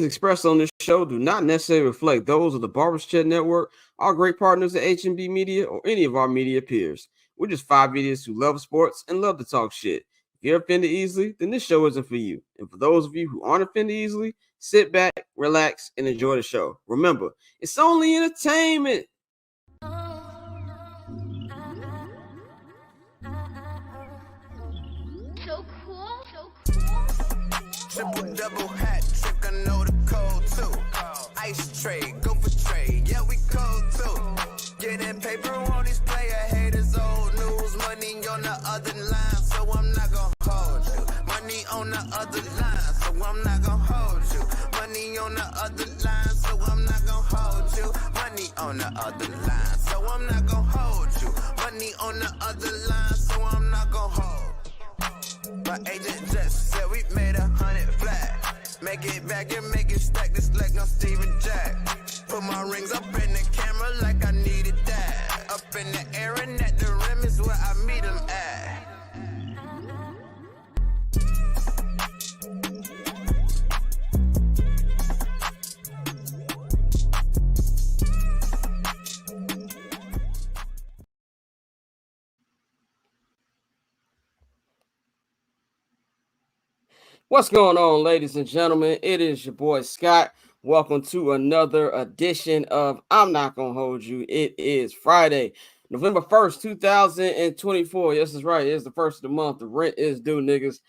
expressed on this show do not necessarily reflect those of the Barbers Chat Network, our great partners at H&B Media, or any of our media peers. We're just five idiots who love sports and love to talk shit. If you're offended easily, then this show isn't for you. And for those of you who aren't offended easily, sit back, relax, and enjoy the show. Remember, it's only entertainment. So cool. Triple double hat trick, I know the code too. Ice trade, go for trade, yeah we cold too. Getting paper on these player haters, old news. Money on the other line, so I'm not gonna hold you. Money on the other line, so I'm not gonna hold you. Money on the other line, so I'm not gonna hold you. Money on the other line, so I'm not gonna hold you. Money on the other line, so I'm not gonna hold. My agent just said we made 100 flat. Make it back and make it stack. This like no Steven Jack. Put my rings up in the camera like I needed that. Up in the air and at the rim is where I meet them at. What's going on, ladies and gentlemen? It is your boy Scott. Welcome to another edition of I'm Not Gonna Hold You. It is Friday, November 1st, 2024. Yes, that's right. It's the first of the month. The rent is due, niggas.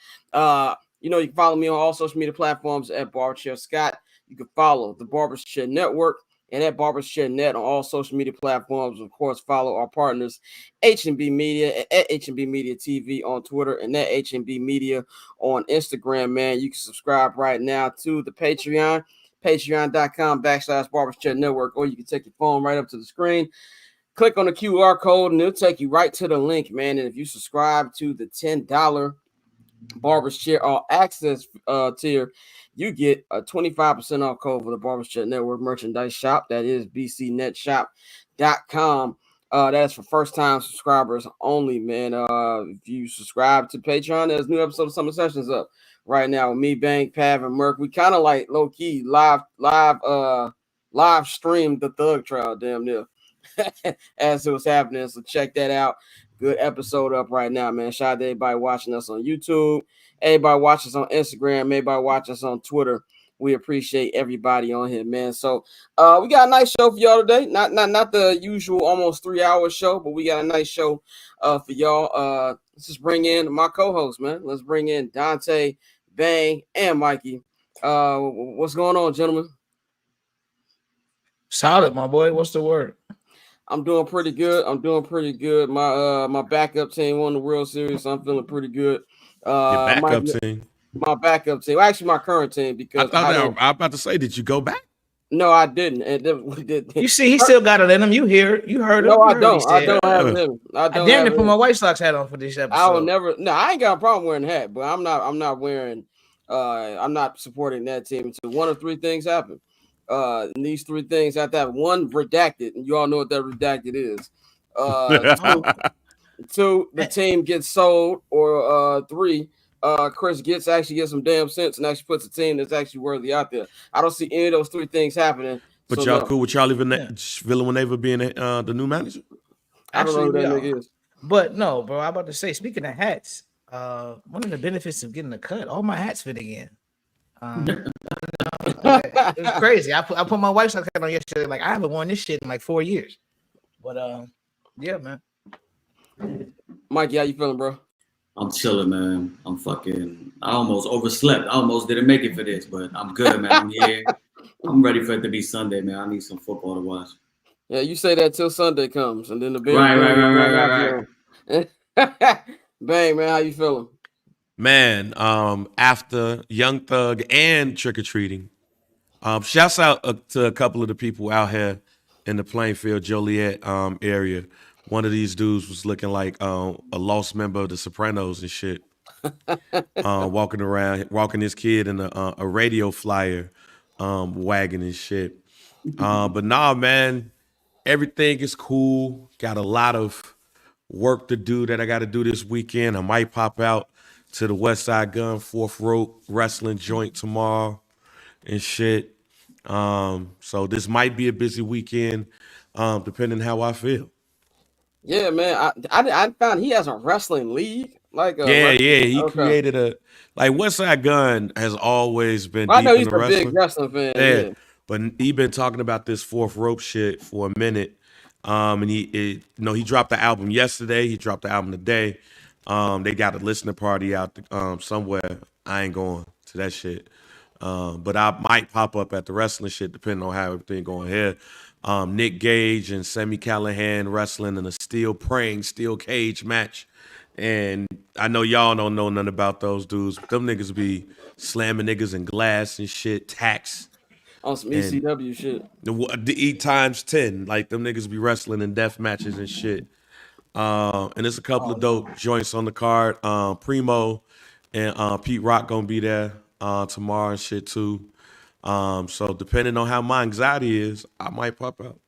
You can follow me on all social media platforms at Barberchair Scott. You can follow the Barberchair Network and at Barberchair Net on all social media platforms. Of course, follow our partners, H&B Media, at H&B Media TV on Twitter, and at H&B Media on Instagram, man. You can subscribe right now to the Patreon, patreon.com/Barberchair Network, or you can take your phone right up to the screen, click on the QR code, and it'll take you right to the link, man. And if you subscribe to the $10 Barbers Chair All Access tier, you get a 25% off code for the Barbers Chair Network merchandise shop. That is bcnetshop.com. That's for first-time subscribers only, man. If you subscribe to Patreon, there's a new episode of Summer Sessions up right now with me, Bang, Pav, and Merc. We kind of like low-key live streamed the Thug Trial, damn near, as it was happening. So check that out. Good episode up right now, man. Shout out to everybody watching us on YouTube, everybody watching us on Instagram, everybody watching us on Twitter. We appreciate everybody on here, man. So we got a nice show for y'all today. Not the usual almost 3-hour show, but we got a nice show for y'all. Let's just bring in my co-host, man. Let's bring in Dante, Bang, and Mikey. What's going on, gentlemen? Solid, my boy. What's the word? I'm doing pretty good. My backup team won the World Series, so I'm feeling pretty good. Your backup team? My backup team. Well, actually, my current team, because I was about to say, did you go back? No, I didn't. And you see, he still got it in him. You heard him. No, I don't. I don't have him. I damn near put my White Sox hat on for this episode. I will never. No, I ain't got a problem wearing a hat, but I'm not wearing. I'm not supporting that team until one of three things happen. And these three things have to have: one, redacted, and you all know what that redacted is. Two, the team gets sold, or three, Chris actually gets some damn sense and actually puts a team that's actually worthy out there. I don't see any of those three things happening. But y'all cool with Charlie Villanueva being the new manager? I don't know who that nigga is. But no, bro, I'm about to say, speaking of hats, one of the benefits of getting a cut, all my hats fit again. It was crazy. I put my White Sox hat on yesterday. Like, I haven't worn this shit in like 4 years. But yeah, man. Mikey, how you feeling, bro? I'm chilling, man. I almost overslept. I almost didn't make it for this, but I'm good, man. I'm here. I'm ready for it to be Sunday, man. I need some football to watch. Yeah, you say that till Sunday comes, and then the Right. Bang, man, how you feeling? Man, after Young Thug and trick-or-treating, shouts out to a couple of the people out here in the Plainfield, Joliet area. One of these dudes was looking like a lost member of the Sopranos and shit. Walking his kid in a radio flyer wagon and shit. But nah, man, everything is cool. Got a lot of work to do that I got to do this weekend. I might pop out to the West Side Gun 4th Rope Wrestling joint tomorrow and shit. So this might be a busy weekend, depending how I feel. Yeah, man. I found he has a wrestling league, like a Yeah, wrestling. yeah. He Okay. created Westside Gunn has always been Well, I know deep he's into a big wrestling. wrestling fan. Yeah, Yeah. but he been talking about this fourth rope shit for a minute. And he dropped the album yesterday. He dropped the album today. They got a listening party out somewhere. I ain't going to that shit. But I might pop up at the wrestling shit depending on how everything going here. Nick Gage and Sami Callihan wrestling in a steel cage match. And I know y'all don't know nothing about those dudes, but them niggas be slamming niggas in glass and shit, tacks, On some and ECW shit. the E times 10. Like them niggas be wrestling in death matches and shit. And there's a couple of dope joints on the card. Primo and Pete Rock gonna be there tomorrow and shit too. So depending on how my anxiety is, I might pop out.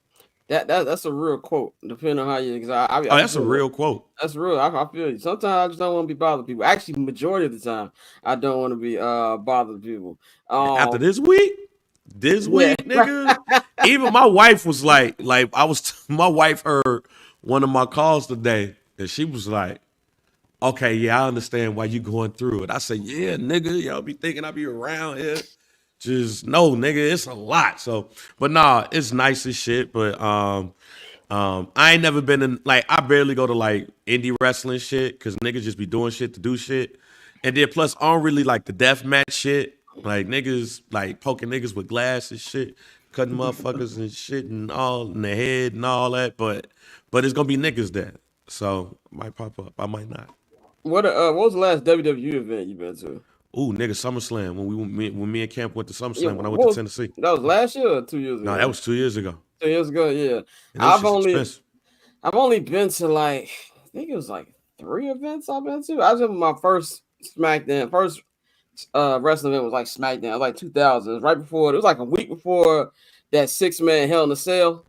That's a real quote. Depending on how you, Oh, I that's a feel that. real quote. That's real. I feel you. Sometimes I just don't want to be bothered people. Actually, majority of the time, I don't want to be bothered people. After Um, this yeah. week, nigga, even my wife was like my wife heard one of my calls today, and she was like, "Okay, yeah, I understand why you going through it." I said, "Yeah, nigga, y'all be thinking I be around here." Just no, nigga, it's a lot. So, but nah, it's nice as shit. But I ain't never been in I barely go to like indie wrestling shit because niggas just be doing shit to do shit, and then plus I don't really like the death match shit. Like niggas like poking niggas with glass and shit, cutting motherfuckers and shit and all in the head and all that. But it's gonna be niggas there, so I might pop up. I might not. What was the last WWE event you been to? Ooh, nigga, SummerSlam when me and Camp went to Yeah, SummerSlam when I went what to was Tennessee. that was last year or 2 years No, that ago? was 2 years ago, 2 years ago, yeah. and those I've shit's only expensive. I've only been to like I think it was like 3 events I've been to. I was in my first SmackDown, first wrestling event was like SmackDown, like 2000. It was right before it was like a week before that 6-man Hell in a Cell.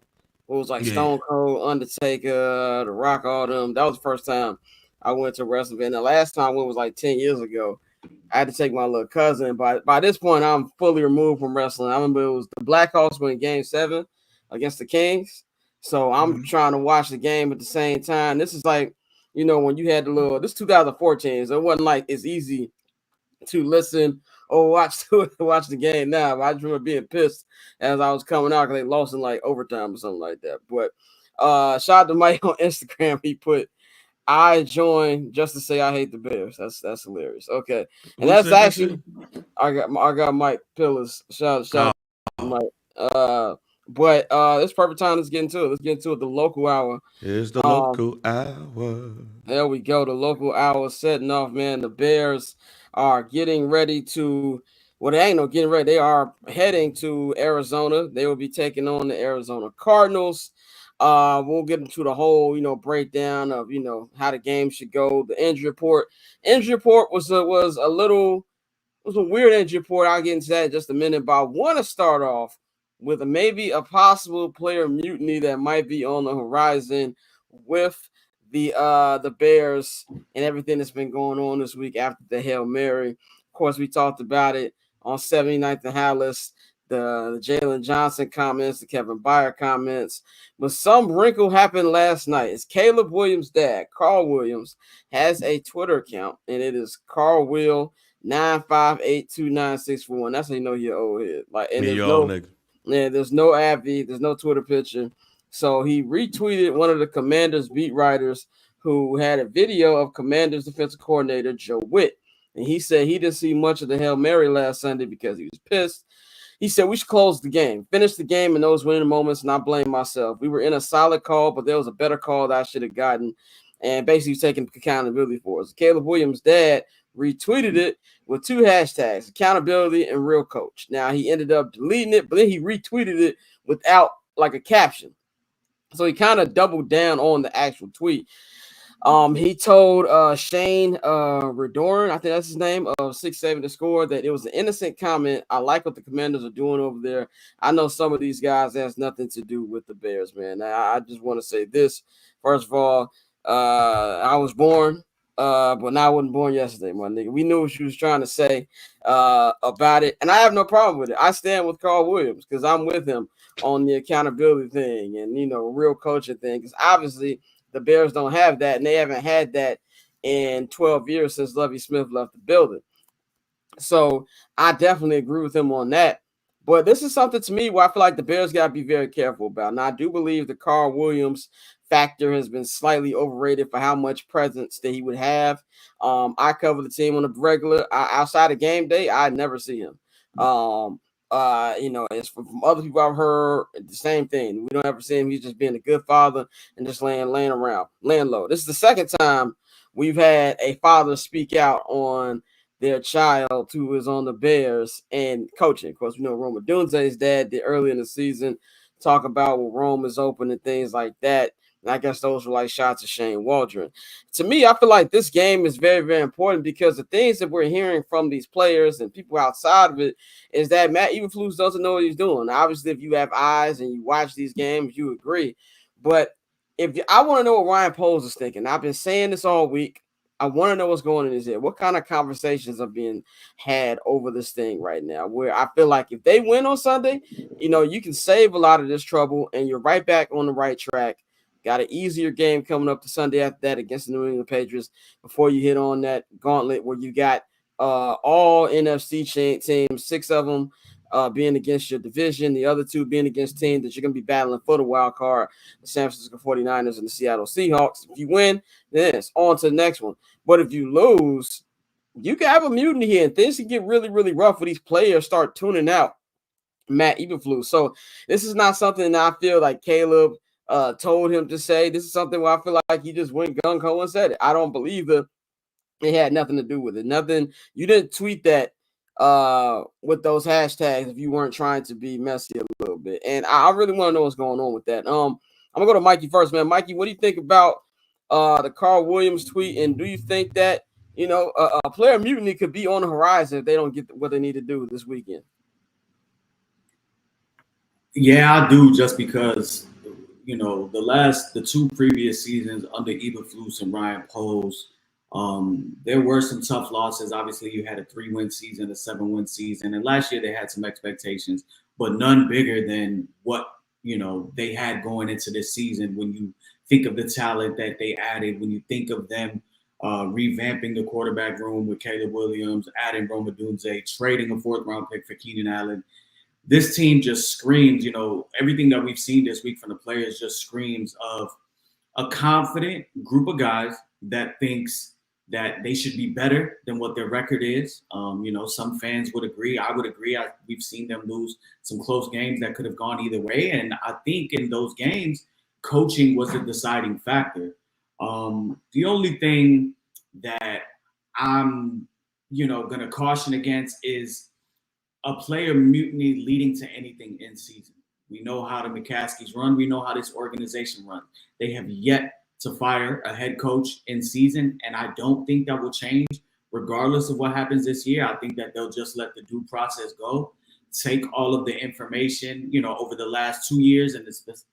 It was like Yeah. Stone Cold, Undertaker, The Rock, all them. That was the first time I went to a wrestling event. The last time I went was like 10 years ago. I had to take my little cousin. By this point, I'm fully removed from wrestling. I remember it was the Blackhawks winning Game 7 against the Kings. So I'm trying to watch the game at the same time. This is like, when you had this 2014, so it wasn't like it's easy to listen or watch the game now. But I just remember being pissed as I was coming out because they lost in like overtime or something like that. But shout out to Mike on Instagram. He put I joined just to say I hate the Bears. That's hilarious. Okay, and Who that's said that actually shit? I got Mike Pillars. Shout Oh, out to Mike. But it's perfect time. Let's get into it. Let's get into it. The local hour. here's the Um, local hour. there we go. The local hour setting off, man. The Bears are getting ready to. Well, they ain't no getting ready. They are heading to Arizona. They will be taking on the Arizona Cardinals. We'll get into the whole, breakdown of, how the game should go. The injury report. Injury report was a little. It was a weird injury report. I'll get into that in just a minute. But I want to start off with maybe a possible player mutiny that might be on the horizon with the Bears and everything that's been going on this week after the Hail Mary. Of course, we talked about it on 79th and Hallis, the Jalen Johnson comments, the Kevin Byard comments. But some wrinkle happened last night. It's Caleb Williams' dad, Carl Williams, has a Twitter account, and it is Carl Will 9582961. That's how you know you're old head. And Me, there's y'all, no nigga. there's no Abby, there's no Twitter picture. So he retweeted one of the Commanders beat writers who had a video of Commanders defensive coordinator Joe Witt. And he said he didn't see much of the Hail Mary last Sunday because he was pissed. He said we should close the game, finish the game in those winning moments, and I blame myself. We were in a solid call, but there was a better call that I should have gotten, and basically taking accountability for us. Caleb Williams' dad retweeted it with 2 hashtags, accountability and real coach. Now, he ended up deleting it, but then he retweeted it without like a caption. So he kind of doubled down on the actual tweet. He told Shane Redoran, I think that's his name, of 6-7 to score, that it was an innocent comment. I like what the Commanders are doing over there. I know some of these guys has nothing to do with the Bears, man. I just want to say this. First of all, I was born But I wasn't born yesterday, my nigga. We knew what she was trying to say about it, and I have no problem with it. I stand with Carl Williams because I'm with him on the accountability thing and real coaching thing. Because obviously the Bears don't have that, and they haven't had that in 12 years since Lovie Smith left the building. So I definitely agree with him on that. But this is something to me where I feel like the Bears got to be very careful about. Now, I do believe the Carl Williams factor has been slightly overrated for how much presence that he would have. I cover the team on a regular. Outside of game day, I never see him. It's from other people I've heard the same thing. We don't ever see him. He's just being a good father and just laying around, laying low. This is the second time we've had a father speak out on their child who is on the Bears and coaching. Of course, we know Rome Odunze's dad did early in the season talk about when Rome is open and things like that. And I guess those were like shots of Shane Waldron. To me, I feel like this game is very, very important because the things that we're hearing from these players and people outside of it is that Matt Eberflus doesn't know what he's doing. Obviously, if you have eyes and you watch these games, you agree. But I want to know what Ryan Poles is thinking. I've been saying this all week. I want to know what's going on in his head. What kind of conversations are being had over this thing right now? Where I feel like if they win on Sunday, you can save a lot of this trouble and you're right back on the right track. Got an easier game coming up to Sunday after that against the New England Patriots before you hit on that gauntlet where you got all NFC teams, 6 of them being against your division, the other 2 being against teams that you're going to be battling for the wild card, the San Francisco 49ers and the Seattle Seahawks. If you win, then it's on to the next one. But if you lose, you can have a mutiny here, and things can get really, really rough when these players start tuning out Matt Eberflus. So this is not something that I feel like Caleb told him to say. This is something where I feel like he just went gung-ho and said it. I don't believe that it had nothing to do with it. Nothing. You didn't tweet that with those hashtags if you weren't trying to be messy a little bit. And I really want to know what's going on with that. I'm gonna go to Mikey first, man. Mikey, what do you think about the Carl Williams tweet? And do you think that a player mutiny could be on the horizon if they don't get what they need to do this weekend? Yeah, I do, just because the 2 previous seasons under Eberflus and Ryan Poles, there were some tough losses. Obviously, you had a 3-win season, a 7-win season, and last year they had some expectations, but none bigger than what they had going into this season. When you think of the talent that they added, when you think of them revamping the quarterback room with Caleb Williams, adding Rome Odunze, trading a 4th-round pick for Keenan Allen, this team just screams. Everything that we've seen this week from the players just screams of a confident group of guys that thinks that they should be better than what their record is. Some fans would agree. I would agree. We've seen them lose some close games that could have gone either way. And I think in those games, coaching was the deciding factor. The only thing that I'm, going to caution against is a player mutiny leading to anything in season. We know how the McCaskies run. We know how this organization runs. They have yet to fire a head coach in season, and I don't think that will change regardless of what happens this year. I think that they'll just let the due process go, take all of the information, over the last 2 years and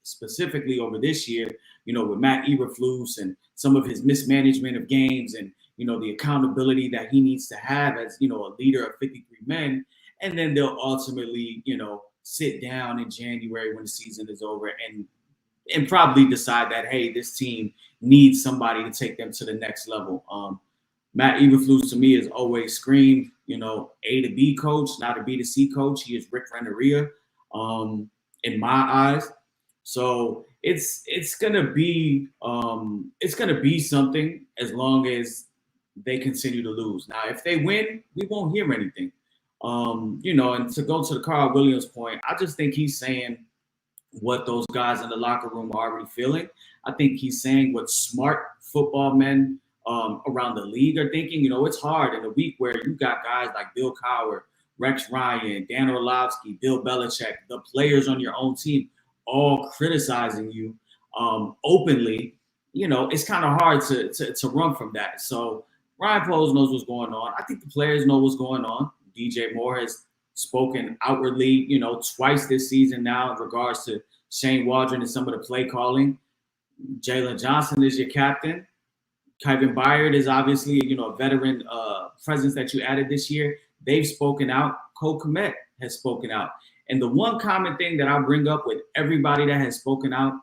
specifically over this year, with Matt Eberflus and some of his mismanagement of games and, the accountability that he needs to have as, a leader of 53 men. And then they'll ultimately, sit down in January when the season is over and probably decide that, hey, this team needs somebody to take them to the next level. Matt Eberflus to me has always screamed, A to B coach, not a B to C coach. He is Rick Renteria in my eyes. So it's gonna be something as long as they continue to lose. Now, if they win, we won't hear anything. And to go to the Carl Williams point, I just think he's saying what those guys in the locker room are already feeling. I think he's saying what smart football men around the league are thinking. It's hard in a week where you got guys like Bill Cowher, Rex Ryan, Dan Orlovsky, Bill Belichick, the players on your own team, all criticizing you openly. It's kind of hard to run from that. So Ryan Poles knows what's going on. I think the players know what's going on. DJ Moore has spoken outwardly, twice this season now in regards to Shane Waldron and some of the play calling. Jalen Johnson is your captain. Kevin Byard is obviously, a veteran presence that you added this year. They've spoken out. Cole Kmet has spoken out. And the one common thing that I bring up with everybody that has spoken out,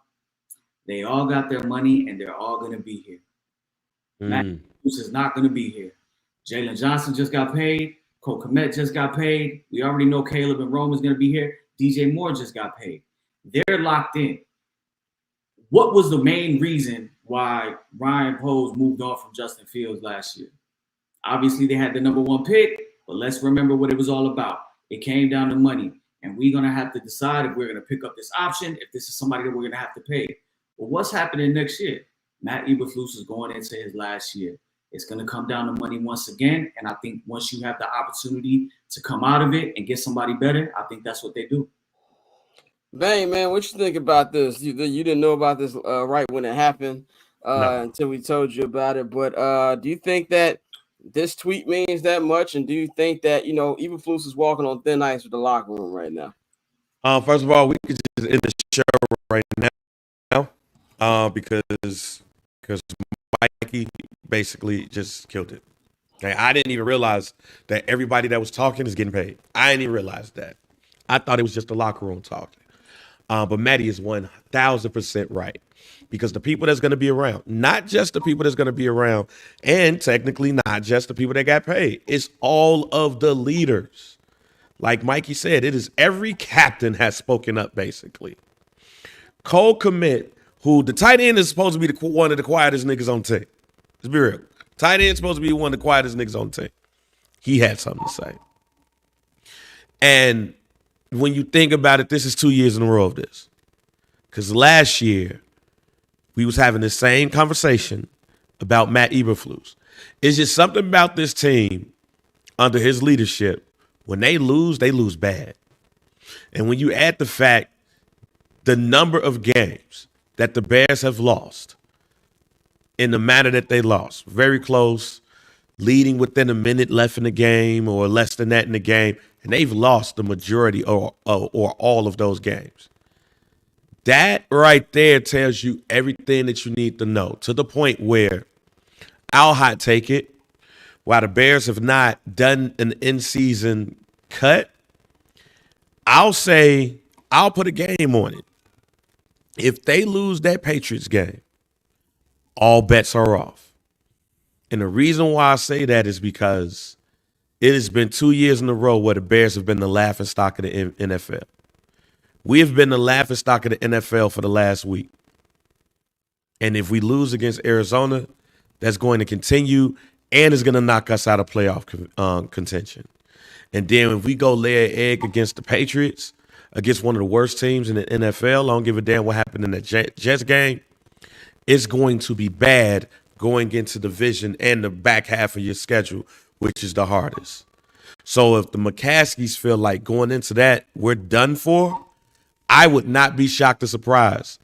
they all got their money and they're all going to be here. Matt Eberflus is not going to be here. Jalen Johnson just got paid. Cole Kmet just got paid. We already know Caleb and Rome is going to be here. DJ Moore just got paid. They're locked in. What was the main reason why Ryan Poles moved on from Justin Fields last year? Obviously, they had the number 1 pick, but let's remember what it was all about. It came down to money, and we're going to have to decide if we're going to pick up this option, if this is somebody that we're going to have to pay. But what's happening next year? Matt Eberflus is going into his last year. It's going to come down to money once again, and I think once you have the opportunity to come out of it and get somebody better, I think that's what they do. Bang, man, what you think about this? You didn't know about this right when it happened until we told you about it. But do you think that this tweet means that much? And do you think that, Eberflus is walking on thin ice with the locker room right now? First of all, we could just end the show right now because Mikey basically just killed it. Okay, I didn't even realize that everybody that was talking is getting paid. I didn't even realize that. I thought it was just the locker room talking. But Matty is 1,000% right, because the people that's going to be around, not just the people that's going to be around, and technically not just the people that got paid, it's all of the leaders. Like Mikey said, it is every captain has spoken up, basically. Cole Kmet, who the tight end is supposed to be one of the quietest niggas on the team. Let's be real. Tight end is supposed to be one of the quietest niggas on the team. He had something to say. And when you think about it, this is 2 years in a row of this. Because last year, we was having the same conversation about Matt Eberflus. It's just something about this team under his leadership. When they lose bad. And when you add the fact, the number of games that the Bears have lost in the manner that they lost, very close, leading within a minute left in the game or less than that in the game, and they've lost the majority or all of those games. That right there tells you everything that you need to know, to the point where I'll hot take it. While the Bears have not done an in-season cut, I'll put a game on it. If they lose that Patriots game, all bets are off. And the reason why I say that is because it has been 2 years in a row where the Bears have been the laughingstock of the NFL. We have been the laughingstock of the NFL for the last week. And if we lose against Arizona, that's going to continue and is going to knock us out of playoff contention. And then if we go lay an egg against the Patriots, against one of the worst teams in the NFL, I don't give a damn what happened in the Jets game, it's going to be bad going into the division and the back half of your schedule, which is the hardest. So if the McCaskies feel like going into that, we're done for, I would not be shocked or surprised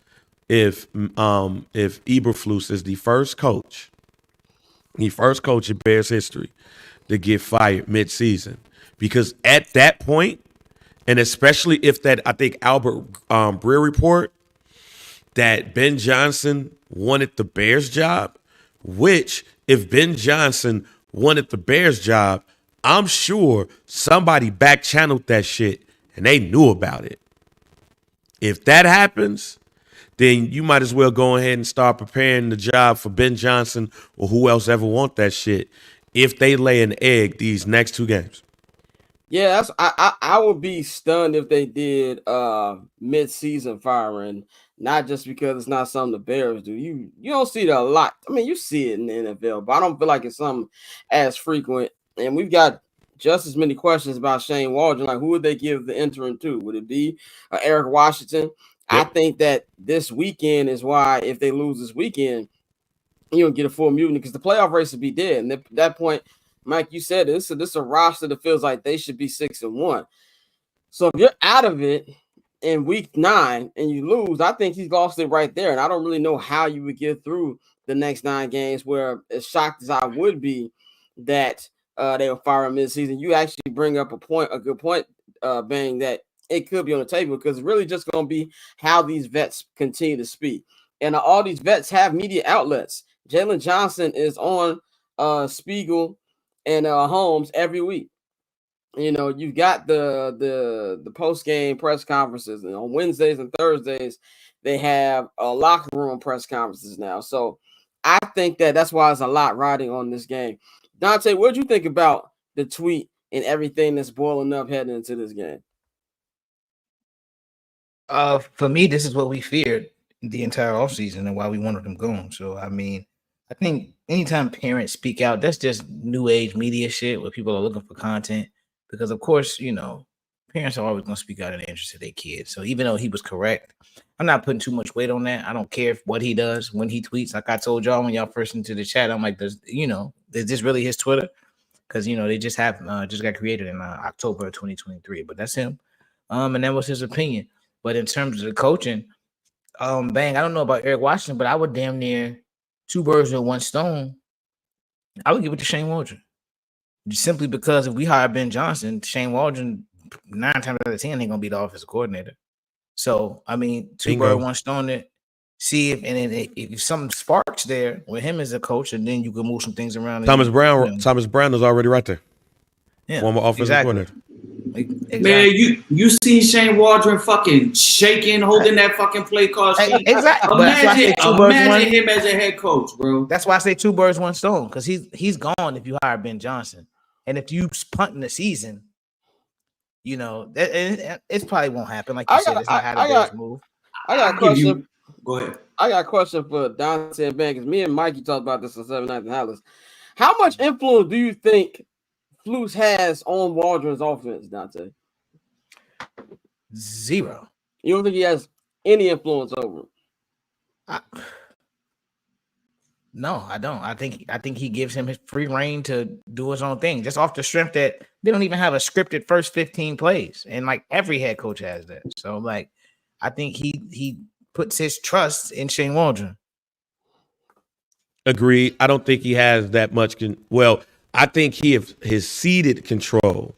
if Eberflus is the first coach in Bears history to get fired midseason. Because at that point, and especially if that, I think Albert Breer report, that Ben Johnson wanted the Bears job, which if Ben Johnson wanted the Bears job, I'm sure somebody back channeled that shit and they knew about it. If that happens, then you might as well go ahead and start preparing the job for Ben Johnson or who else ever want that shit if they lay an egg these next 2 games. Yeah, I would be stunned if they did mid-season firing, not just because it's not something the Bears do. You don't see it a lot. I mean, you see it in the NFL, but I don't feel like it's something as frequent. And we've got just as many questions about Shane Waldron. Like, who would they give the interim to? Would it be Eric Washington? Yep. I think that this weekend is why, if they lose this weekend, you don't get a full mutiny because the playoff race would be dead. And at that point, Mike, you said this is a roster that feels like they should be 6-1. So if you're out of it in week 9 and you lose, I think he's lost it right there. And I don't really know how you would get through the next 9 games, where as shocked as I would be that they will fire him midseason. You actually bring up a good point, Bang, that it could be on the table, because it's really just going to be how these vets continue to speak. And all these vets have media outlets. Jalen Johnson is on Spiegel and Holmes every week. You know, you've got the post game press conferences, and on Wednesdays and Thursdays they have locker room press conferences now. So I think that's why there's a lot riding on this game. Dante, what do you think about the tweet and everything that's boiling up heading into this game? For me, this is what we feared the entire offseason and why we wanted them gone. So I mean, I think anytime parents speak out, that's just new age media shit where people are looking for content. Because of course, you know, parents are always going to speak out in the interest of their kids. So even though he was correct, I'm not putting too much weight on that. I don't care what he does when he tweets. Like I told y'all when y'all first into the chat, I'm like, is this really his Twitter? Because they just got created in October of 2023. But that's him. And that was his opinion. But in terms of the coaching, Bang, I don't know about Eric Washington, but I would damn near two birds with one stone. I would give it to Shane Waldron. Simply because if we hire Ben Johnson, Shane Waldron 9 times out of 10 ain't gonna be the offensive coordinator. So I mean, two birds, one stone. It. See if something sparks there with him as a coach, and then you can move some things around. Thomas Brown is already right there. Yeah, one more offensive coordinator. Exactly. Man, you seen Shane Waldron fucking shaking, holding that fucking play card sheet. Exactly. Imagine him as a head coach, bro. That's why I say two birds, one stone, because he's gone if you hire Ben Johnson. And if you punt in the season, it probably won't happen. Like you said, it's not how the Bears move. I got a question. Go ahead. I got a question for Dante and Ben, because me and Mikey talked about this on 7 Nights in Dallas. How much influence do you think Flus has on Waldron's offense, Dante? 0. You don't think he has any influence over him? No, I don't. I think he gives him his free reign to do his own thing, just off the strength that they don't even have a scripted first 15 plays, and like every head coach has that. So like, I think he puts his trust in Shane Waldron. Agreed. I don't think he has that much. I think he has ceded control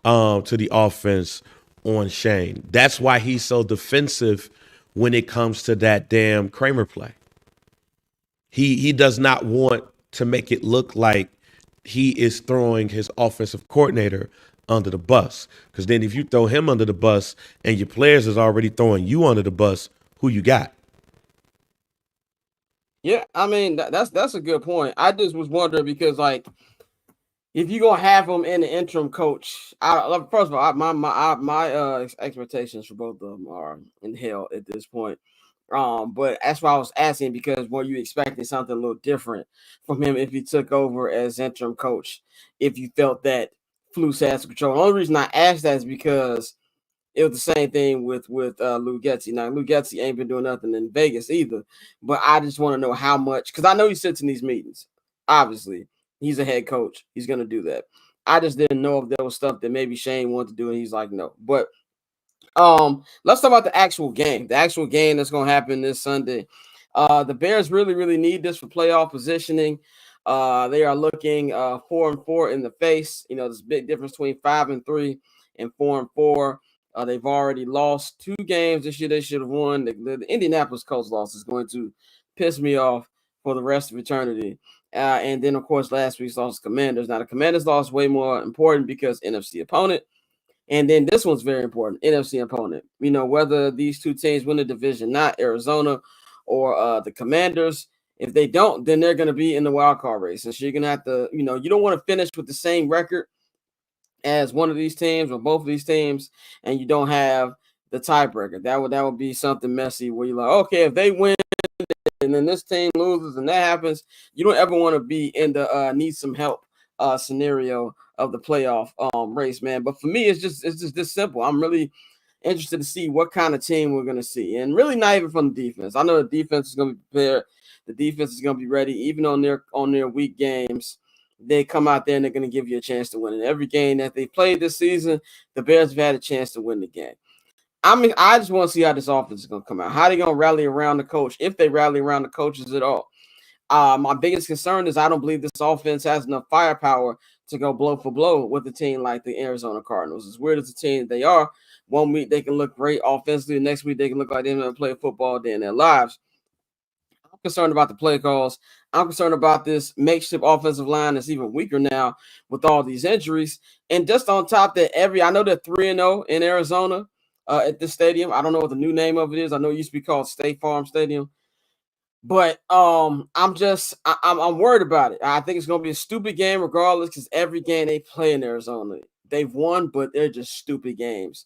to the offense on Shane. That's why he's so defensive when it comes to that damn Kramer play. He does not want to make it look like he is throwing his offensive coordinator under the bus. Because then if you throw him under the bus and your players is already throwing you under the bus, who you got? Yeah, I mean, that's a good point. I just was wondering because, like, if you're gonna have him in the interim coach, first of all, my expectations for both of them are in hell at this point. But that's why I was asking, because were you expecting something a little different from him if he took over as interim coach? If you felt that Flus has control. The only reason I asked that is because it was the same thing with Lou Getsy. Now Lou Getsy ain't been doing nothing in Vegas either, but I just want to know how much, because I know he sits in these meetings. Obviously, he's a head coach. He's gonna do that. I just didn't know if there was stuff that maybe Shane wanted to do, and he's like, no. But let's talk about the actual game. The actual game that's gonna happen this Sunday. The Bears really, really need this for playoff positioning. They are looking 4-4 in the face. There's a big difference between 5-3 and 4-4. They've already lost 2 games this year. They should have won. The Indianapolis Colts loss is going to piss me off for the rest of eternity. And then, of course, last week's loss to Commanders. Now, the Commanders loss is way more important because NFC opponent. And then this one's very important, NFC opponent. Whether these two teams win the division, not Arizona or the Commanders. If they don't, then they're going to be in the wild card race. And so you're going to have to, you don't want to finish with the same record as one of these teams or both of these teams, and you don't have the tiebreaker. That would be something messy where you're like, okay, if they win and then this team loses and that happens, you don't ever want to be in the need some help scenario of the playoff race, man. But for me, it's just this simple. I'm really interested to see what kind of team we're going to see, and really not even from the defense. I know the defense is going to be prepared. The defense is going to be ready, even on their weak games. They come out there and they're going to give you a chance to win. In every game that they played this season, the Bears have had a chance to win the game. I mean, I just want to see how this offense is going to come out. How are they going to rally around the coach, if they rally around the coaches at all? My biggest concern is I don't believe this offense has enough firepower to go blow for blow with a team like the Arizona Cardinals. As weird as the team they are, one week they can look great offensively, the next week they can look like they never played football day in their lives. concerned about the play calls. I'm concerned about this makeshift offensive line that's even weaker now with all these injuries. And just on top that I know they're 3-0 in Arizona at this stadium. I don't know what the new name of it is. I know it used to be called State Farm Stadium. But I'm worried about it. I think it's gonna be a stupid game regardless, because every game they play in Arizona, they've won, but they're just stupid games.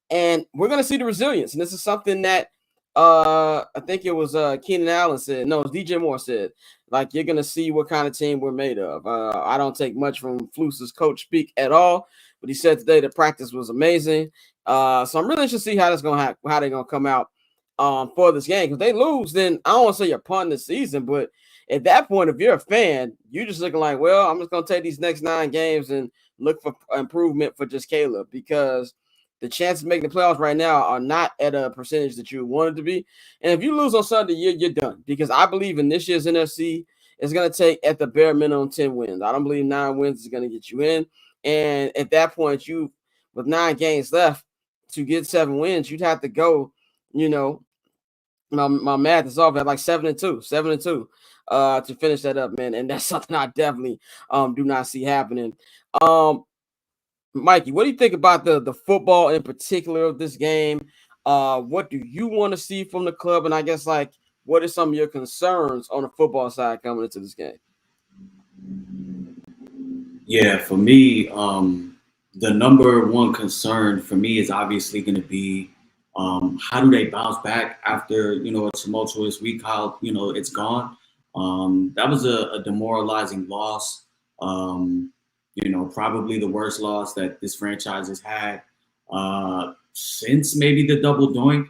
And we're gonna see the resilience. And this is something that I think it was Keenan Allen said. No, it's DJ Moore said. Like, you're gonna see what kind of team we're made of. I don't take much from Flus's coach speak at all, but he said today the practice was amazing. So I'm really interested to see how they're gonna come out for this game. If they lose, then I don't want to say you're punting the season, but at that point, if you're a fan, you're just looking like, well, I'm just gonna take these next 9 games and look for improvement for just Caleb, because the chances of making the playoffs right now are not at a percentage that you want it to be. And if you lose on Sunday, you're done, because I believe in this year's NFC, it's going to take at the bare minimum 10 wins. I don't believe 9 wins is going to get you in. And at that point, with 9 games left to get 7 wins, you'd have to go, my math is off at like 7-2 to finish that up, man. And that's something I definitely do not see happening. Mikey, what do you think about the football in particular of this game? What do you want to see from the club? And I guess, like, what are some of your concerns on the football side coming into this game? Yeah, for me, the number one concern for me is obviously going to be how do they bounce back after, a tumultuous week, how, it's gone. That was a demoralizing loss. Probably the worst loss that this franchise has had since maybe the double doink,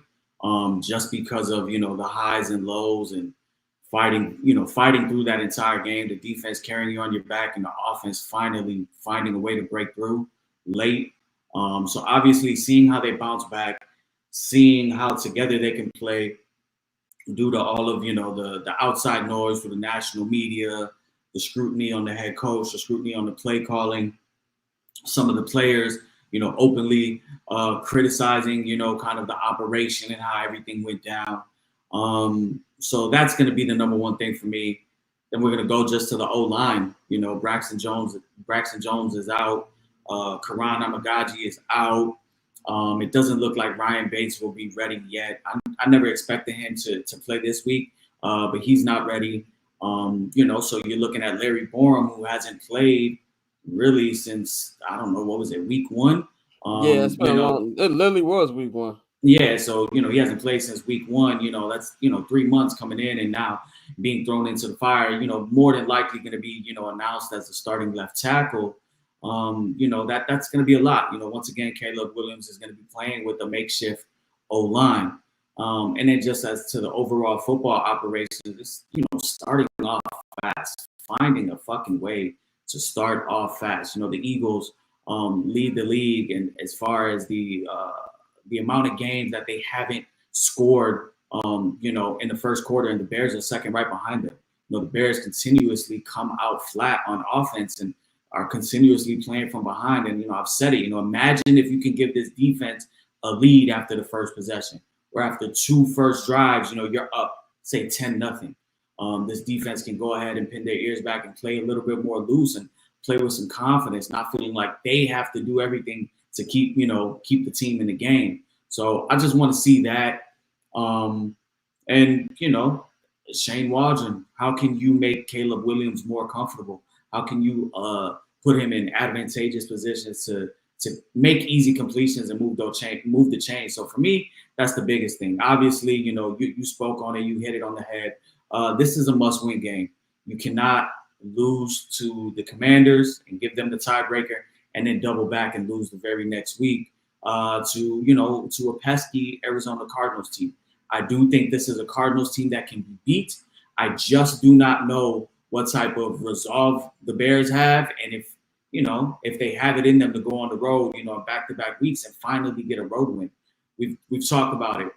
just because of, the highs and lows and fighting through that entire game, the defense carrying you on your back and the offense finally finding a way to break through late. So obviously seeing how they bounce back, seeing how together they can play due to all of, the outside noise for the national media, the scrutiny on the head coach, the scrutiny on the play calling, some of the players, openly criticizing, kind of the operation and how everything went down. So that's going to be the number one thing for me. Then we're going to go just to the O-line. Braxton Jones is out. Karan Amagaji is out. It doesn't look like Ryan Bates will be ready yet. I never expected him to play this week, but he's not ready. So you're looking at Larry Borum, who hasn't played really since, I don't know, what was it, week 1? Yeah, it's been long. It literally was week 1. Yeah, so, he hasn't played since week 1. That's, 3 months coming in and now being thrown into the fire, more than likely going to be, announced as the starting left tackle. That's going to be a lot. Once again, Caleb Williams is going to be playing with a makeshift O-line. And then just as to the overall football operation, just, starting off fast, finding a fucking way to start off fast. The Eagles lead the league, and as far as the amount of games that they haven't scored, in the first quarter, and the Bears are second right behind them. The Bears continuously come out flat on offense and are continuously playing from behind. And, I've said it, imagine if you can give this defense a lead after the first possession, or after 2 first drives, you're up, say 10-0. This defense can go ahead and pin their ears back and play a little bit more loose and play with some confidence, not feeling like they have to do everything to keep the team in the game. So I just want to see that. Shane Waldron, how can you make Caleb Williams more comfortable? How can you put him in advantageous positions to make easy completions and move the chain? So for me, that's the biggest thing. Obviously, you spoke on it, you hit it on the head. This is a must-win game. You cannot lose to the Commanders and give them the tiebreaker and then double back and lose the very next week to a pesky Arizona Cardinals team. I do think this is a Cardinals team that can be beat. I just do not know what type of resolve the Bears have, and if they have it in them to go on the road, back-to-back weeks and finally get a road win. We've talked about it.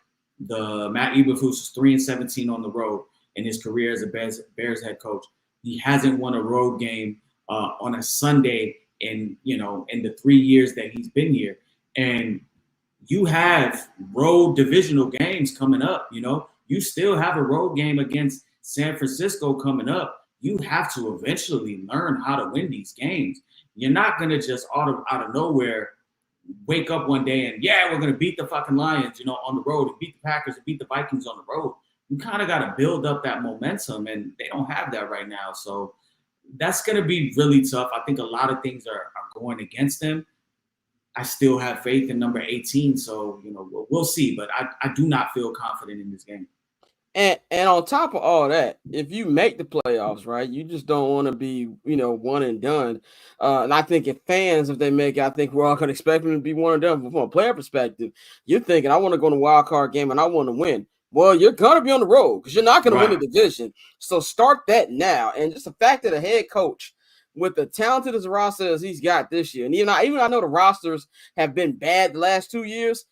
The Matt Eberflus is 3-17 on the road in his career as a Bears head coach. He hasn't won a road game on a Sunday in the 3 years that he's been here. And you have road divisional games coming up. You still have a road game against San Francisco coming up, you have to eventually learn how to win these games. You're not going to just out of nowhere wake up one day and, yeah, we're going to beat the fucking Lions, on the road, and beat the Packers and beat the Vikings on the road. You kind of got to build up that momentum, and they don't have that right now. So that's going to be really tough. I think a lot of things are going against them. I still have faith in number 18, so we'll see. But I do not feel confident in this game. And on top of all that, if you make the playoffs, right, you just don't want to be, one and done. And I think if they make it, I think we're all going to expect them to be one and done. But from a player perspective, you're thinking, I want to go to a wild card game and I want to win. Well, you're going to be on the road because you're not going to win the division. So start that now. And just the fact that a head coach with the talented as roster as he's got this year, and even I know the rosters have been bad the last 2 years,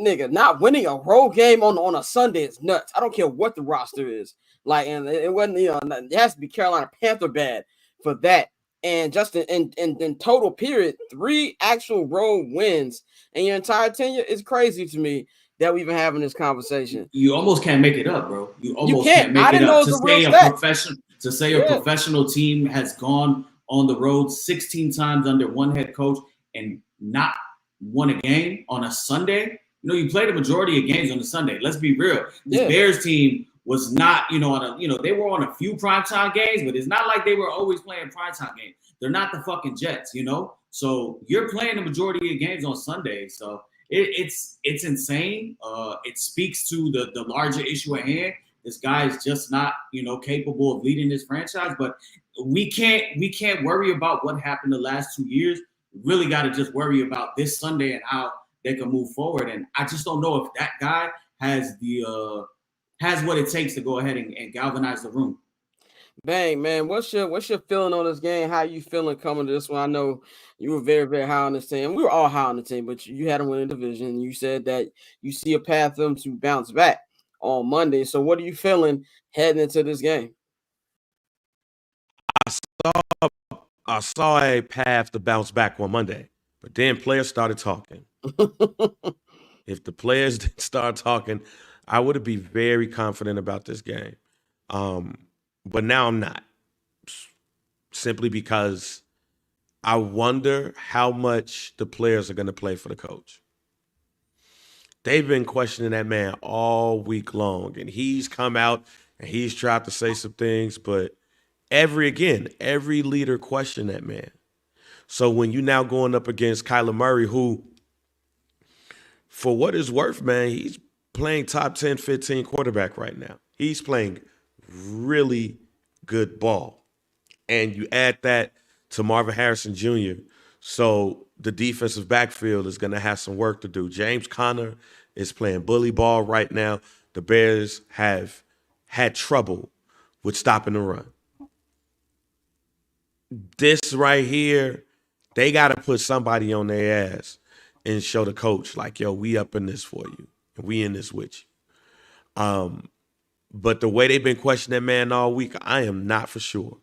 nigga, not winning a road game on a Sunday is nuts. I don't care what the roster is. Like, and it wasn't, it has to be Carolina Panther bad for that. And just in total period, 3 actual road wins in your entire tenure is crazy to me that we've been having this conversation. You almost can't make it up, bro. You almost can't make it up. To say a professional team has gone on the road 16 times under one head coach and not won a game on a Sunday. You play the majority of games on a Sunday. Let's be real. This Bears team was not, they were on a few primetime games, but it's not like they were always playing primetime games. They're not the fucking Jets, So you're playing the majority of games on Sunday. So it's insane. It speaks to the larger issue at hand. This guy is just not, capable of leading this franchise. But we can't worry about what happened the last 2 years. We really got to just worry about this Sunday and how they can move forward. And I just don't know if that guy has what it takes to go ahead and galvanize the room. Bang, man. What's your feeling on this game? How you feeling coming to this one? I know you were very, very high on this team. We were all high on the team, but you had them win the division. You said that you see a path for them to bounce back on Monday. So what are you feeling heading into this game? I saw a path to bounce back on Monday, but then players started talking. If the players didn't start talking, I would be very confident about this game. But now I'm not. Simply because I wonder how much the players are going to play for the coach. They've been questioning that man all week long, and he's come out and he's tried to say some things, but every leader questioned that man. So when you now going up against Kyler Murray, who, for what it's worth, man, he's playing top 10, 15 quarterback right now. He's playing really good ball. And you add that to Marvin Harrison Jr., so the defensive backfield is going to have some work to do. James Conner is playing bully ball right now. The Bears have had trouble with stopping the run. This right here, they got to put somebody on their ass and show the coach, like, yo, we up in this for you. And we in this with you. But the way they've been questioning that man all week, I am not for sure.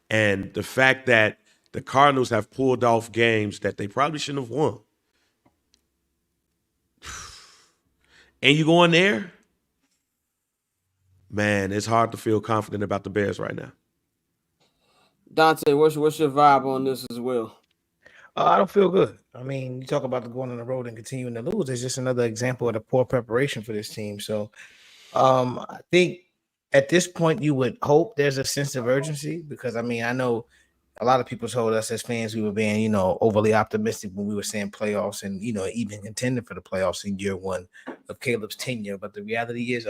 And the fact that the Cardinals have pulled off games that they probably shouldn't have won. And you go in there, man, it's hard to feel confident about the Bears right now. Dante, what's your vibe on this as well? I don't feel good. I mean, you talk about the going on the road and continuing to lose. It's just another example of the poor preparation for this team. So I think at this point you would hope there's a sense of urgency because, I mean, I know a lot of people told us as fans we were being, overly optimistic when we were saying playoffs and, even contending for the playoffs in year one of Caleb's tenure. But the reality is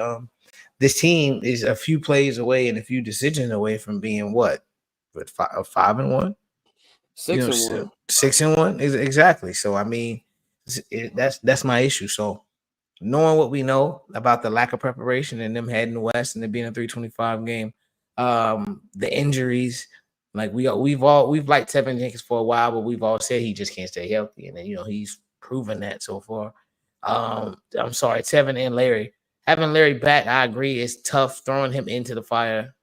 this team is a few plays away and a few decisions away from being what? 5-1? 6-1. 6-1? Exactly. So, I mean, that's my issue. So, knowing what we know about the lack of preparation and them heading west and it being a 325 game, the injuries, like we've liked Tevin Jenkins for a while, but we've all said he just can't stay healthy, and then he's proven that so far. I'm sorry, Tevin and Larry. Having Larry back, I agree, it's tough throwing him into the fire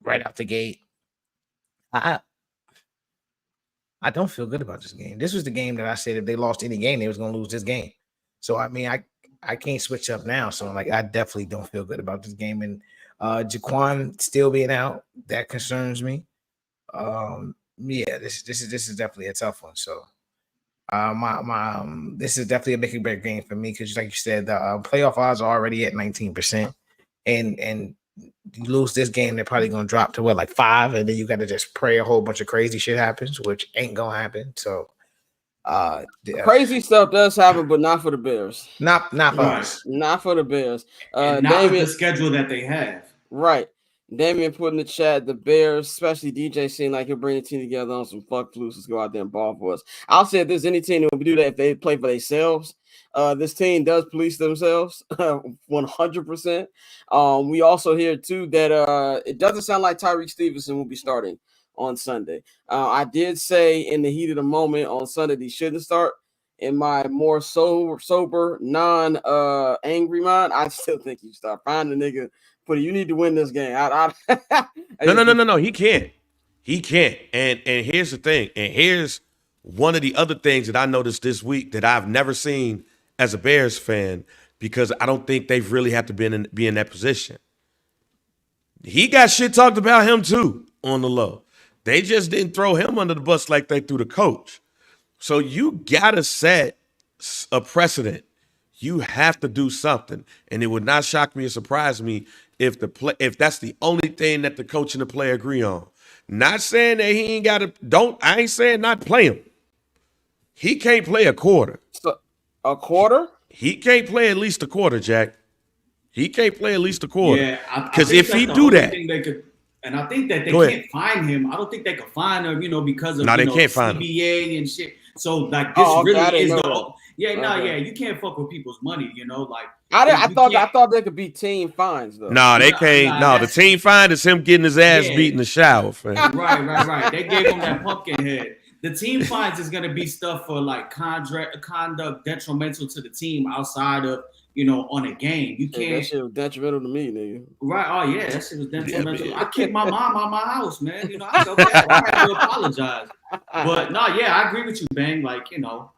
right out the gate. I don't feel good about this game. This was the game that I said if they lost any game, they was gonna lose this game. So I mean, I can't switch up now. So like I definitely don't feel good about this game. And Jaquan still being out, that concerns me. Yeah, this is definitely a tough one. So this is definitely a make or break game for me because, like you said, the playoff odds are already at 19%, and you lose this game, they're probably gonna drop to like 5, and then you got to just pray a whole bunch of crazy shit happens, which ain't gonna happen. So, crazy stuff does happen, but not for the Bears. Not for us. Not for the Bears. Not Damien, with the schedule that they have. Right. Damien put in the chat, the Bears, especially DJ, seem like he'll bring the team together on some fuck flus. Let's go out there and ball for us. I'll say if there's any team that would do that if they play for themselves, this team does police themselves 100%. We also hear too that it doesn't sound like Tyreek Stevenson will be starting on Sunday. I did say in the heat of the moment on Sunday he shouldn't start. In my more sober, non-angry mind, I still think you start. Find the nigga. But you need to win this game. No. He can't. He can't. And here's the thing. And here's one of the other things that I noticed this week that I've never seen as a Bears fan, because I don't think they've really had to be in that position. He got shit talked about him too on the low. They just didn't throw him under the bus like they threw the coach. So you gotta set a precedent. You have to do something, and it would not shock me or surprise me if that's the only thing that the coach and the player agree on. Not saying that he ain't got to. I ain't saying not play him. He can't play a quarter. So, a quarter? He can't play at least a quarter, Jack. He can't play at least a quarter. Yeah, because if he do that, and I think that they can't find him. I don't think they can find him, because of they can't find him. CBA and shit. So like this really is the you can't fuck with people's money, I thought they could be team fines though. No, they can't. No, the team fine is him getting his ass beat in the shower. Fam. Right. They gave him that pumpkin head. The team fines is gonna be stuff for like conduct detrimental to the team outside of on a game. You can't. That shit was detrimental to me, nigga. Right. Oh yeah, that shit was detrimental. Yeah, I kicked my mom out of my house, man. I felt bad. I had to apologize. But no, yeah, I agree with you, Bang. Like,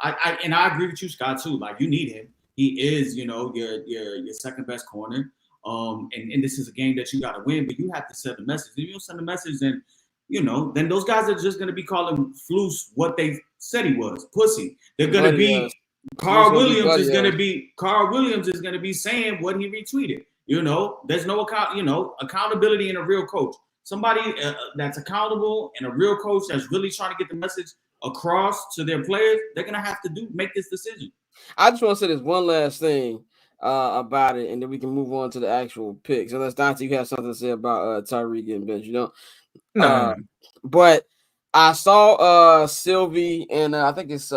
I agree with you, Scott, too. Like, you need him. He is, your second best corner. And this is a game that you gotta win, but you have to send a message. If you don't send a message, then then those guys are just gonna be calling Flus what they said he was, pussy. They're gonna be Carl Williams is gonna be saying what he retweeted. There's no accountability in a real coach. Somebody that's accountable and a real coach that's really trying to get the message across to their players, they're gonna have to make this decision. I just want to say this one last thing about it, and then we can move on to the actual picks. Unless Dante, you have something to say about Tyreek getting benched, No. But I saw Sylvie and I think it's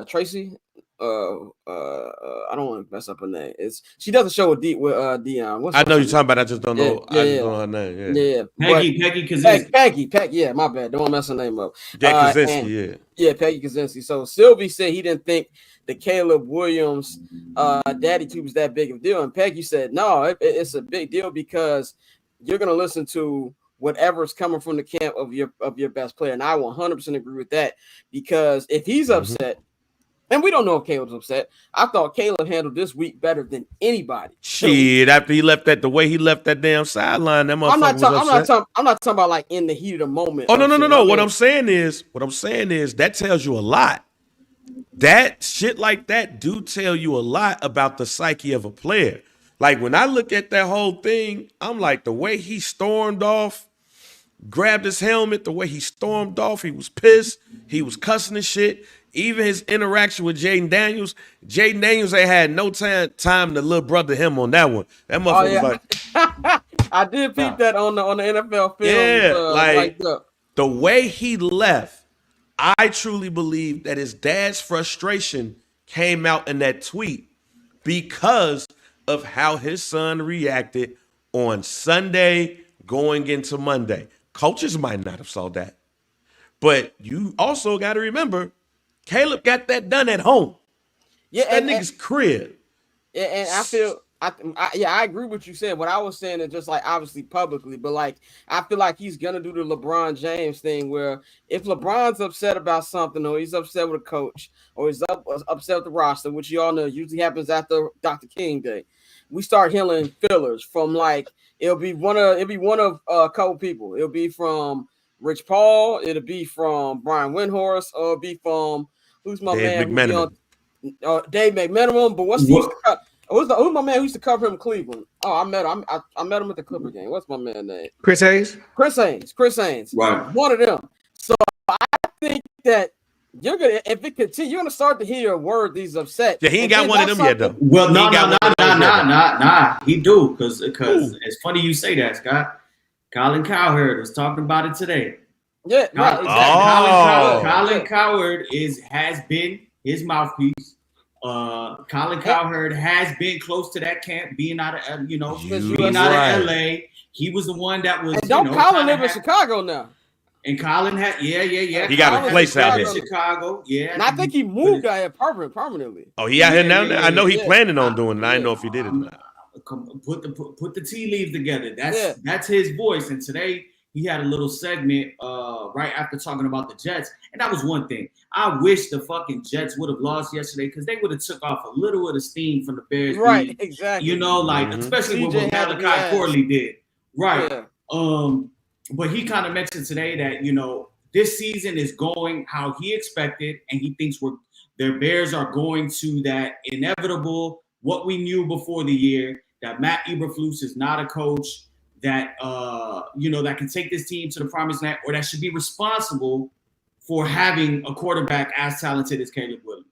Tracy. I don't want to mess up her name. She does a show with Dion. I know you're talking about. I just don't know. I just don't know her name. Yeah. Peggy Kaczynski. Peggy. Yeah, my bad. Don't want to mess her name up. Kaczynski. Yeah, Peggy Kaczynski. So Sylvie said he didn't think the Caleb Williams daddy tube was that big of a deal, and Peggy said no, it's a big deal because you're gonna listen to whatever's coming from the camp of your best player, and I 100% agree with that because if he's upset. And we don't know if Caleb's upset. I thought Caleb handled this week better than anybody. Shit, after he left the way he left that damn sideline, that motherfucker I'm not talking about like in the heat of the moment. Oh no. What I'm saying is that tells you a lot. That shit like that do tell you a lot about the psyche of a player. Like when I look at that whole thing, I'm like the way he stormed off, grabbed his helmet, the way he stormed off, he was pissed, he was cussing and shit. Even his interaction with Jaden Daniels ain't had no time to little brother him on that one. That motherfucker was like, I did peep that on the NFL film. Yeah, the way he left, I truly believe that his dad's frustration came out in that tweet because of how his son reacted on Sunday going into Monday. Coaches might not have saw that. But you also got to remember, Caleb got that done at home. Yeah, that nigga's crib. And I feel, I agree with what you said. What I was saying is just like obviously publicly, but like I feel like he's gonna do the LeBron James thing where if LeBron's upset about something, or he's upset with a coach, or he's upset with the roster, which you all know usually happens after Dr. King Day. we start hearing fillers from like it'll be one of a couple people. It'll be from Rich Paul. It'll be from Brian Windhorst. Or it'll be from who's my Dave man? Who be on McMenamin. Dave McMenamin. But what's who's my man who used to cover him in Cleveland? Oh, I met him. I met him at the Clipper game. What's my man name? Chris Hayes. Chris Haynes. Right. One of them. So I think that you're gonna, if it continues, you're gonna start to hear a word these upset. Yeah, he ain't got one of them yet though. Well, nah. He do because it's funny you say that, Scott. Colin Cowherd was talking about it today. Yeah, right, exactly. Colin Cowherd has been his mouthpiece. Colin Cowherd has been close to that camp, being out of being out of LA. He was the one that was. And don't Colin live in Chicago now? And Colin had, yeah. He got a place out here. Chicago, yeah. And I think he moved out here permanently. Oh, he out here now? I know he planning on doing it. I didn't know if he did it or not. Put the tea leaves together. That's his voice. And today he had a little segment right after talking about the Jets. And that was one thing. I wish the fucking Jets would have lost yesterday because they would have took off a little of the steam from the Bears. Right, exactly. Especially what Malachi Corley did. Right. Yeah. But he kind of mentioned today that, this season is going how he expected, and he thinks their Bears are going to that inevitable, what we knew before the year, that Matt Eberflus is not a coach that, that can take this team to the promised land, or that should be responsible for having a quarterback as talented as Caleb Williams.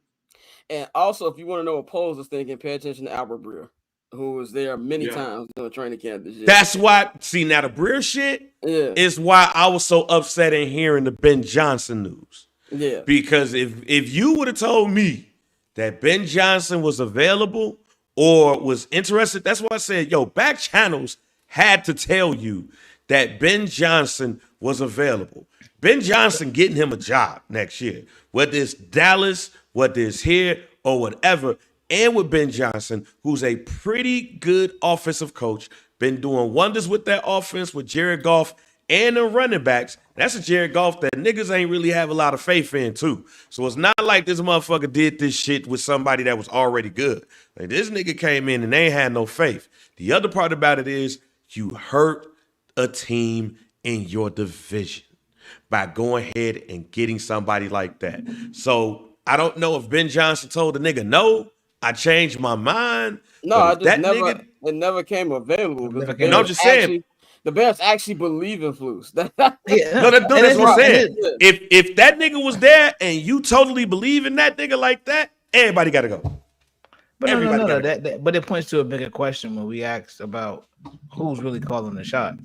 And also, if you want to know what Poles is thinking, pay attention to Albert Breer, who was there many times during training camp this year. That's why, now the Breer shit is why I was so upset in hearing the Ben Johnson news. Yeah. Because if you would have told me that Ben Johnson was available or was interested, that's why I said, back channels had to tell you that Ben Johnson was available. Ben Johnson getting him a job next year, whether it's Dallas, whether it's here, or whatever. And with Ben Johnson, who's a pretty good offensive coach, been doing wonders with that offense with Jared Goff and the running backs. That's a Jared Goff that niggas ain't really have a lot of faith in, too. So it's not like this motherfucker did this shit with somebody that was already good. Like, this nigga came in and they ain't had no faith. The other part about it is you hurt a team in your division by going ahead and getting somebody like that. So I don't know if Ben Johnson told the nigga no. I changed my mind. No, it never came available. I'm just saying. The Bears actually believe in Flus. That's what I'm saying. If that nigga was there and you totally believe in that nigga like that, everybody got to go. But no. But it points to a bigger question when we ask about who's really calling the shots.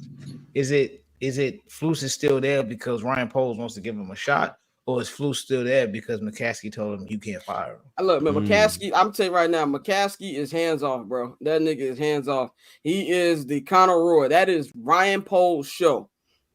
Is it Flus is still there because Ryan Poles wants to give him a shot? Or is Flus still there because McCaskey told him you can't fire him? Look, man, McCaskey, I'm telling you right now, McCaskey is hands off, bro. That nigga is hands off. He is the Conor Roy. That is Ryan Poles' show.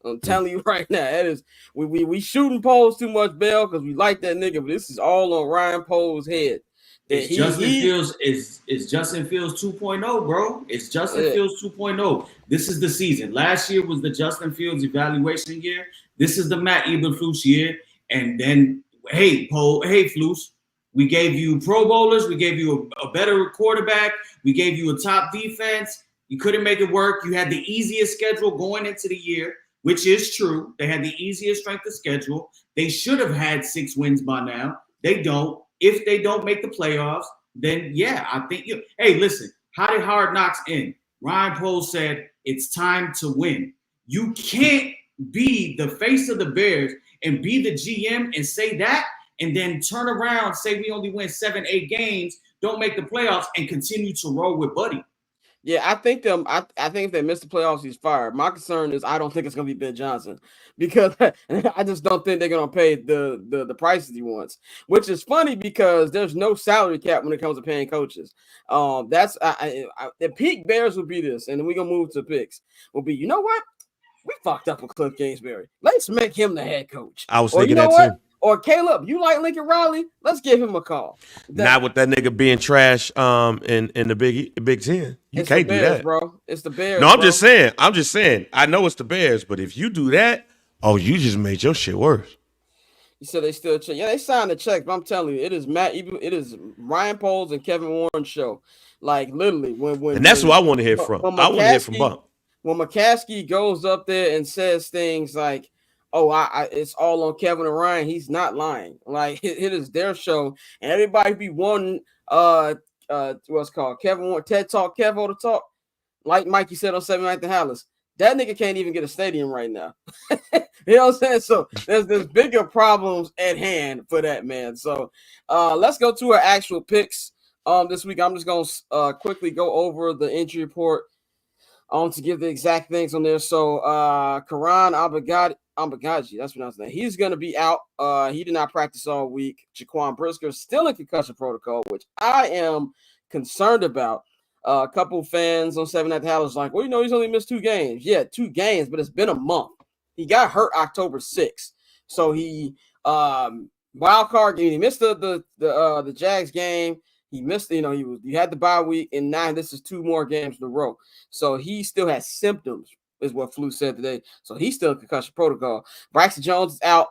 I'm telling you right now. That is we shooting Poles too much, Bell, because we like that nigga, but this is all on Ryan Poles' head. It's Justin Fields 2.0, bro. It's Justin Fields 2.0. This is the season. Last year was the Justin Fields evaluation year. This is the Matt Eberflus year. And then, hey, Flus, we gave you Pro Bowlers. We gave you a better quarterback. We gave you a top defense. You couldn't make it work. You had the easiest schedule going into the year, which is true. They had the easiest strength of schedule. They should have had 6 wins by now. They don't. If they don't make the playoffs, then, I think hey, listen, how did Hard Knocks end? Ryan Poles said, it's time to win. You can't be the face of the Bears and be the GM and say that, and then turn around, say we only win 7-8 games, don't make the playoffs, and continue to roll with Buddy. Yeah, I think if they miss the playoffs, he's fired. My concern is I don't think it's gonna be Ben Johnson because I just don't think they're gonna pay the prices he wants. Which is funny because there's no salary cap when it comes to paying coaches. That's the peak Bears will be this, and then we're gonna move to picks. Will be, you know what? We fucked up with Cliff Kingsbury. Let's make him the head coach. I was thinking that too. Or Caleb, you like Lincoln Riley? Let's give him a call. Not with that nigga being trash in the Big Ten. You can't do that, bro. It's the Bears. No, I'm just saying. I know it's the Bears, but if you do that, you just made your shit worse. You said they still check. Yeah, they signed the checks, but I'm telling you, it is Ryan Poles and Kevin Warren's show. Like literally, And that's what I want to hear from. when I want to hear from Bump. When McCaskey goes up there and says things like, "Oh, it's all on Kevin and Ryan," he's not lying. Like it is their show, and everybody be wanting what's called Kevin TED Talk, Kevo to talk. Like Mikey said on 7 Night the Howlers, that nigga can't even get a stadium right now. You know what I'm saying? So there's bigger problems at hand for that man. So let's go to our actual picks. This week I'm just gonna quickly go over the injury report to give the exact things on there. So Karan Ambagaji, that's what I was saying. He's gonna be out. He did not practice all week. Jaquan Brisker still in concussion protocol, which I am concerned about. A couple fans on 7 at the Howlers like, well, he's only missed 2 games. Yeah, 2 games, but it's been a month. He got hurt October 6th. So he wild card game. He missed the Jags game. He missed, he had the bye week, and now this is 2 more games in a row. So he still has symptoms, is what Flu said today. So he's still in concussion protocol. Braxton Jones is out.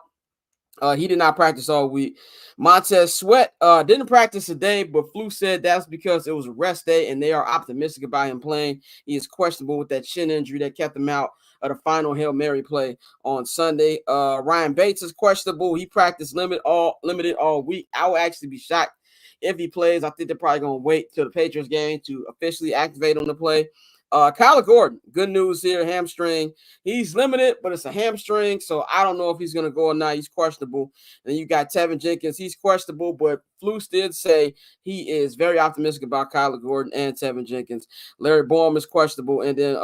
He did not practice all week. Montez Sweat didn't practice today, but Flu said that's because it was a rest day, and they are optimistic about him playing. He is questionable with that shin injury that kept him out of the final Hail Mary play on Sunday. Ryan Bates is questionable. He practiced limited all week. I will actually be shocked if he plays. I think they're probably going to wait till the Patriots game to officially activate him to play. Kyler Gordon, good news here, hamstring. He's limited, but it's a hamstring, so I don't know if he's going to go or not. He's questionable. And then you got Tevin Jenkins. He's questionable, but Flus did say he is very optimistic about Kyler Gordon and Tevin Jenkins. Larry Bourne is questionable, and then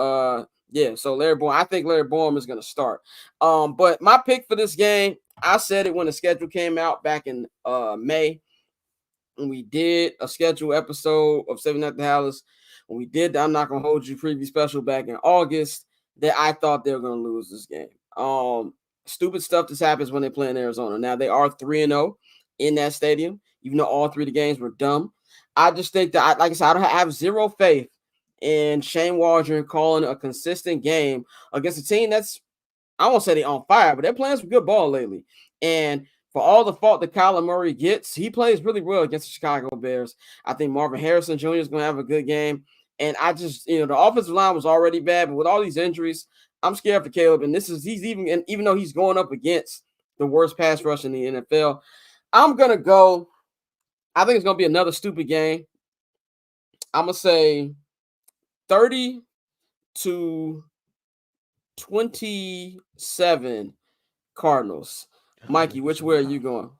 so Larry Bourne, I think Larry Bourne is going to start. But my pick for this game, I said it when the schedule came out back in May, and we did a schedule episode of 7 at the Howlers. When we did the I'm Not Gonna Hold You preview special back in August, that I thought they were going to lose this game. Stupid stuff just happens when they play in Arizona. Now, they are 3-0 in that stadium, even though all 3 of the games were dumb. I just think that, like I said, I have zero faith in Shane Waldron calling a consistent game against a team that's, I won't say they're on fire, but they're playing some good ball lately. And for all the fault that Kyler Murray gets, he plays really well against the Chicago Bears. I think Marvin Harrison Jr. is going to have a good game. And I just, the offensive line was already bad, but with all these injuries, I'm scared for Caleb. And even though he's going up against the worst pass rush in the NFL, I'm going to go, I think it's going to be another stupid game. I'm going to say 30-27 Cardinals. Mikey, which way are you going?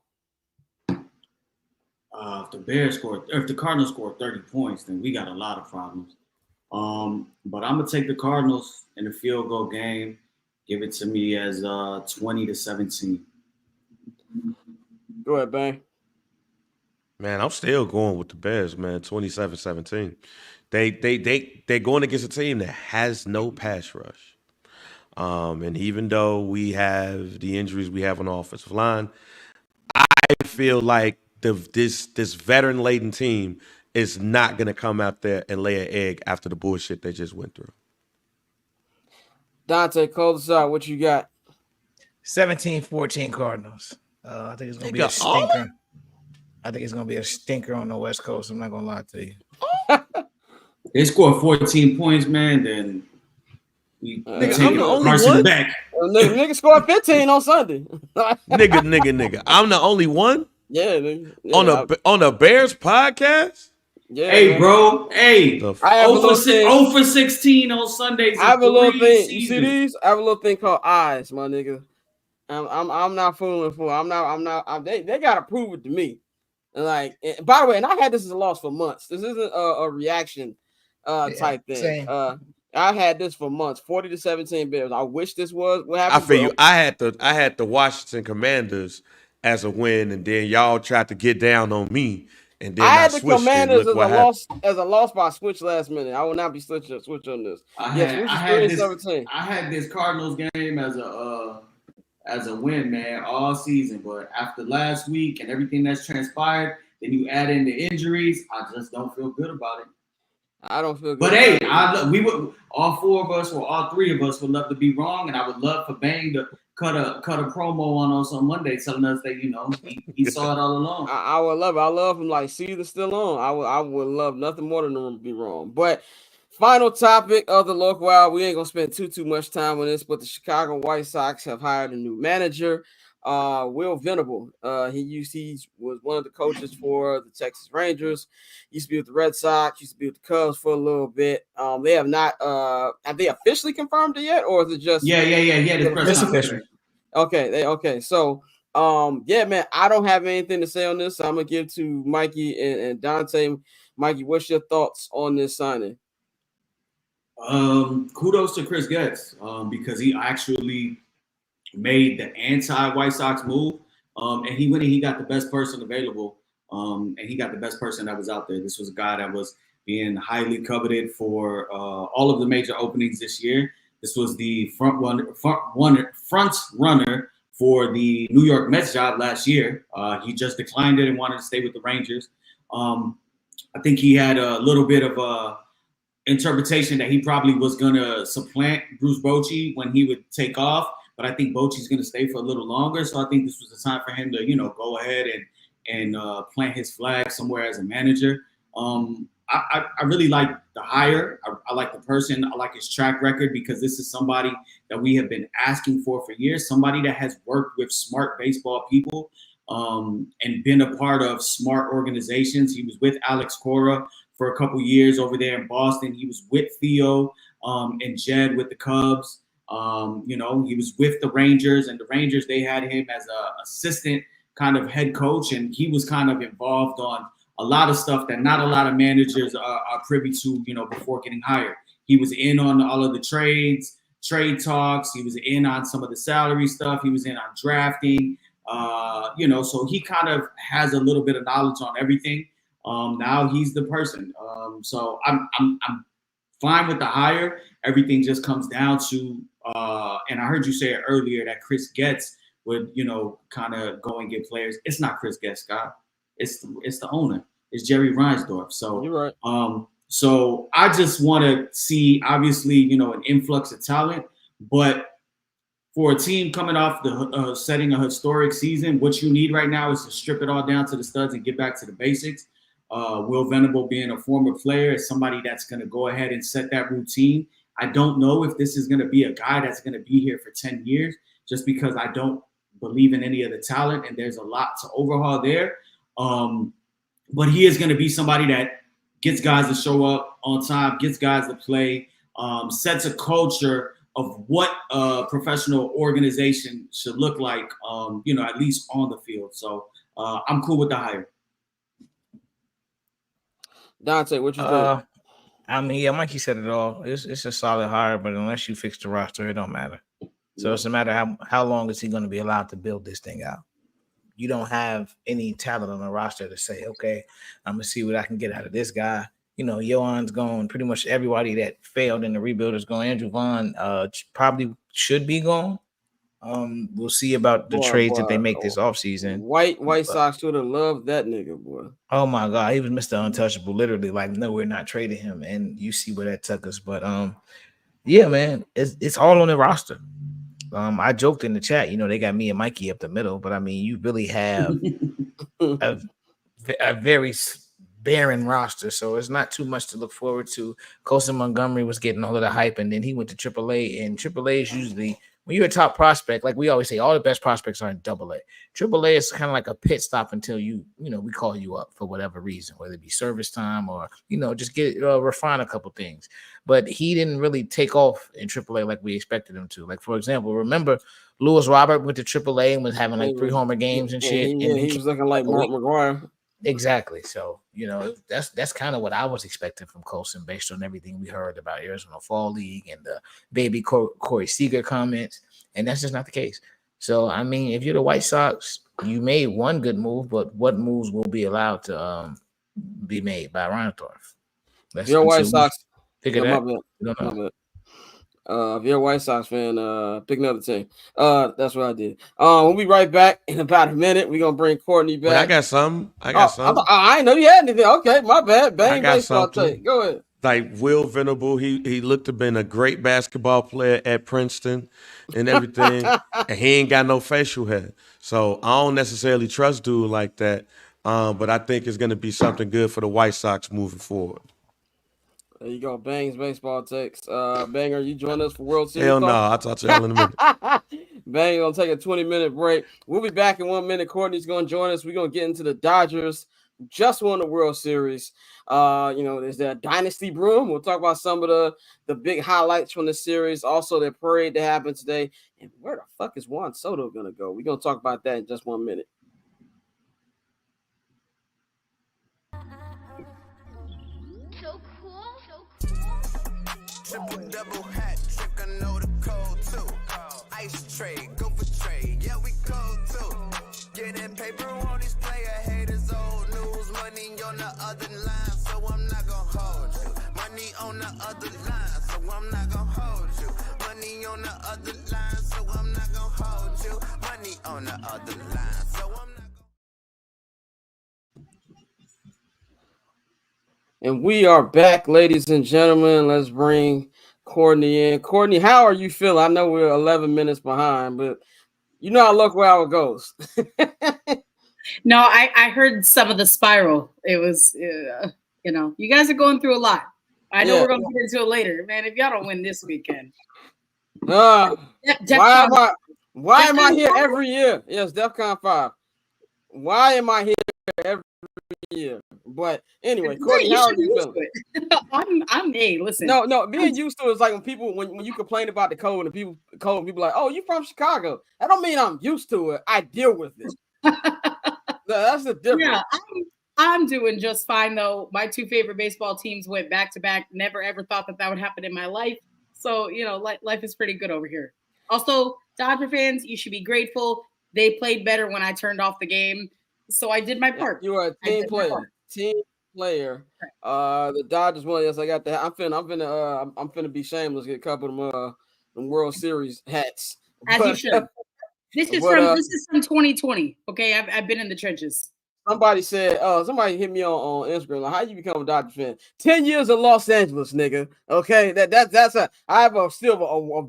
If the Cardinals score 30 points, then we got a lot of problems. But I'm gonna take the Cardinals in the field goal game. Give it to me as 20-17. Go ahead, Bang. Man, I'm still going with the Bears, man. 27-17. They're going against a team that has no pass rush. And even though we have the injuries we have on the offensive line, I feel like this veteran-laden team is not going to come out there and lay an egg after the bullshit they just went through. Dante, close us out. What you got? 17-14 Cardinals. I think it's going to be a stinker. I think it's going to be a stinker on the West Coast. I'm not going to lie to you. They scored 14 points, man, then we take Carson back. Nigga scored 15 on Sunday. nigga. I'm the only one? Yeah. On the Bears podcast? Yeah. Hey, man. Bro. Hey. I have 0 for 16 on Sundays. I have a little thing. You see these? I have a little thing called eyes, my nigga. I'm not fooling for. They gotta prove it to me. And by the way, and I had this as a loss for months. This isn't a reaction type thing. Same. I had this for months. 40-17 Bears. I wish this was what happened. I feel you. I had the Washington Commanders as a win, and then y'all tried to get down on me, and then I had the Commanders as a loss by switch last minute. I will not be switch on this. I had this Cardinals game as a win, man, all season. But after last week and everything that's transpired, then you add in the injuries, I just don't feel good about it. I don't feel good. But hey, we would all four of us or all three of us would love to be wrong, and I would love for Bang to cut a promo on us on Monday, telling us that he saw it all along. I would love it. I love him. Like, see the still on. I would love nothing more than him to be wrong. But final topic of the local hour. We ain't gonna spend too much time on this, but the Chicago White Sox have hired a new manager. Will Venable. He was one of the coaches for the Texas Rangers. Used to be with the Red Sox. Used to be with the Cubs for a little bit. They have not. Have they officially confirmed it yet, or is it just? Yeah. It's official. Okay. So, yeah, man. I don't have anything to say on this. So I'm gonna give to Mikey and Dante. Mikey, what's your thoughts on this signing? Kudos to Chris Getz because he actually made the anti-White Sox move, and he went and he got the best person available, and he got the best person that was out there. This was a guy that was being highly coveted for all of the major openings this year. This was the front runner for the New York Mets job last year. He just declined it and wanted to stay with the Rangers. I think he had a little bit of a interpretation that he probably was going to supplant Bruce Bochy when he would take off. But I think Bochy's going to stay for a little longer. So I think this was the time for him to, go ahead and plant his flag somewhere as a manager. I really like the hire. I like the person. I like his track record because this is somebody that we have been asking for years, somebody that has worked with smart baseball people and been a part of smart organizations. He was with Alex Cora for a couple years over there in Boston. He was with Theo and Jed with the Cubs. He was with the Rangers, and the Rangers, they had him as an assistant kind of head coach, and he was kind of involved on a lot of stuff that not a lot of managers are privy to, before getting hired. He was in on all of the trade talks. He was in on some of the salary stuff. He was in on drafting, so he kind of has a little bit of knowledge on everything. Now he's the person. So I'm fine with the hire. Everything just comes down to, and I heard you say it earlier that Chris Getz would, kind of go and get players. It's not Chris Getz, Scott. It's the owner. It's Jerry Reinsdorf. So you're right. So I just want to see, obviously, an influx of talent, but for a team coming off the setting a historic season, what you need right now is to strip it all down to the studs and get back to the basics. Will Venable, being a former player, is somebody that's going to go ahead and set that routine. I don't know if this is going to be a guy that's going to be here for 10 years, just because I don't believe in any of the talent, and there's a lot to overhaul there. But he is going to be somebody that gets guys to show up on time, gets guys to play, sets a culture of what a professional organization should look like, at least on the field. So I'm cool with the hire. Dante, what you think? Mikey said it all. It's a solid hire, but unless you fix the roster, it don't matter. So it's a matter how long is he going to be allowed to build this thing out. You don't have any talent on the roster to say, okay, I'm gonna see what I can get out of this guy. Yohan's gone. Pretty much everybody that failed in the rebuild is gone. Andrew Vaughn probably should be gone. We'll see about the trades that they make this offseason. White Sox would have loved that nigga, boy. Oh my God, he was Mr. Untouchable. Literally, like, no, we're not trading him, and you see where that took us. But yeah, man, it's all on the roster. I joked in the chat, they got me and Mikey up the middle, but I mean, you really have a very barren roster, so it's not too much to look forward to. Colson Montgomery was getting all of the hype, and then he went to AAA, and AAA is usually, when you're a top prospect, like we always say, all the best prospects are in AA. AAA is kind of like a pit stop until we call you up for whatever reason, whether it be service time or, just get refine a couple things. But he didn't really take off in AAA like we expected him to. Like, for example, remember Lewis Robert went to AAA and was having like 3 homer games and shit. Yeah, he was looking like Mark McGwire. Exactly. So, that's kind of what I was expecting from Colson based on everything we heard about Arizona Fall League and the baby Corey Seager comments. And that's just not the case. So, I mean, if you're the White Sox, you made one good move, but what moves will be allowed to be made by Reinsdorf? You're White Sox. Figure that. If you're a White Sox fan, pick another team. That's what I did. We'll be right back in about a minute. We're gonna bring Courtney back. Wait, I got some. I didn't know you had anything. Okay, my bad. Bang baseball take. Go ahead. like Will Venable, he looked to have been a great basketball player at Princeton and everything, and he ain't got no facial hair. So I don't necessarily trust dude like that. But I think it's gonna be something good for the White Sox moving forward. There you go, Bang's baseball takes. Banger, you join us for World Series Hell no, talk? I'll talk to y'all in a minute. Bang, gonna take a 20-minute break. We'll be back in 1 minute. Courtney's gonna join us. We're gonna get into the Dodgers. Just won the World Series. There's that Dynasty broom. We'll talk about some of the big highlights from the series. Also, the parade that happened today. And where the fuck is Juan Soto gonna go? We're gonna talk about that in just 1 minute. So cool. Triple double hat trick, I know the code too. Ice trade, go for trade, yeah we cold too. Getting paper on these player haters, old news. Money on the other line, so I'm not gonna hold you. Money on the other line, so I'm not gonna hold you. Money on the other line, so I'm not gonna hold you. Money on the other line, so I'm not gonna. And we are back, ladies and gentlemen. Let's bring Courtney in. Courtney, how are you feeling? I know we're 11 minutes behind, but you know how local hour goes. No, I heard some of the spiral. It was, you guys are going through a lot. I know we're going to get into it later. Man, if y'all don't win this weekend. Why am I here every year? Yes, DEFCON 5. Why am I here every year? But anyway, Courtney, how are you feeling? Listen. No, being used to it is like when you complain about the code and people like, oh, you from Chicago. That don't mean I'm used to it. I deal with it. That's the difference. Yeah, I'm doing just fine though. My two favorite baseball teams went back to back. Never ever thought that would happen in my life. So life is pretty good over here. Also, Dodger fans, you should be grateful. They played better when I turned off the game. So I did my part. You are a team player. The Dodgers won. Yes, I got that. I'm finna be shameless. Get a couple of them World Series hats. You should. This is from 2020. Okay, I've been in the trenches. Somebody said, somebody hit me on Instagram. Like, how you become a Dodger fan? 10 years in Los Angeles, nigga. Okay, I have a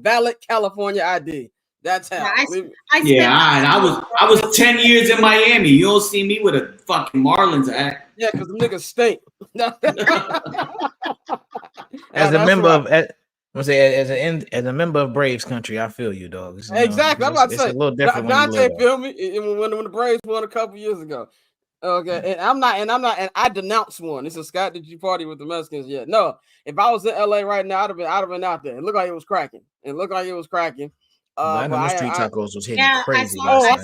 valid California ID. That's how. I was 10 years in Miami. You don't see me with a fucking Marlins hat. Yeah, because the niggas stink. As a member of Braves country, I feel you, dog. Exactly. I'm about to say. It's a little different. Dante feel me when the Braves won a couple years ago. Okay, and I denounced one. This is Scott. Did you party with the Mexicans yet? No. If I was in LA right now, I'd have been out there. It looked like it was cracking. I know the street tacos was hitting crazy. I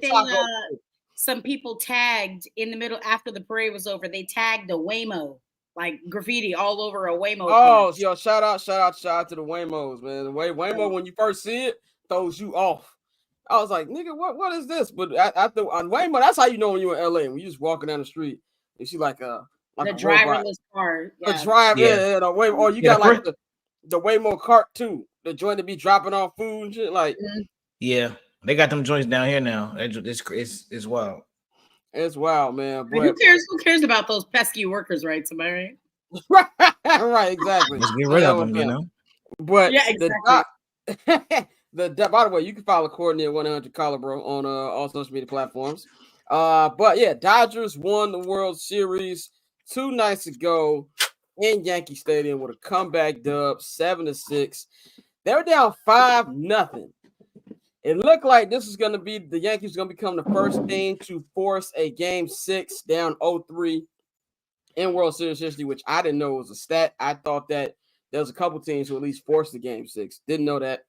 saw that some people tagged in the middle after the parade was over. They tagged a Waymo, like graffiti all over a Waymo. Oh, yo, shout out to the Waymos, man. The Waymo, when you first see it, throws you off. I was like, nigga, what is this? But after on Waymo, that's how you know when you're in LA. When you just walking down the street and she like the driverless car. Yeah. The driver, the Waymo. Or you got like the Waymo cart too. The joint to be dropping off food and shit. Like, yeah, they got them joints down here now. It's wild. It's wild, man. But who cares about those pesky workers' rights? Am I right? Right, exactly. Just get rid of them, But yeah, exactly. By the way, you can follow Courtney at 100 Collar on all social media platforms. But yeah, Dodgers won the World Series 2 nights ago in Yankee Stadium with a comeback dub, 7-6. They were down 5-0. It looked like this was going to be the Yankees going to become the first team to force a Game 6 down 0-3 in World Series history, which I didn't know was a stat. I thought that there was a couple teams who at least forced the Game 6. Didn't know that.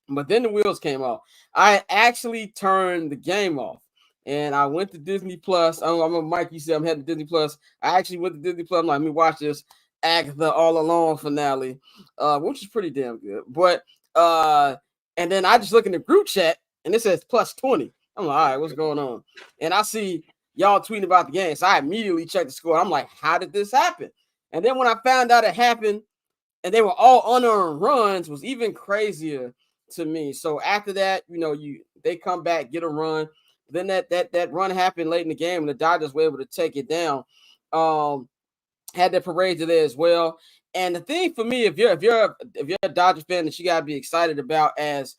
But then the wheels came off. I actually turned the game off. And I went to Disney Plus. I'm Mikey said I'm heading to Disney Plus. I actually went to Disney Plus. I'm like, let me watch this Agatha All Alone finale, which is pretty damn good. But and then I just look in the group chat and it says +20. I'm like, all right, what's going on? And I see y'all tweeting about the game. So I immediately checked the score. I'm like, how did this happen? And then when I found out it happened and they were all unearned runs, was even crazier to me. So after that, they come back, get a run. Then that run happened late in the game, and the Dodgers were able to take it down. had their parade today as well. And the thing for me, if you're a Dodgers fan, that you gotta be excited about is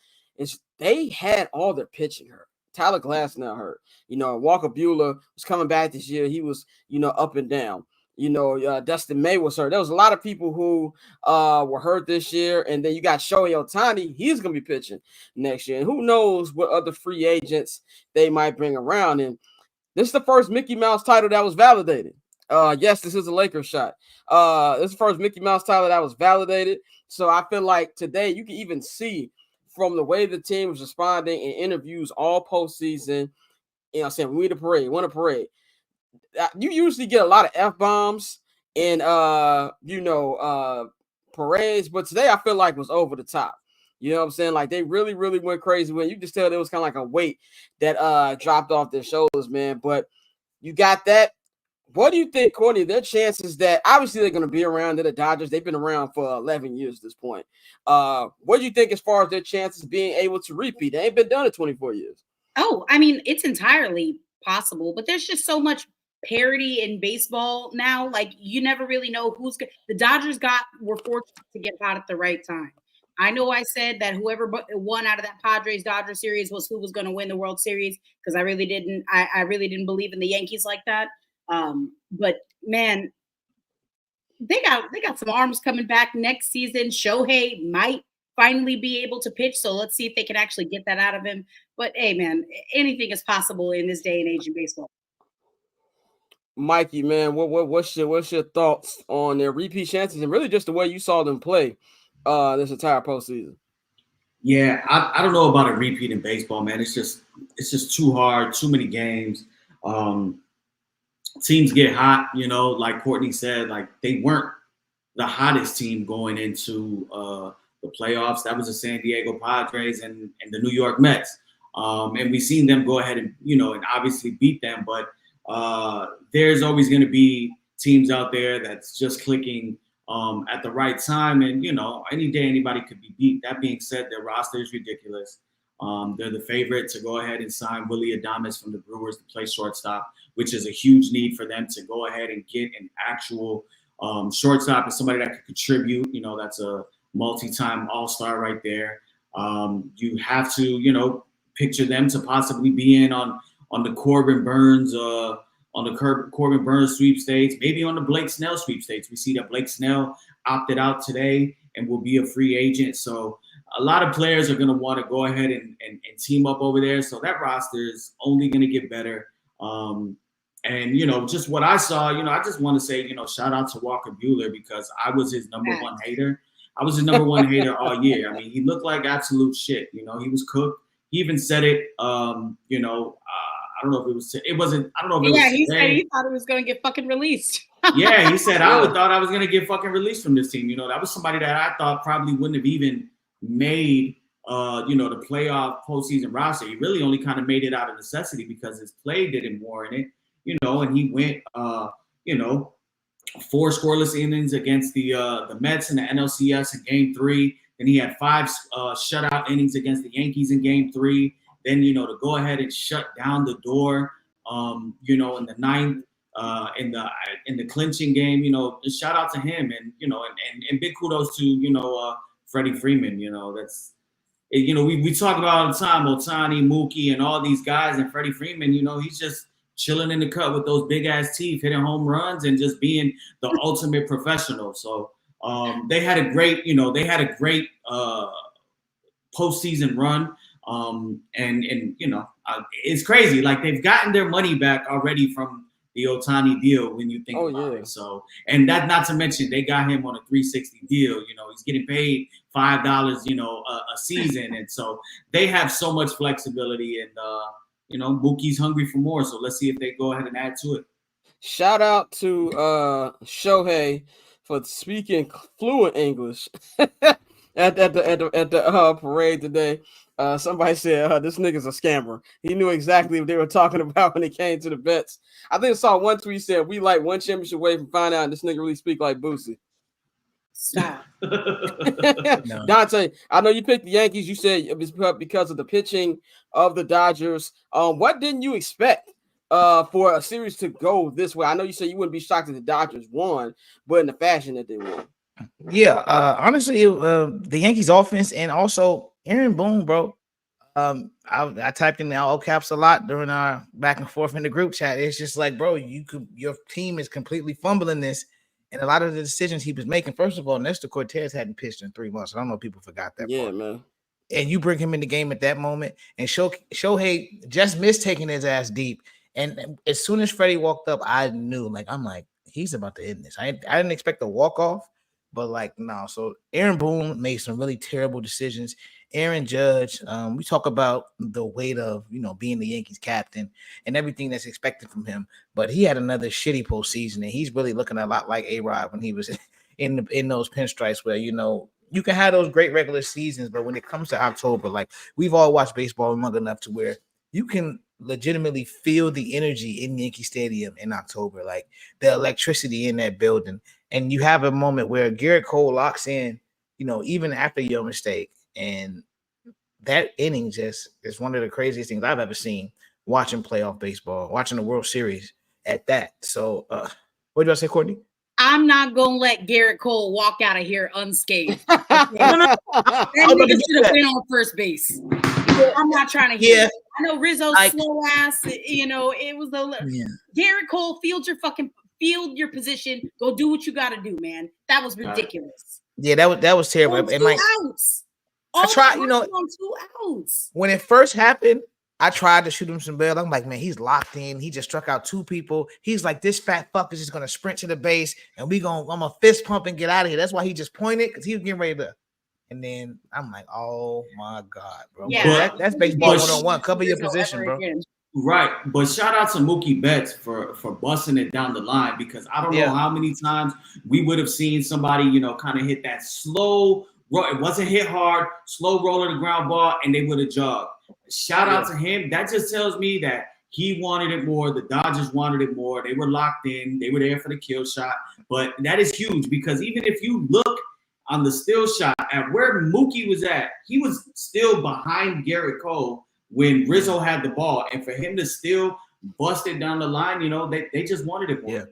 they had all their pitching hurt. Tyler Glasnow hurt. Walker Buehler was coming back this year. He was, up and down. Dustin May was hurt. There was a lot of people who were hurt this year. And then you got Shohei Ohtani. He's going to be pitching next year. And who knows what other free agents they might bring around. And this is the first Mickey Mouse title that was validated. Yes, this is a Lakers shot. This is the first Mickey Mouse title that was validated. So I feel like today you can even see from the way the team was responding in interviews all postseason, saying we win a parade. You usually get a lot of F-bombs in parades, but today I feel like was over the top. You know what I'm saying? Like they really, really went crazy when you just tell there was kind of like a weight that dropped off their shoulders, man. But you got that. What do you think, Courtney? Their chances that obviously they're going to be around. They're the Dodgers. They've been around for 11 years at this point. What do you think as far as their chances being able to repeat? They ain't been done in 24 years. Oh, I mean, it's entirely possible, but there's just so much parity in baseball now. Like you never really know who's good. The Dodgers were fortunate to get hot at the right time. I know I said that whoever won out of that Padres-Dodgers series was who was going to win the World Series because I really didn't believe in the Yankees like that. But man, they got some arms coming back next season. Shohei might finally be able to pitch, so let's see if they can actually get that out of him. But hey, man, anything is possible in this day and age in baseball. Mikey, man, what's your thoughts on their repeat chances and really just the way you saw them play this entire postseason? Yeah, I don't know about a repeat in baseball, man. It's just too hard, too many games. Teams get hot, like Courtney said, like they weren't the hottest team going into the playoffs. That was the San Diego Padres and the New York Mets. And we've seen them go ahead and, and obviously beat them. But there's always going to be teams out there that's just clicking at the right time. And, any day anybody could be beat. That being said, their roster is ridiculous. They're the favorite to go ahead and sign Willy Adames from the Brewers to play shortstop, which is a huge need for them to go ahead and get an actual shortstop and somebody that could contribute. That's a multi-time all-star right there. You have to, picture them to possibly be in on the Corbin Burns Corbin Burns sweepstakes, maybe on the Blake Snell sweepstakes. We see that Blake Snell opted out today and will be a free agent. So a lot of players are going to want to go ahead and team up over there. So that roster is only going to get better. And, just what I saw, I just want to say, shout out to Walker Buehler because I was his number one hater. I was his number one hater all year. I mean, he looked like absolute shit. He was cooked. He even said it, I don't know if it was. It wasn't. I don't know if it was. Yeah, he said he thought it was going to get fucking released. Yeah, he said I thought I was going to get fucking released from this team. That was somebody that I thought probably wouldn't have even made, the playoff postseason roster. He really only kind of made it out of necessity because his play didn't warrant it. And he went, 4 scoreless innings against the Mets in the NLCS in Game 3. Then he had 5 shutout innings against the Yankees in Game 3. Then, to go ahead and shut down the door, in the 9th, in the clinching game, shout out to him and, and big kudos to, Freddie Freeman. That's, we talk about all the time, Ohtani, Mookie, and all these guys, and Freddie Freeman, he's just chilling in the cut with those big ass teeth, hitting home runs and just being the ultimate professional. So they had a great, postseason run. It's crazy. Like they've gotten their money back already from the Ohtani deal when you think about it. So, and that not to mention they got him on a $360 deal. He's getting paid $5, a season, and so they have so much flexibility. And Mookie's hungry for more. So let's see if they go ahead and add to it. Shout out to Shohei for speaking fluent English at the parade today. Somebody said this nigga's a scammer. He knew exactly what they were talking about when it came to the bets. I think I saw one tweet said we like one championship away from finding out this nigga really speak like Boosie. Stop. No. Dante, I know you picked the Yankees. You said it was because of the pitching of the Dodgers. What didn't you expect for a series to go this way? I know you said you wouldn't be shocked if the Dodgers won, but in the fashion that they won. Yeah, honestly, the Yankees offense and also Aaron Boone, bro. I typed in all caps a lot during our back and forth in the group chat. It's just like, bro, your team is completely fumbling this, and a lot of the decisions he was making. First of all, Nestor Cortez hadn't pitched in 3 months. I don't know if people forgot that. Yeah, part. man. And you bring him in the game at that moment, and Shohei just missed taking his ass deep. And as soon as Freddie walked up, I knew, I'm like, he's about to end this. I didn't expect a walk off, but no. So Aaron Boone made some really terrible decisions. Aaron Judge, we talk about the weight of being the Yankees captain and everything that's expected from him, but he had another shitty postseason, and he's really looking a lot like A-Rod when he was in those pinstripes, where you can have those great regular seasons, but when it comes to October, we've all watched baseball long enough to where you can legitimately feel the energy in Yankee Stadium in October, like the electricity in that building. And you have a moment where Garrett Cole locks in, even after your mistake. And that inning just is one of the craziest things I've ever seen watching playoff baseball, watching the World Series at that. So what did I say, Courtney? I'm not gonna let Garrett Cole walk out of here unscathed. Okay? That nigga should have been on first base. I'm not trying to hear it. I know Rizzo's slow ass, it was Garrett Cole, field your position, go do what you gotta do, man. That was ridiculous. Yeah, that was terrible. And outs. I tried, on 2 outs. When it first happened, I tried to shoot him some bail. I'm like, man, he's locked in. He just struck out 2 people. He's like, this fat fuck is just gonna sprint to the base, and I'm gonna fist pump and get out of here. That's why he just pointed, because he was getting ready to. And then I'm like, oh my God, bro. Yeah, That's baseball 101. Cover your position, bro. Right, but shout out to Mookie Betts for busting it down the line, because I don't know how many times we would have seen somebody, kind of hit that slow. It wasn't hit hard, slow roll of the ground ball, and they would have jogged. Shout out to him. That just tells me that he wanted it more. The Dodgers wanted it more. They were locked in. They were there for the kill shot. But that is huge, because even if you look on the still shot at where Mookie was at, he was still behind Garrett Cole when Rizzo had the ball. And for him to still bust it down the line, they just wanted it more. Yeah.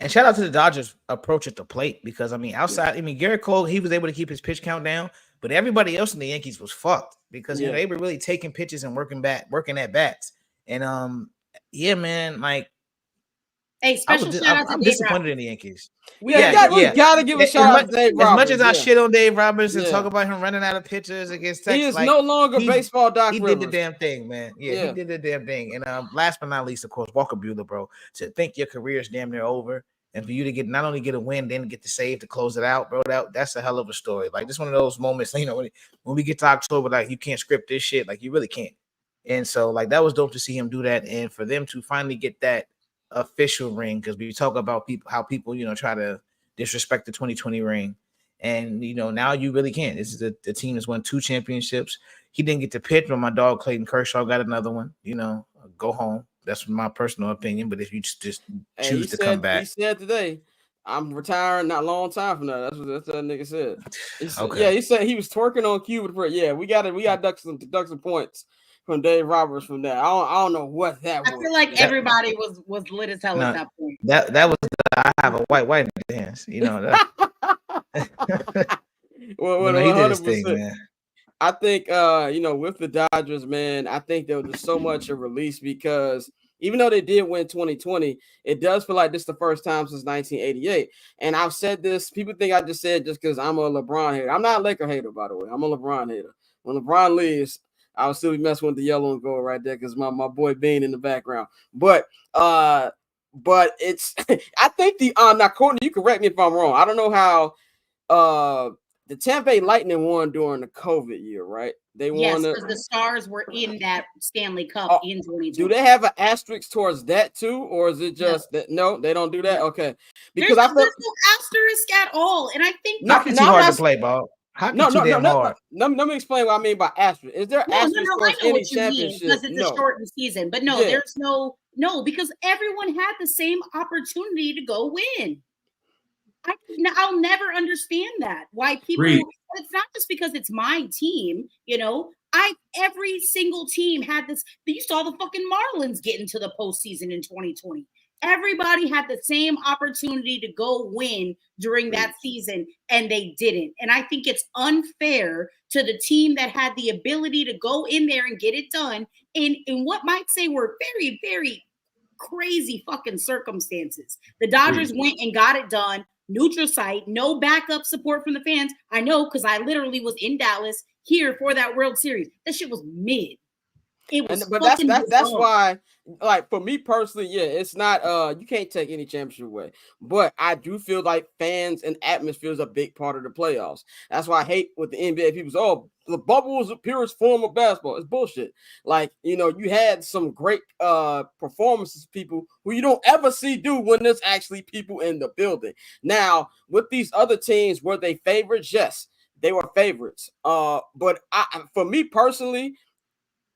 And shout out to the Dodgers' approach at the plate, because Garrett Cole, he was able to keep his pitch count down, but everybody else in the Yankees was fucked, because they were really taking pitches and working at bats. And man, hey, special shout out to I'm Dave disappointed Roberts. in the Yankees. We gotta give a shout out to Dave Roberts. As much as I shit on Dave Roberts and talk about him running out of pitches against Texas, he is no longer baseball Doc Rivers. He did the damn thing, man. Yeah, he did the damn thing. And last but not least, of course, Walker Buehler, bro. To think your career is damn near over, and for you to not only get a win, then get the save to close it out, bro. That's a hell of a story. Just one of those moments, when we get to October, you can't script this shit, you really can't. And so, that was dope to see him do that, and for them to finally get that official ring, because we talk about how people try to disrespect the 2020 ring, and now you really can't. This is the team that's won 2 championships. He didn't get to pitch, but my dog Clayton Kershaw got another one. Go home. That's my personal opinion. But if you just choose to come back, he said today, I'm retiring not a long time from now. That's what that nigga said. He said he was twerking on cue. Yeah, we got duck some points from Dave Roberts from that. I don't know what that was. I feel like everybody was lit as hell at that point. That was I have a white dance. That. Well, he did his thing, man. I think with the Dodgers, man, I think there was so much a release, because even though they did win 2020, it does feel like this is the first time since 1988. And I've said this, people think I just said just because I'm a LeBron hater. I'm not a Laker hater, by the way. I'm a LeBron hater. When LeBron leaves, I'll still be messing with the yellow and gold right there, because my boy Bean in the background. But it's I think now Courtney, you correct me if I'm wrong. I don't know how the Tampa Bay Lightning won during the COVID year, right? They won because the Stars were in that Stanley Cup in 2020. Do they have an asterisk towards that too, or is it just that? No, they don't do that. Okay, because there's no asterisk at all, and I think not too hard to play, ball. No. Let me explain what I mean by asterisk. Is there asterisk towards any championship? Because it's a shortened season, but there's no because everyone had the same opportunity to go win. I'll never understand that. Why people it's not just because it's my team, every single team had this. You saw the fucking Marlins get into the postseason in 2020. Everybody had the same opportunity to go win during that season, and they didn't. And I think it's unfair to the team that had the ability to go in there and get it done in what might say were very, very crazy fucking circumstances. The Dodgers went and got it done. Neutral site, no backup support from the fans. I know, because I literally was in Dallas here for that World Series. That shit was mid. It was, but that's why, like, for me personally, yeah, it's not you can't take any championship away. But I do feel like fans and atmosphere is a big part of the playoffs. That's why I hate with the NBA. People say, "Oh, the bubble was the purest form of basketball." It's bullshit. Like, you had some great performances, people who you don't ever see do when there's actually people in the building. Now, with these other teams, were they favorites? Yes, they were favorites. But for me personally,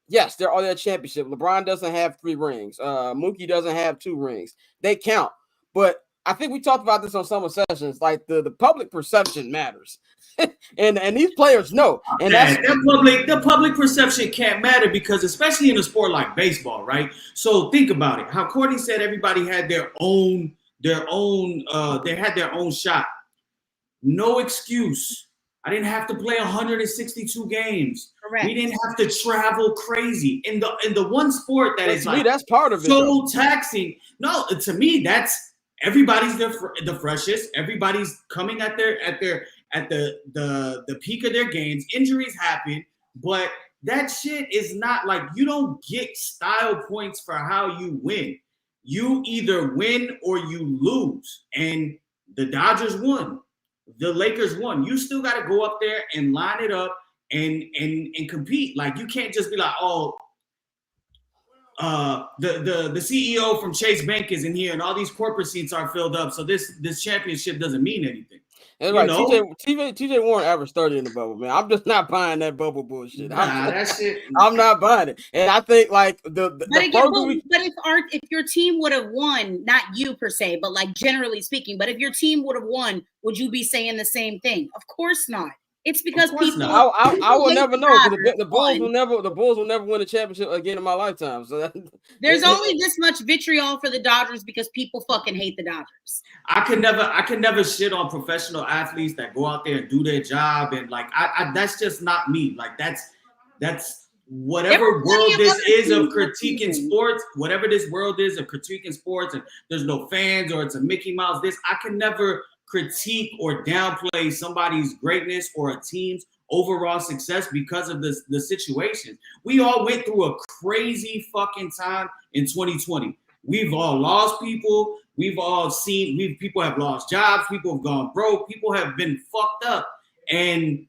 yes, they're all their championship. LeBron doesn't have 3 rings. Mookie doesn't have 2 rings. They count. But I think we talked about this on summer sessions. Like, the public perception matters. and these players know. And the public perception can't matter because, especially in a sport like baseball, right? So think about it. How Courtney said everybody had they had their own shot. No excuse. I didn't have to play 162 games. Correct. We didn't have to travel crazy in the one sport that is me, that's part of it. So taxing. No, to me, that's everybody's the freshest. Everybody's coming at the peak of their games. Injuries happen, but that shit is not like, you don't get style points for how you win. You either win or you lose, and the Dodgers won. The Lakers won. You still got to go up there and line it up and compete. Like, you can't just be like, oh, the CEO from Chase Bank is in here and all these corporate seats are filled up, so this championship doesn't mean anything. And like TJ Warren averaged 30 in the bubble, man. I'm just not buying that bubble bullshit. That shit. I'm not buying it. And I think, like, if your team would have won, not you per se, but like generally speaking, but if your team would have won, would you be saying the same thing? Of course not. It's because people. I will never know, because the Bulls will never win a championship again in my lifetime. So there's only this much vitriol for the Dodgers because people fucking hate the Dodgers. I can never shit on professional athletes that go out there and do their job, and like I that's just not me. Like, that's whatever world this is of critiquing sports, whatever this world is of critiquing sports, and there's no fans or it's a Mickey Mouse. I can never critique or downplay somebody's greatness or a team's overall success because of the situation. We all went through a crazy fucking time in 2020. We've all lost people. We've all seen people have lost jobs. People have gone broke. People have been fucked up. And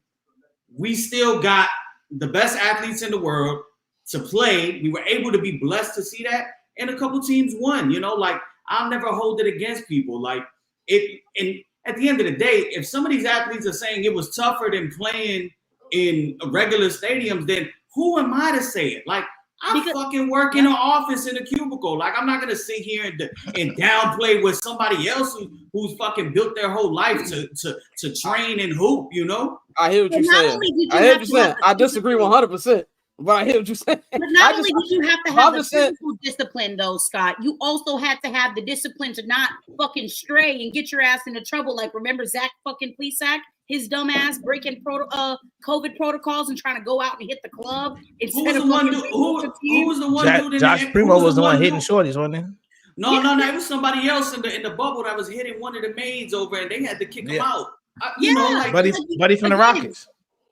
we still got the best athletes in the world to play. We were able to be blessed to see that. And a couple teams won, like, I'll never hold it against people. Like, and at the end of the day, if some of these athletes are saying it was tougher than playing in regular stadiums, then who am I to say it? Like, I fucking work in an office in a cubicle. Like, I'm not gonna sit here and downplay with somebody else who's fucking built their whole life to train and hoop. I hear what you're saying. I hear what you're saying. I disagree 100%. But I hear what you're saying. But not only did you have to have the physical discipline, though, Scott, you also had to have the discipline to not fucking stray and get your ass into trouble. Like, remember Zach fucking Plesac? His dumb ass breaking COVID protocols and trying to go out and hit the club instead of who was the one dude? Josh Primo was the one hitting shorties, wasn't it? No, it was somebody else in the bubble that was hitting one of the maids over, and they had to kick him out. Buddy from the Rockets.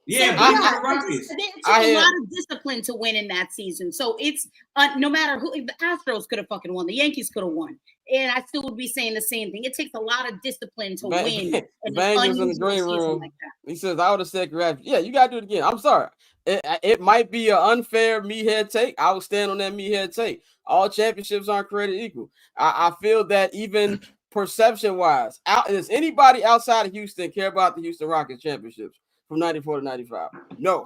Yeah, it took a lot of discipline to win in that season. So it's no matter who, the Astros could have fucking won, the Yankees could have won, and I still would be saying the same thing. It takes a lot of discipline to win. Bang was in the green room. Like he says, "I would have said, yeah, you got to do it again." I'm sorry. It might be an unfair meathead take. I will stand on that meathead take. All championships aren't created equal. I feel that even perception-wise, does anybody outside of Houston care about the Houston Rockets championships from 94 to 95? No.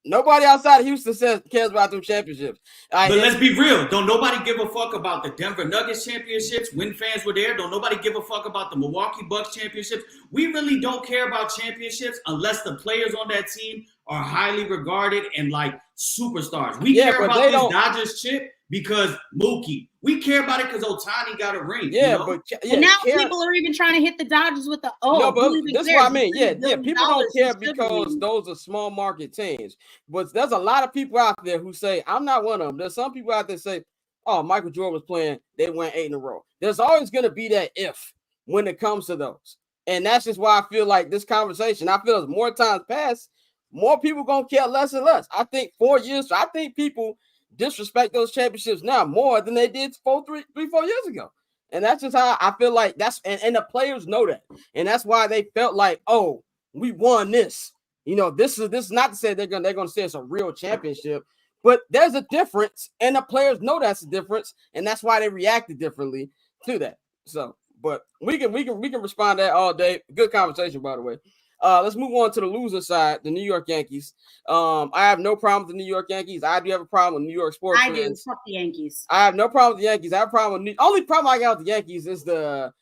Nobody outside of Houston cares about them championships. But let's be real. Don't nobody give a fuck about the Denver Nuggets championships when fans were there. Don't nobody give a fuck about the Milwaukee Bucks championships. We really don't care about championships unless the players on that team are highly regarded and like superstars. We care about this Dodgers chip because Mookie. We care about it because Otani got a ring. Yeah, you know? But now people are even trying to hit the Dodgers with the No, but this is what I mean. Yeah, people don't care because those are small market teams. But there's a lot of people out there who say, I'm not one of them. There's some people out there say, oh, Michael Jordan was playing, they went 8 in a row. There's always going to be that if when it comes to those. And that's just why I feel like this conversation, I feel as more times pass, more people going to care less and less. I think 4 years, I think people disrespect those championships now more than they did 4 years ago. And that's just how I feel like that's, and the players know that. And that's why they felt like, oh, we won this. You know, this is not to say they're gonna say it's a real championship, but there's a difference, and the players know that's a difference, and that's why they reacted differently to that. So, but we can respond to that all day. Good conversation, by the way. Let's move on to the loser side, the New York Yankees. I have no problem with the New York Yankees. I do have a problem with New York sports fans. I do. Fuck the Yankees. I have no problem with the Yankees. I have a problem with only problem I got with the Yankees is the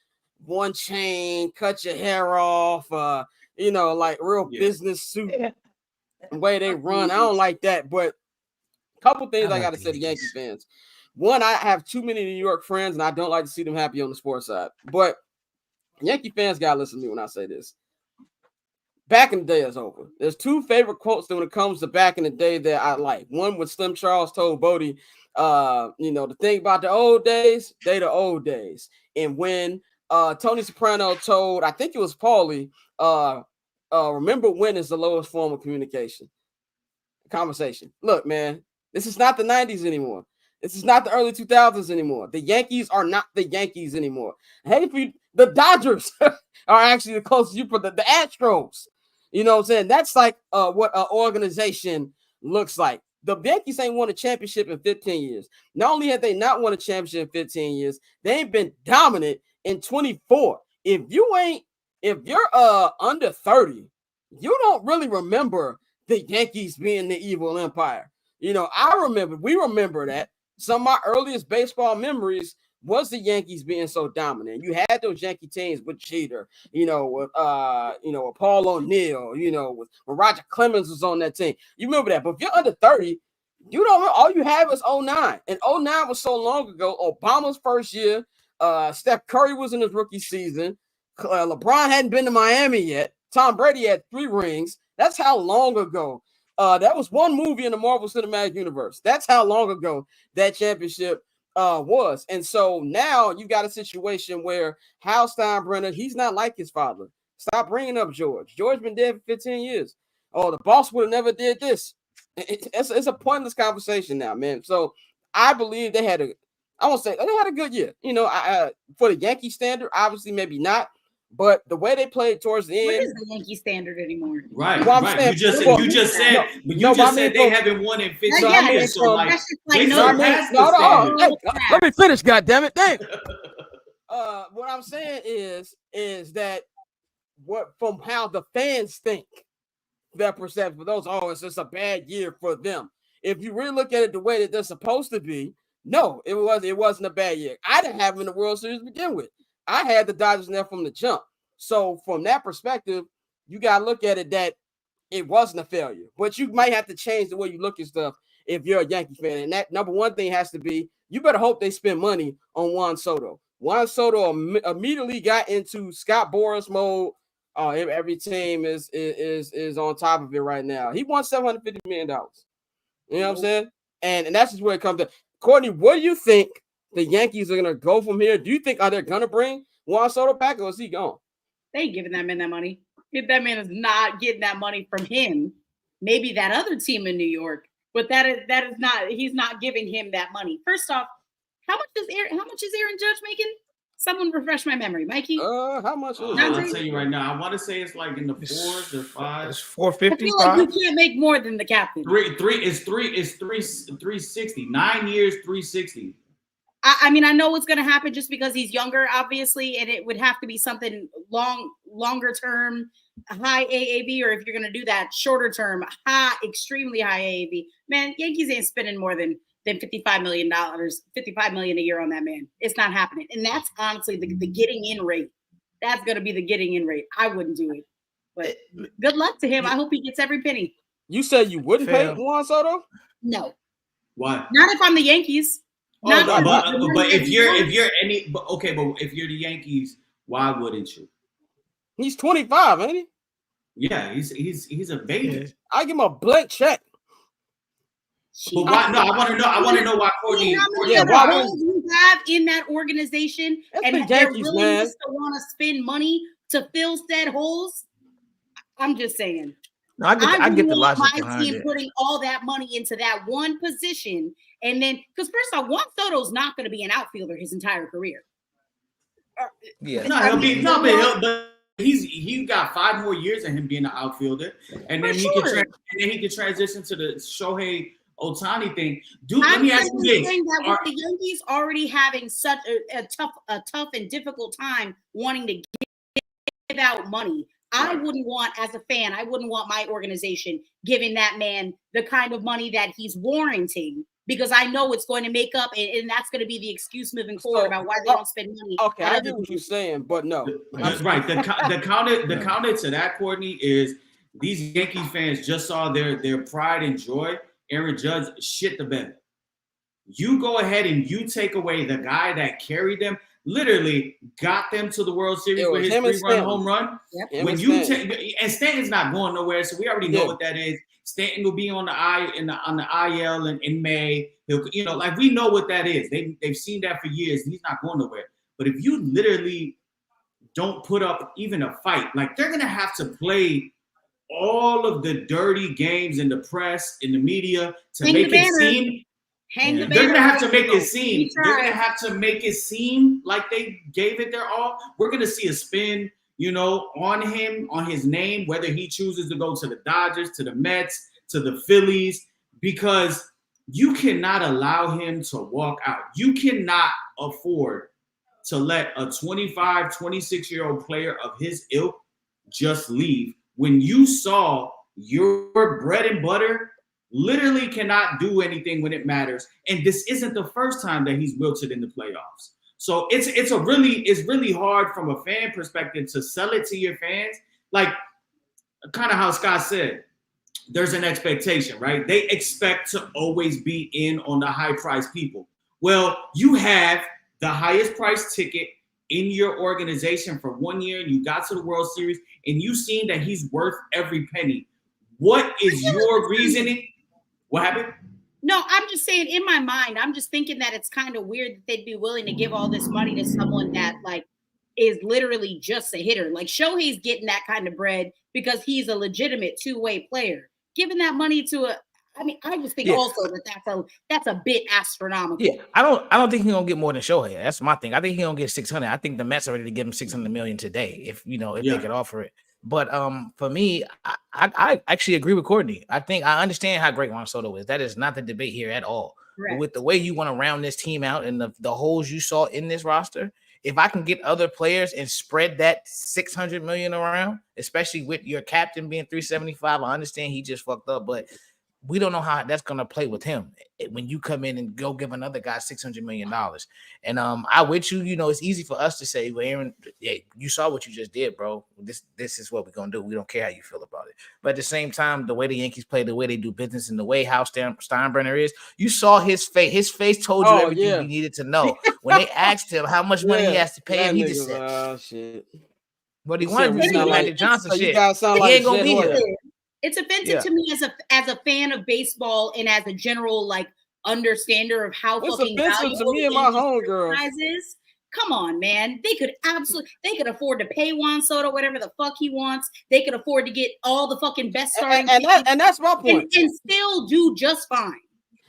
one chain, cut your hair off, you know, like real business suit way they run. I don't like that. But a couple things I got to say to Yankee fans. One, I have too many New York friends, and I don't like to see them happy on the sports side. But Yankee fans got to listen to me when I say this. Back in the day is over. There's 2 favorite quotes when it comes to back in the day that I like. One when Slim Charles told Bodie, you know, the thing about the old days, they the old days. And when Tony Soprano told, I think it was Paulie, remember when is the lowest form of communication. Conversation. Look, man, this is not the 90s anymore. This is not the early 2000s anymore. The Yankees are not the Yankees anymore. Hey, the Dodgers are actually the closest you put the Astros. You know what I'm saying? That's like what an organization looks like. The Yankees ain't won a championship in 15 years. Not only have they not won a championship in 15 years, they ain't been dominant in 24. If you're under 30, you don't really remember the Yankees being the evil empire. You know, we remember that. Some of my earliest baseball memories was the Yankees being so dominant. You had those Yankee teams with Jeter, with Paul O'Neill, when Roger Clemens was on that team. You remember that. But if you're under 30, you don't remember. All you have is 09. And 09 was so long ago. Obama's first year. Steph Curry was in his rookie season. LeBron hadn't been to Miami yet. Tom Brady had 3 rings. That's how long ago. That was one movie in the Marvel Cinematic Universe. That's how long ago that championship was. And so now you got a situation where Hal Steinbrenner, he's not like his father. Stop bringing up George. George been dead for 15 years. Oh, the boss would have never did this. It's a pointless conversation now, man. So I believe they had a good year. For the Yankee standard, obviously maybe not. But the way they played towards the end, what is the Yankee standard anymore? Right, well, right. You just said they haven't won in 15 years. So let me finish. God damn it! Dang. What I'm saying is that from how the fans think, their perception for those, it's just a bad year for them. If you really look at it the way that they're supposed to be, no, it wasn't a bad year. I didn't have them in the World Series to begin with. I had the Dodgers in there from the jump. So from that perspective, you got to look at it that it wasn't a failure. But you might have to change the way you look at stuff if you're a Yankee fan. And that number one thing has to be, you better hope they spend money on Juan Soto. Juan Soto immediately got into Scott Boras mode. Every team is on top of it right now. He won $750 million. You know what I'm saying? And that's just where it comes to. Courtney, what do you think the Yankees are going to go from here? Do you think they're going to bring Juan Soto back, or is he gone? They ain't giving that man that money. If that man is not getting that money from him, maybe that other team in New York, but that is not. He's not giving him that money. First off, how much is Aaron Judge making? Someone refresh my memory, Mikey. How much? I'll tell you right now. I want to say it's like in the 4s or 5s. It's 450. I feel like you can't make more than the captain. It's 360. 9 years, 360. I mean, I know what's going to happen just because he's younger, obviously, and it would have to be something longer term, high AAV, or if you're going to do that, shorter term, extremely high AAV. Man, Yankees ain't spending more than $55 million a year on that man. It's not happening. And that's honestly the getting in rate. That's going to be the getting in rate. I wouldn't do it. But good luck to him. I hope he gets every penny. You said you wouldn't pay Juan Soto? No. Why? Not if I'm the Yankees. But if you're the Yankees, why wouldn't you? He's 25, ain't he? Yeah, he's a baby. I give him a blank check. But why? No, I want to know why Courtney. How many other roles you have in that organization, and the they're Yankees, willing to want to spend money to fill said holes? I'm just saying. No, I get the logic my behind team it. putting all that money into that one position, and then because first off, Juan Soto's not going to be an outfielder his entire career. Yeah, but he got 5 more years of him being an outfielder, and then he can transition to the Shohei Ohtani thing. Dude, let me ask you this: with the Yankees already having such a tough and difficult time wanting to give out money, I wouldn't want, as a fan, I wouldn't want my organization giving that man the kind of money that he's warranting, because I know it's going to make up, and that's going to be the excuse moving forward about why they don't spend money. Okay, I get what you're saying, but no. That's right. The counter to that, Courtney, is these Yankees fans just saw their pride and joy. Aaron Judge shit the bed. You go ahead and you take away the guy that carried them, literally got them to the World Series with his 3-run home run. Yep. When you take, and Stanton's not going nowhere, so we already know what that is. Stanton will be on the IL in May. He'll, like we know what that is. They've seen that for years. He's not going nowhere. But if you literally don't put up even a fight, like they're gonna have to play all of the dirty games in the press, in the media to make it seem. They're gonna have to make it seem. They're gonna have to make it seem like they gave it their all. We're gonna see a spin, on him, on his name, whether he chooses to go to the Dodgers, to the Mets, to the Phillies, because you cannot allow him to walk out. You cannot afford to let a 25, 26-year-old player of his ilk just leave when you saw your bread and butter literally cannot do anything when it matters. And this isn't the first time that he's wilted in the playoffs. So it's really hard from a fan perspective to sell it to your fans. Like kind of how Scott said, there's an expectation, right? They expect to always be in on the high price people. Well, you have the highest price ticket in your organization for 1 year, and you got to the World Series, and you've seen that he's worth every penny. What is your reasoning? What happened? No, I'm just saying in my mind, I'm just thinking that it's kind of weird that they'd be willing to give all this money to someone that is literally just a hitter. Like Shohei's getting that kind of bread because he's a legitimate two-way player. Giving that money to I just think also that's a bit astronomical. Yeah, I don't think he's gonna get more than Shohei. That's my thing. I think he's gonna get 600. I think the Mets are ready to give him $600 million today if they could offer it. But for me, I actually agree with Courtney. I think I understand how great Juan Soto is. That is not the debate here at all. But with the way you want to round this team out and the holes you saw in this roster, if I can get other players and spread that $600 million around, especially with your captain being 375, I understand he just fucked up, but we don't know how that's going to play with him when you come in and go give another guy $600 million. And I with you, it's easy for us to say, well, Aaron, you saw what you just did, bro. This is what we're going to do. We don't care how you feel about it. But at the same time, the way the Yankees play, the way they do business, and the way how Steinbrenner is, you saw his face. His face told you everything you needed to know. When they asked him how much money he has to pay him, he just said, oh, shit. But he wanted to sound like Johnson shit. You guys sound he ain't going to be here. It's offensive to me as a fan of baseball and as a general understander of how fucking valuable to me and my homegirl is. Come on, man. They could afford to pay Juan Soto whatever the fuck he wants. They could afford to get all the fucking best starting and that's my point. And still do just fine.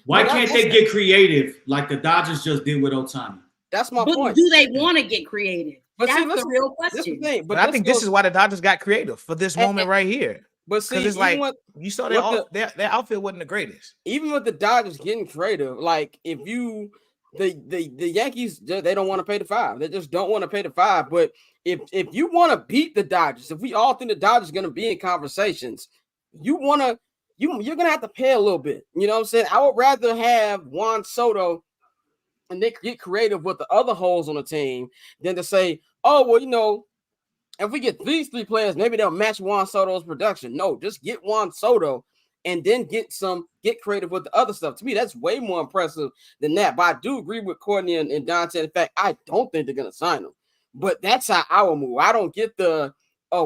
Why can't they get creative like the Dodgers just did with Ohtani? That's my point. Do they want to get creative? But that's the real question. But I think this is why the Dodgers got creative for this moment right here. But see, it's like you saw their outfit wasn't the greatest. Even with the Dodgers getting creative, like if you the Yankees, they don't want to pay the $5. They just don't want to pay the $5. But if you want to beat the Dodgers, if we all think the Dodgers are going to be in conversations, you're gonna have to pay a little bit. You know what I'm saying? I would rather have Juan Soto and they get creative with the other holes on the team than to say, oh, well, if we get these 3 players, maybe they'll match Juan Soto's production. No, just get Juan Soto and then get creative with the other stuff. To me, that's way more impressive than that. But I do agree with Courtney and Dante. In fact, I don't think they're going to sign him. But that's how I will move. I don't get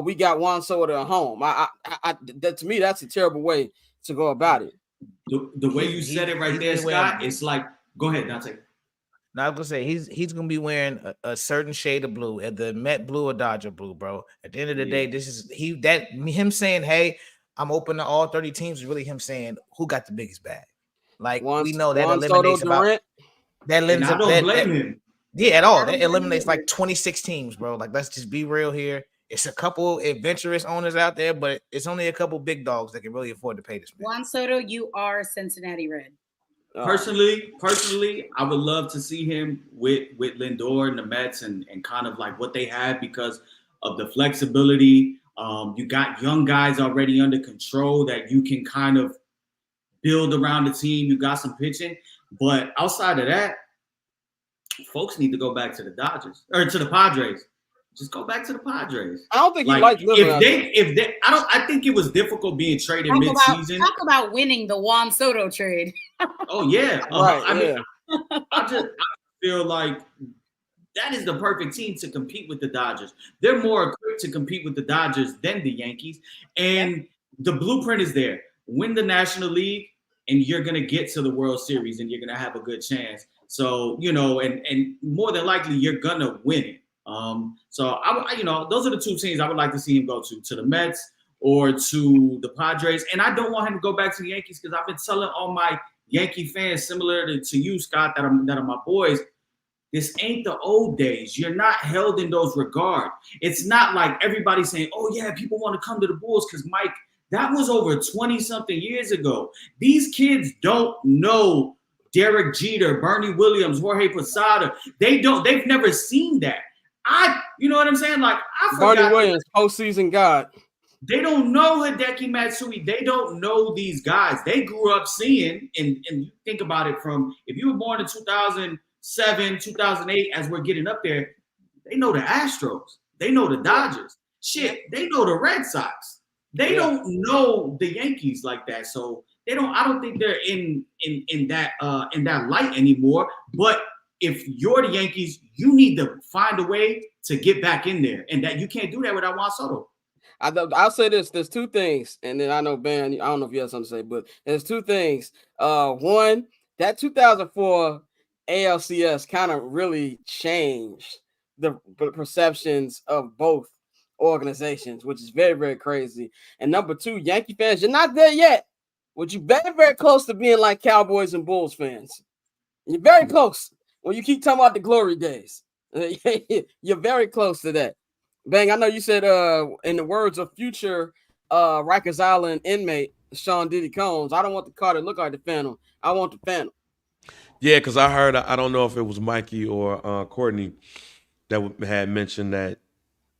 we got Juan Soto at home. That to me, that's a terrible way to go about it. The way you said it right there, Scott, it's like, go ahead, Dante. Now I was gonna say he's gonna be wearing a certain shade of blue, at the Met blue or Dodger blue, bro. At the end of the day, this is him saying, "Hey, I'm open to all 30 teams." Is really him saying who got the biggest bag. Like we know that eliminates about that. I don't blame him. Yeah, at all. That eliminates like 26 teams, bro. Like let's just be real here. It's a couple adventurous owners out there, but it's only a couple big dogs that can really afford to pay this man. Juan Soto, you are Cincinnati Red. Personally, I would love to see him with Lindor and the Mets and kind of like what they have because of the flexibility. You got young guys already under control that you can kind of build around the team. You got some pitching, but outside of that, folks need to go back to the Dodgers or to the Padres. Just go back to the Padres. I don't think he likes living I think it was difficult being traded mid-season. Talk about winning the Juan Soto trade. Oh yeah, right. I feel like that is the perfect team to compete with the Dodgers. They're more equipped to compete with the Dodgers than the Yankees, and the blueprint is there. Win the National League, and you're gonna get to the World Series, and you're gonna have a good chance. So and more than likely, you're gonna win it. So those are the 2 teams I would like to see him go to the Mets or to the Padres. And I don't want him to go back to the Yankees because I've been telling all my Yankee fans, similar to you, Scott, that are my boys, this ain't the old days. You're not held in those regard. It's not like everybody saying, oh yeah, people want to come to the Bulls because Mike, that was over 20-something years ago. These kids don't know Derek Jeter, Bernie Williams, Jorge Posada. They've never seen that. You know what I'm saying? Like I forgot. Bernie Williams, postseason god. They don't know Hideki Matsui. They don't know these guys. They grew up seeing, and you think about it from if you were born in 2007, 2008, as we're getting up there, they know the Astros. They know the Dodgers. Shit, they know the Red Sox. They don't know the Yankees like that. So I don't think they're in that light anymore. But if you're the Yankees, you need to find a way to get back in there, and that you can't do that without Juan Soto. I'll say this. There's 2 things, and then I know Ben. I don't know if you have something to say, but there's 2 things. One, that 2004 ALCS kind of really changed the perceptions of both organizations, which is very, very crazy. And number 2, Yankee fans, you're not there yet, but you're very, very close to being like Cowboys and Bulls fans. You're very close. When you keep talking about the glory days, you're very close to that. Bang, I know you said, in the words of future Rikers Island inmate Sean Diddy Combs, I don't want the car to look like the Phantom. I want the Phantom. Yeah, because I heard, I don't know if it was Mikey or Courtney that had mentioned that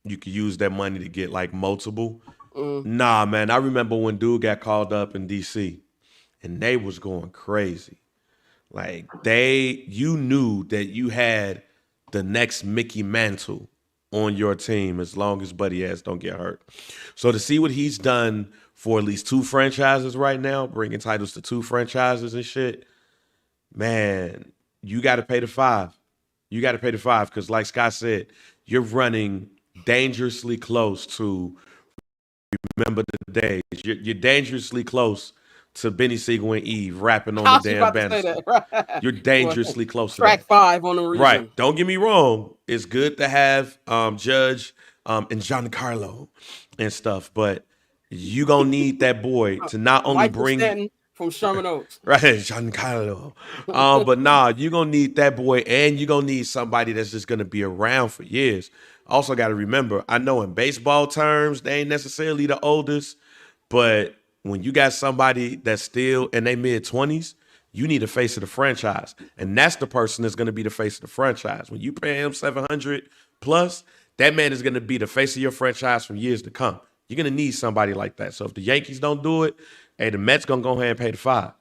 you could use that money to get like multiple. Nah, man, I remember when dude got called up in D.C. and they was going crazy. Like you knew that you had the next Mickey Mantle on your team as long as Buddy Ass don't get hurt. So to see what he's done for at least 2 franchises right now, bringing titles to 2 franchises and shit, man, you got to pay the $5. You got to pay the $5 because like Scott said, you're running dangerously close to remember the days. You're dangerously close to Benny Siegel and Eve rapping on the damn banister. Right. You're dangerously close to track 5 on the region. Right. Don't get me wrong. It's good to have Judge and Giancarlo and stuff, but you gonna need that boy to not only bring Stanton from Sherman Oaks. Right, Giancarlo. But nah, you're gonna need that boy, and you're gonna need somebody that's just gonna be around for years. Also got to remember, I know in baseball terms, they ain't necessarily the oldest, but when you got somebody that's still in their mid-20s, You need a face of the franchise, and that's the person that's going to be the face of the franchise. When you pay him $700 plus, that man is going to be the face of your franchise for years to come. You're going to need somebody like that. So if the Yankees don't do it, hey, the Mets going to go ahead and pay the $5.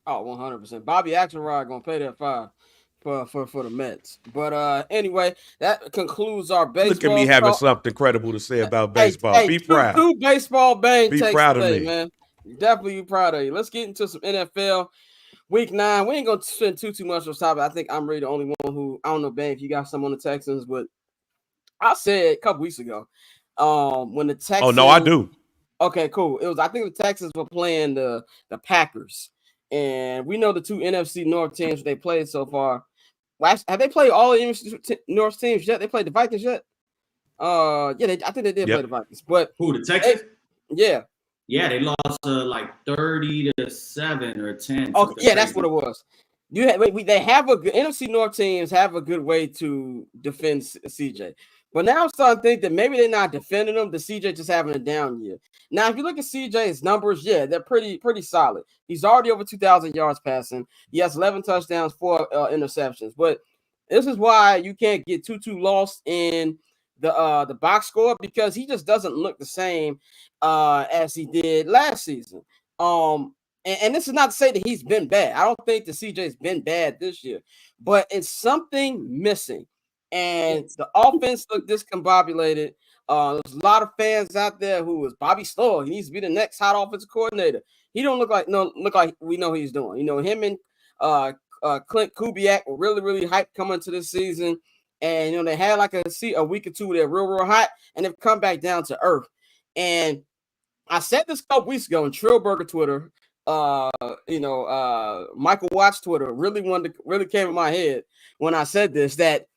Oh, 100%. Bobby Axelrod gonna pay that $5 for the Mets. But anyway, that concludes our baseball. Look at me having something credible to say about baseball. Be proud. Two baseball bang takes proud of today, me, man. Definitely be proud of you. Let's get into some NFL. Week 9. We ain't gonna spend too much on top. I think I'm really the only one who, I don't know, Bang, if you got some on the Texans, but I said a couple weeks ago, when the Texans. Oh no, I do. Okay, cool. It was, I think the Texans were playing the Packers. And we know the two NFC North teams they played so far. Well, have they played all the NFC North teams yet? They played the Vikings yet? I think they did play the Vikings. But who, the Texans? Yeah, they lost like 30-7 or 10. Oh, yeah, that's what it was. They have a good NFC North teams have a good way to defend CJ. But now I'm starting to think that maybe they're not defending them. The CJ just having a down year. Now, if you look at CJ's numbers, yeah, they're pretty solid. He's already over 2,000 yards passing. He has 11 touchdowns, 4 interceptions. But this is why you can't get too lost in the box score, because he just doesn't look the same as he did last season. And this is not to say that he's been bad. I don't think the CJ's been bad this year, but it's something missing. And the offense looked discombobulated. There's a lot of fans out there who is Bobby Stoll. He needs to be the next hot offensive coordinator. He don't look like we know he's doing. You know, him and Clint Kubiak were really hyped coming into this season. And, you know, they had like a week or two where they're real hot, and they've come back down to earth. And I said this a couple weeks ago on Trillburger Twitter. Michael Watts Twitter really came in my head when I said this, that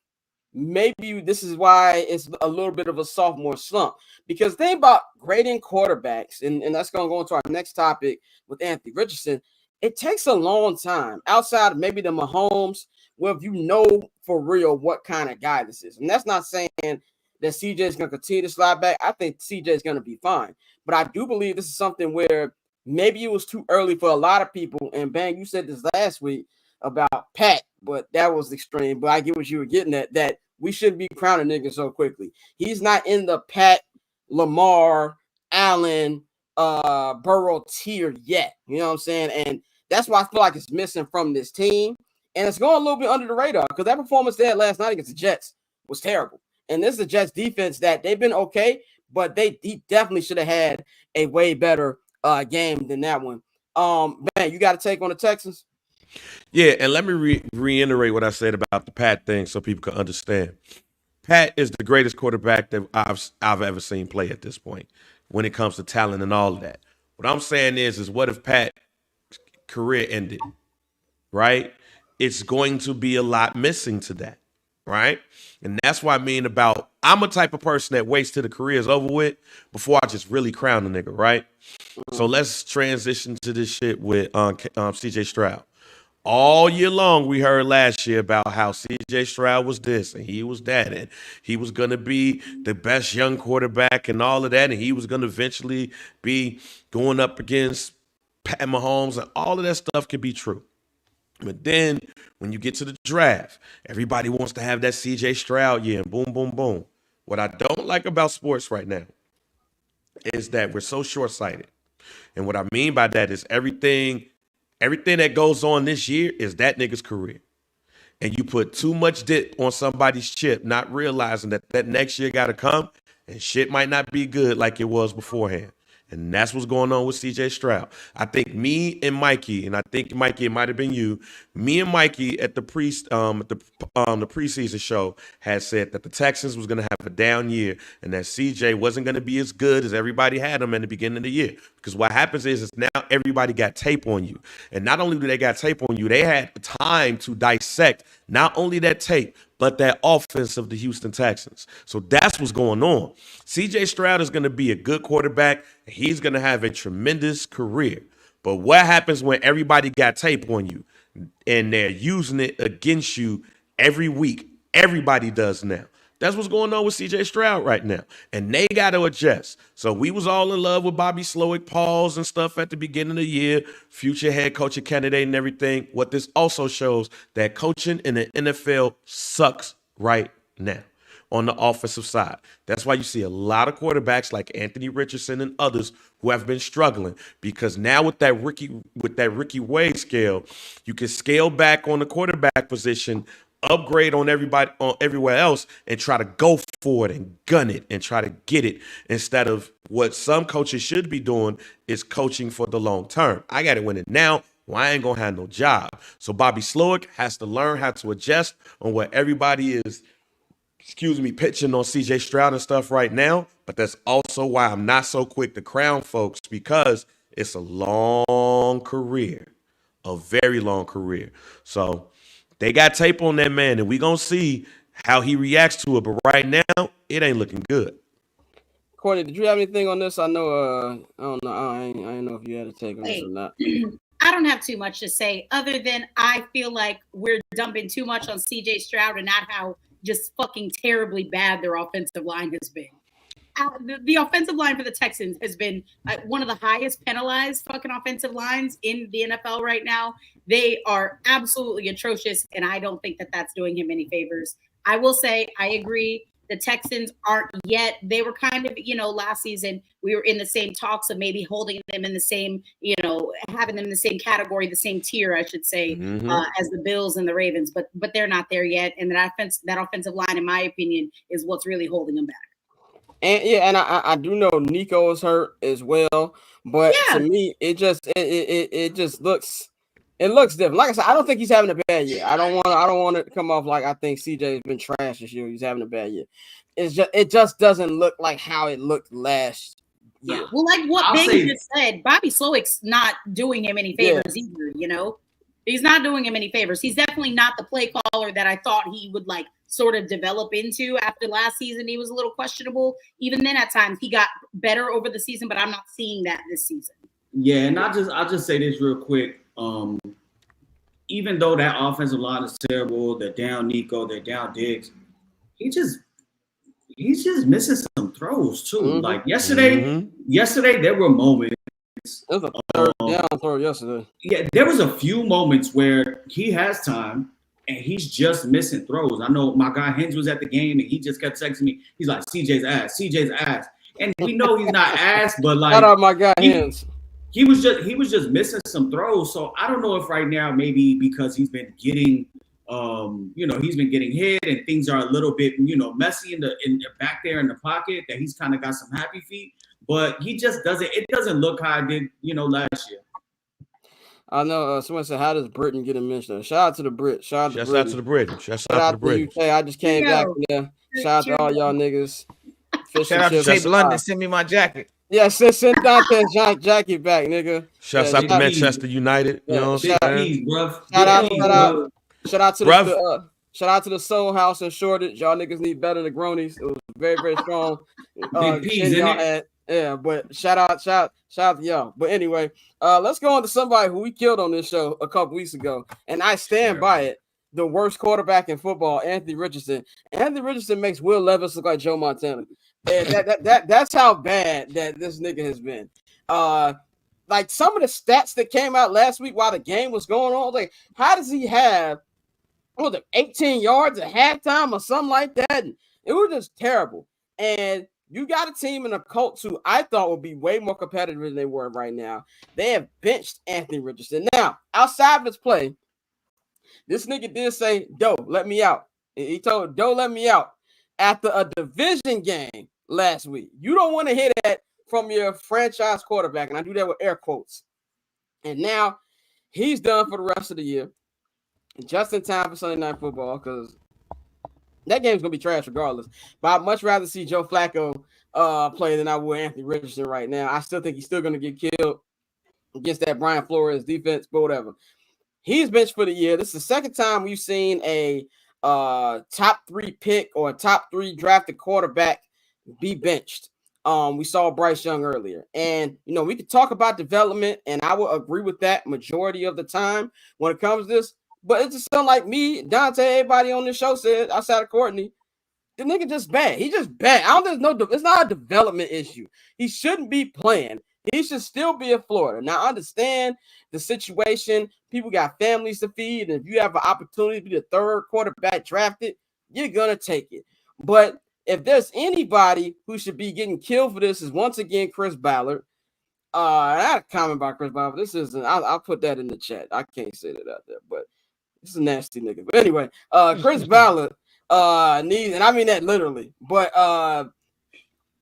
maybe this is why it's a little bit of a sophomore slump, because think about grading quarterbacks, and that's going to go into our next topic with Anthony Richardson. It takes a long time outside of maybe the Mahomes, where you know for real what kind of guy this is. And that's not saying that CJ is going to continue to slide back. I think CJ is going to be fine. But I do believe this is something where maybe it was too early for a lot of people. And Bang, you said this last week about Pat, but that was extreme. But I get what you were getting at, that we shouldn't be crowning niggas so quickly. He's not in the Pat, Lamar, Allen, Burrow tier yet. You know what I'm saying? And that's why I feel like it's missing from this team. And it's going a little bit under the radar, because that performance they had last night against the Jets was terrible. And this is the Jets defense that they've been okay, but he definitely should have had a way better game than that one. Man, you got a take on the Texans? Yeah, and let me reiterate what I said about the Pat thing so people can understand. Pat is the greatest quarterback that I've ever seen play at this point when it comes to talent and all of that. What I'm saying is what if Pat's career ended, right? It's going to be a lot missing to that, right? And that's what I mean about, I'm a type of person that waits till the career is over with before I just really crown a nigga, right? So let's transition to this shit with CJ Stroud. All year long, we heard last year about how CJ Stroud was this and he was that, and he was going to be the best young quarterback and all of that, and he was going to eventually be going up against Pat Mahomes, and all of that stuff can be true. But then when you get to the draft, everybody wants to have that CJ Stroud year, and boom, boom, boom. What I don't like about sports right now is that we're so short-sighted. And what I mean by that is everything that goes on this year is that nigga's career. And you put too much dip on somebody's chip, not realizing that next year got to come and shit might not be good like it was beforehand. And that's what's going on with CJ Stroud. I think me and Mikey, and I think Mikey, it might have been you, me and Mikey at the preseason show had said that the Texans was going to have a down year and that CJ wasn't going to be as good as everybody had him in the beginning of the year. Because what happens is now everybody got tape on you. And not only do they got tape on you, they had time to dissect not only that tape, but that offense of the Houston Texans. So that's what's going on. CJ Stroud is going to be a good quarterback. He's going to have a tremendous career. But what happens when everybody got tape on you and they're using it against you every week? Everybody does now. That's what's going on with CJ Stroud right now. And they got to adjust. So we was all in love with Bobby Slowick, Pauls and stuff at the beginning of the year, future head coaching candidate and everything. What this also shows that coaching in the NFL sucks right now on the offensive side. That's why you see a lot of quarterbacks like Anthony Richardson and others who have been struggling, because now with that Ricky Wade scale, you can scale back on the quarterback position, upgrade on everybody on everywhere else, and try to go for it and gun it and try to get it, instead of what some coaches should be doing is coaching for the long term. I got to win it now. Well, I ain't gonna have no job. So Bobby Slowick has to learn how to adjust on what everybody is pitching on CJ Stroud and stuff right now. But that's also why I'm not so quick to crown folks, because it's a long career, a very long career. So they got tape on that man, and we going to see how he reacts to it. But right now, it ain't looking good. Courtney, did you have anything on this? I know, I don't know. I don't know if you had a take on this or not. I don't have too much to say other than I feel like we're dumping too much on CJ Stroud and not how just fucking terribly bad their offensive line has been. The offensive line for the Texans has been one of the highest penalized fucking offensive lines in the NFL right now. They are absolutely atrocious, and I don't think that that's doing him any favors. I will say I agree. The Texans aren't yet. They were kind of, last season we were in the same talks of maybe holding them in the same, having them in the same category, the same tier, I should say, as the Bills and the Ravens. But they're not there yet. And that offensive line, in my opinion, is what's really holding them back. And I do know Nico is hurt as well. But to me, it just looks. It looks different. Like I said, I don't think he's having a bad year. I don't want it to come off like I think CJ has been trash this year. He's having a bad year. It just doesn't look like how it looked last year. Yeah. Well, like what Ben just said, Bobby Slowick's not doing him any favors either, He's not doing him any favors. He's definitely not the play caller that I thought he would sort of develop into after last season. He was a little questionable. Even then at times he got better over the season, but I'm not seeing that this season. Yeah, and I'll just say this real quick. Even though that offensive line is terrible, they're down Nico, they're down Diggs, he's just missing some throws too. Like yesterday there were moments. It was a third down throw yesterday. Yeah, there was a few moments where he has time and he's just missing throws. I know my guy Hinge was at the game and he just kept texting me. He's like, CJ's ass. And we know he's not ass, but like, shout out my guy Hinge. He was just missing some throws. So I don't know if right now, maybe because he's been getting he's been getting hit and things are a little bit, messy in the back there in the pocket, that he's kind of got some happy feet, but he just it doesn't look how it did, last year. I know someone said, how does Britain get a mention? Shout out to the Brit. Shout out to the British. Shout out to the UK. I just came back from there. Shout out to all y'all niggas. Shout out to Tape London. Send me my jacket. Yeah, send Dante's jacket back, nigga. Shouts out to Manchester United. You know what I'm saying? Shout out to the Soul House and Shortage. Y'all niggas need better than Gronies. It was very, very strong. Big P's in it. Yeah, but shout out to y'all. But anyway, let's go on to somebody who we killed on this show a couple weeks ago, and I stand by it. The worst quarterback in football, Anthony Richardson. Anthony Richardson makes Will Levis look like Joe Montana. And that's how bad that this nigga has been. Like some of the stats that came out last week while the game was going on, like how does he have 18 yards at halftime or something like that? And it was just terrible. And you got a team in the Colts who I thought would be way more competitive than they were right now. They have benched Anthony Richardson. Now, outside of his play, this nigga did say, Doe, let me out. He told Doe, let me out after a division game last week. You don't want to hear that from your franchise quarterback, and I do that with air quotes. And now he's done for the rest of the year, just in time for Sunday Night Football, because that game's going to be trash regardless. But I'd much rather see Joe Flacco play than I would Anthony Richardson right now. I still think he's still going to get killed against that Brian Flores defense, but whatever. He's benched for the year. This is the second time we've seen a top 3 pick or a top 3 drafted quarterback be benched. We saw Bryce Young earlier. And, we could talk about development, and I will agree with that majority of the time when it comes to this. But it just sounds like me, Dante, everybody on this show said, outside of Courtney, The nigga just bad. He just bad. It's not a development issue. He shouldn't be playing. He should still be in Florida. Now, I understand the situation. People got families to feed, and if you have an opportunity to be the third quarterback drafted, you're gonna take it. But if there's anybody who should be getting killed for this, is once again Chris Ballard. I had a comment about Chris Ballard. This isn't. I'll put that in the chat. I can't say that out there, but this is a nasty nigga. But anyway, Chris Ballard needs, and I mean that literally. But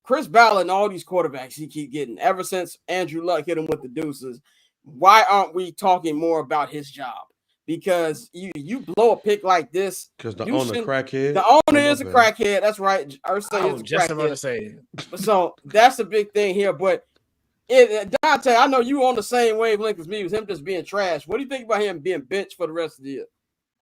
Chris Ballard and all these quarterbacks he keep getting ever since Andrew Luck hit him with the deuces. Why aren't we talking more about his job? Because you blow a pick like this. Because the owner crackhead. The owner is a crackhead. That's right. Ursay is a just crackhead. about to say. So that's a big thing here. But Dante, I know you on the same wavelength as me with him just being trash. What do you think about him being benched for the rest of the year?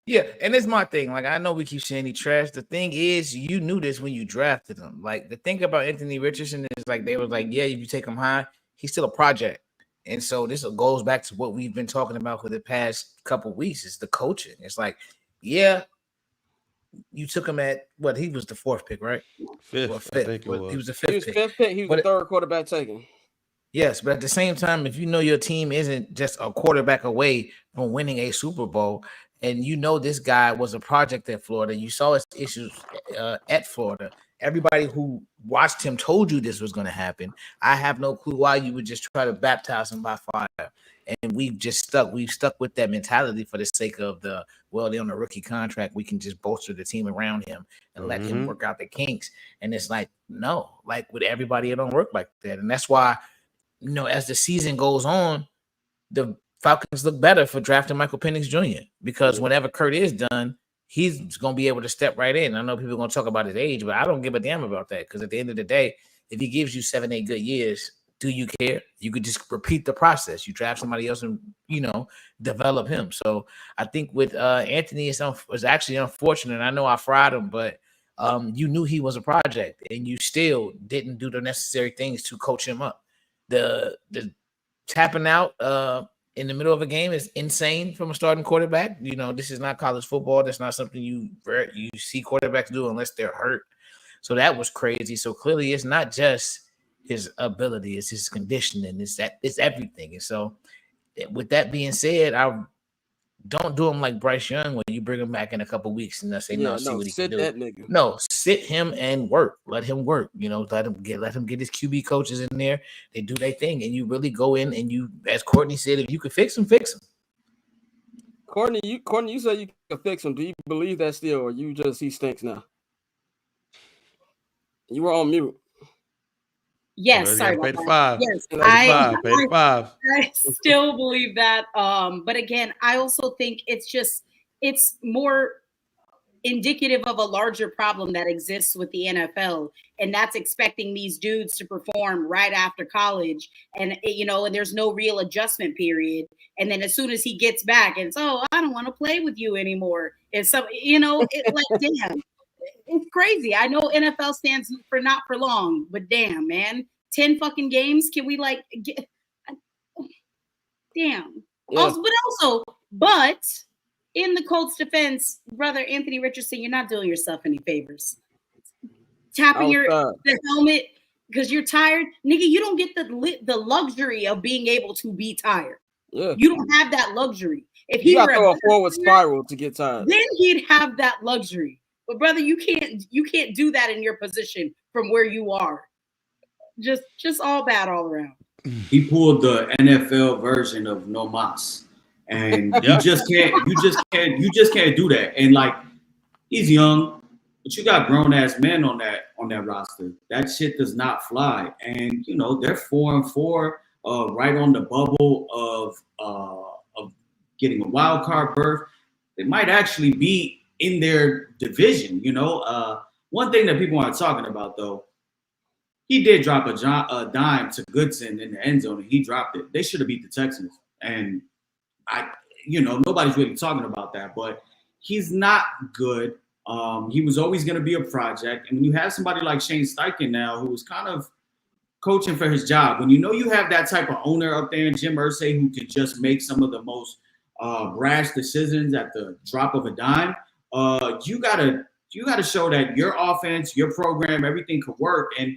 Yeah, and it's my thing. Like, I know we keep saying he trash. The thing is, you knew this when you drafted him. Like, the thing about Anthony Richardson is, like, they were like, yeah, if you take him high, he's still a project. And so this goes back to what we've been talking about for the past couple of weeks, is the coaching. It's like, yeah, you took him at what? He was the fourth pick, right? Fifth. Well, I think it was. He was the He was fifth pick. He was the third quarterback taken. Yes, but at the same time, if you know your team isn't just a quarterback away from winning a Super Bowl, and you know this guy was a project at Florida, you saw his issues at Florida. Everybody who watched him told you this was going to happen. I have no clue why you would just try to baptize him by fire. And we've stuck with that mentality for the sake of they're on a rookie contract. We can just bolster the team around him and let him work out the kinks. And it's like, no, like with everybody, it don't work like that. And that's why, as the season goes on, the Falcons look better for drafting Michael Penix Jr. because whenever Kurt is done, he's going to be able to step right in. I know people are going to talk about his age, but I don't give a damn about that because at the end of the day, if he gives you 7-8 good years, do you care? You could just repeat the process. You draft somebody else and, develop him. So I think with Anthony, it was actually unfortunate. I know I fried him, but you knew he was a project and you still didn't do the necessary things to coach him up. The tapping out in the middle of a game is insane from a starting quarterback. This is not college football. That's not something you see quarterbacks do unless they're hurt. So that was crazy. So clearly it's not just his ability, it's his conditioning, it's everything. And so with that being said, I don't do him like Bryce Young when you bring him back in a couple weeks and see what he can do. That nigga. No, sit him and work. Let him work. Let him get his QB coaches in there. They do their thing, and you really go in and you, as Courtney said, if you could fix him, fix him. Courtney, you said you can fix him. Do you believe that still, or you just he stinks now? You were on mute. Yes, sorry about that. Yes, I still believe that. But again, I also think it's more indicative of a larger problem that exists with the NFL, and that's expecting these dudes to perform right after college, and and there's no real adjustment period. And then as soon as he gets back, it's I don't want to play with you anymore. And so it's like damn. It's crazy. I know NFL stands for not for long, but damn, man, 10 fucking games. Can we get? Damn. Yeah. But in the Colts' defense, brother Anthony Richardson, you're not doing yourself any favors. Tapping the helmet because you're tired, nigga. You don't get the luxury of being able to be tired. Yeah. You don't have that luxury. If he got were to throw a forward spiral to get tired, then he'd have that luxury. But brother, you can't do that in your position from where you are. Just all bad all around. He pulled the NFL version of no mas, and you just can't do that. And he's young, but you got grown ass men on that roster. That shit does not fly. And they're 4-4, right on the bubble of getting a wild card berth. They might actually be in their division. One thing that people aren't talking about though, he did drop a dime to Goodson in the end zone and he dropped it. They should have beat the Texans. And nobody's really talking about that, but he's not good. He was always going to be a project. And when you have somebody like Shane Steichen now, who's kind of coaching for his job, when you have that type of owner up there, Jim Irsay, who can just make some of the most brash decisions at the drop of a dime, you got to you got to show that your offense, your program, everything could work. And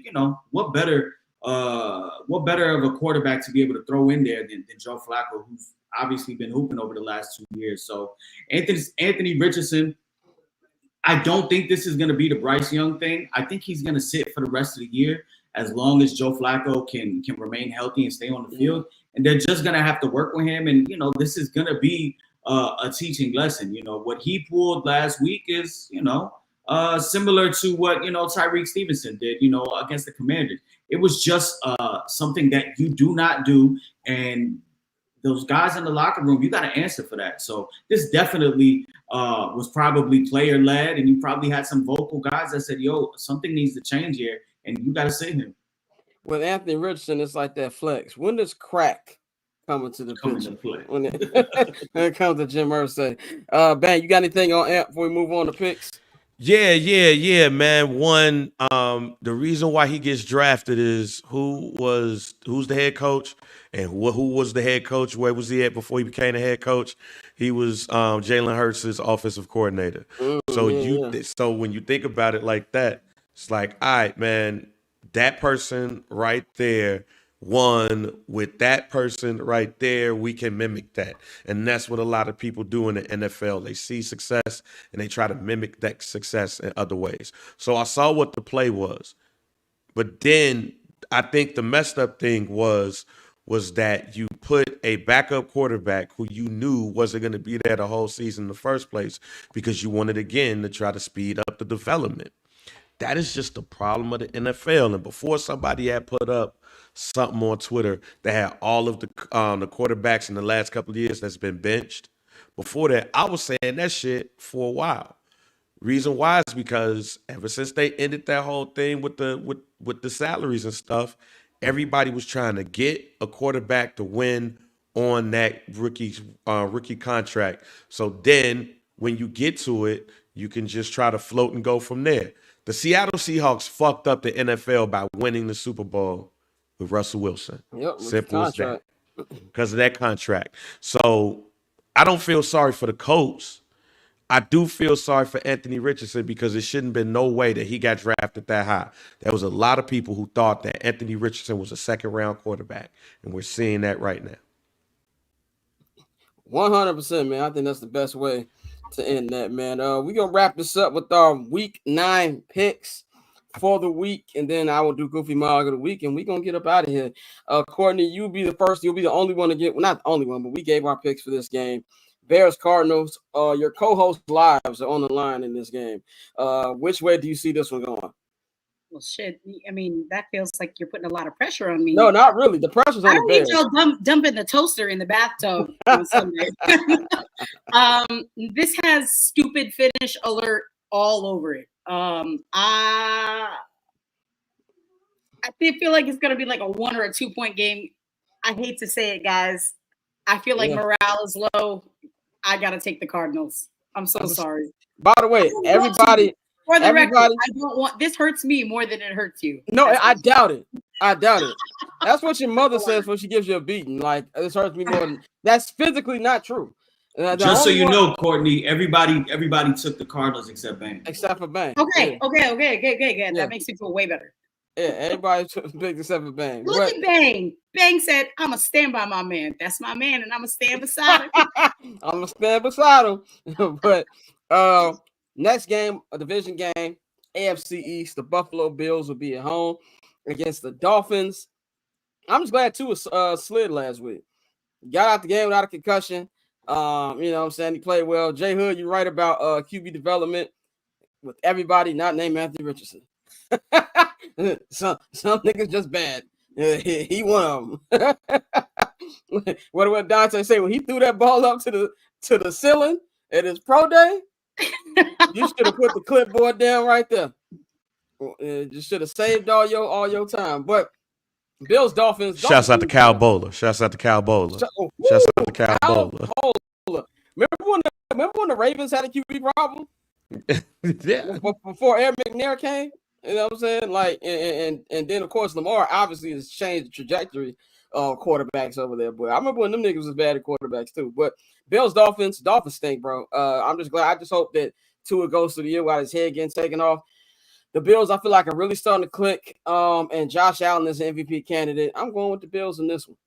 what better of a quarterback to be able to throw in there than Joe Flacco, who's obviously been hooping over the last 2 years. So Anthony Richardson, I don't think this is going to be the Bryce Young thing. I think he's going to sit for the rest of the year as long as Joe Flacco can remain healthy and stay on the field. And they're just going to have to work with him. And, this is going to be a teaching lesson. What he pulled last week is, similar to what, Tyreek Stevenson did, against the Commanders. It was just something that you do not do. And those guys in the locker room, you got to answer for that. So this definitely was probably player-led, and you probably had some vocal guys that said, yo, something needs to change here, and you got to save him. With Anthony Richardson, it's like that flex. When does crack come into the picture? When it comes to Jim Irsay. Bang, you got anything on Amp before we move on to picks? Yeah, man. One, the reason why he gets drafted is who's the head coach and who was the head coach? Where was he at before he became the head coach? He was Jalen Hurts' offensive coordinator. So when you think about it like that, it's like, all right, man, that person right there won. With that person right there, we can mimic that. And that's what a lot of people do in the NFL. They see success and they try to mimic that success in other ways. So I saw what the play was. But then I think the messed up thing was that you put a backup quarterback who you knew wasn't going to be there the whole season in the first place because you wanted, again, to try to speed up the development. That is just the problem of the NFL. And before somebody had put up something on Twitter that had all of the quarterbacks in the last couple of years that's been benched, before that, I was saying that shit for a while. Reason why is because ever since they ended that whole thing with the salaries and stuff, everybody was trying to get a quarterback to win on that rookie contract. So then when you get to it, you can just try to float and go from there. The Seattle Seahawks fucked up the NFL by winning the Super Bowl with Russell Wilson. Yep, simple as that. Because of that contract. So I don't feel sorry for the Colts. I do feel sorry for Anthony Richardson because it shouldn't have been no way that he got drafted that high. There was a lot of people who thought that Anthony Richardson was a second-round quarterback, and we're seeing that right now. 100%, man. I think that's the best way to end that, man. We're going to wrap this up with our Week 9 picks for the week, and then I will do Goofy Mog of the week, and we're going to get up out of here. Courtney, you'll be the first. You'll be the only one to get – well, not the only one, but we gave our picks for this game. Bears, Cardinals, your co-host lives are on the line in this game. Which way do you see this one going? Well, shit. I mean, that feels like you're putting a lot of pressure on me. No, not really. The pressure's on the Bears. I don't need y'all dumping the toaster in the bathtub on Sunday. This has stupid finish alert all over it. I feel like it's going to be like a 1 or a 2 point game. I hate to say it, guys. I feel like morale is low. I got to take the Cardinals. I'm so sorry. By the way, everybody. For the record, I don't want this. Hurts me more than it hurts you. No, I doubt it. That's what your mother says when she gives you a beating. Like, this hurts me more than that's physically not true. Just so you know, Courtney, everybody took the Cardinals except Bang. Except for Bang. Okay. Yeah. That makes me feel way better. Yeah, everybody took except for Bang. Look at Bang. Bang said, I'm going to stand by my man. That's my man, and I'm going to stand beside him. I'm going to stand beside him. But next game, a division game, AFC East, the Buffalo Bills will be at home against the Dolphins. I'm just glad Tua slid last week. Got out the game without a concussion. You know what I'm saying? He played well. Jay Hood, you're right about QB development with everybody not named Anthony Richardson. some niggas just bad. He one of them. What did Dante say when he threw that ball up to the ceiling at his pro day? You should have put the clipboard down right there. You should have saved all your time. But Bills, Dolphins. Shouts out to Cal Bowler. Remember when the Ravens had a QB problem? Yeah. Before Eric McNair came? You know what I'm saying? Like, and then of course Lamar obviously has changed the trajectory of quarterbacks over there. But I remember when them niggas was bad at quarterbacks too. But Bills, Dolphins stink, bro. I'm just glad. I just hope that Tua goes through the year while his head getting taken off. The Bills, I feel like, are really starting to click. And Josh Allen is an MVP candidate. I'm going with the Bills in this one.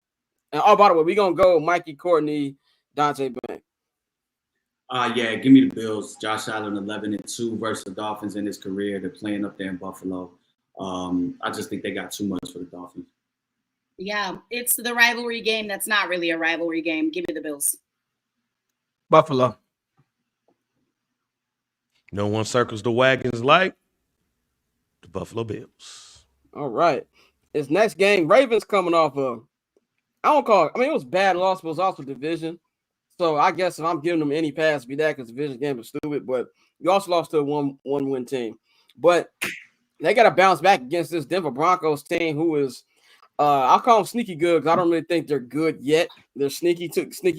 And by the way, we're gonna go Mikey, Courtney, Dante Bank. Yeah, give me the Bills. Josh Allen 11-2 versus the Dolphins in his career. They're playing up there in Buffalo. I just think they got too much for the Dolphins. Yeah, it's the rivalry game that's not really a rivalry game. Give me the Bills. Buffalo. No one circles the wagons like the Buffalo Bills. All right. This next game, Ravens coming off of, I don't call it, I mean, it was bad loss, but it was also division. So I guess if I'm giving them any pass, be that because the division game was stupid. But you also lost to a one-win team. But they got to bounce back against this Denver Broncos team who is, I'll call them sneaky good because I don't really think they're good yet. They're sneaky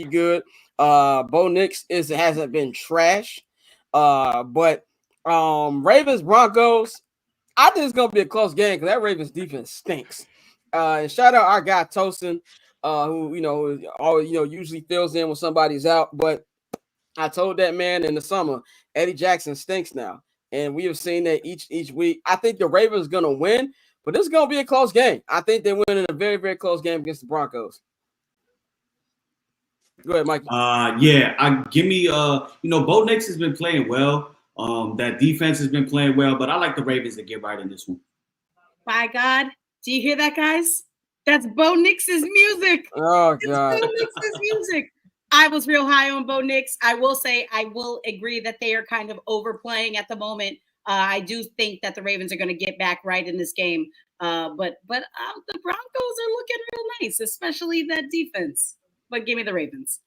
good. Bo Nix hasn't been trash. But Ravens Broncos, I think it's gonna be a close game because that Ravens defense stinks. And shout out our guy Tosin, who usually fills in when somebody's out. But I told that man in the summer, Eddie Jackson stinks now, and we have seen that each week. I think the Ravens are gonna win, but this is gonna be a close game. I think they win in a very, very close game against the Broncos. Go ahead, Mike. Give me Bo Nix has been playing well. That defense has been playing well, but I like the Ravens to get right in this one. By God, do you hear that, guys? That's Bo Nix's music. Oh God, it's Bo Nix's music. I was real high on Bo Nix. I will say I will agree that they are kind of overplaying at the moment. I do think that the Ravens are going to get back right in this game. But the Broncos are looking real nice, especially that defense. But give me the Ravens.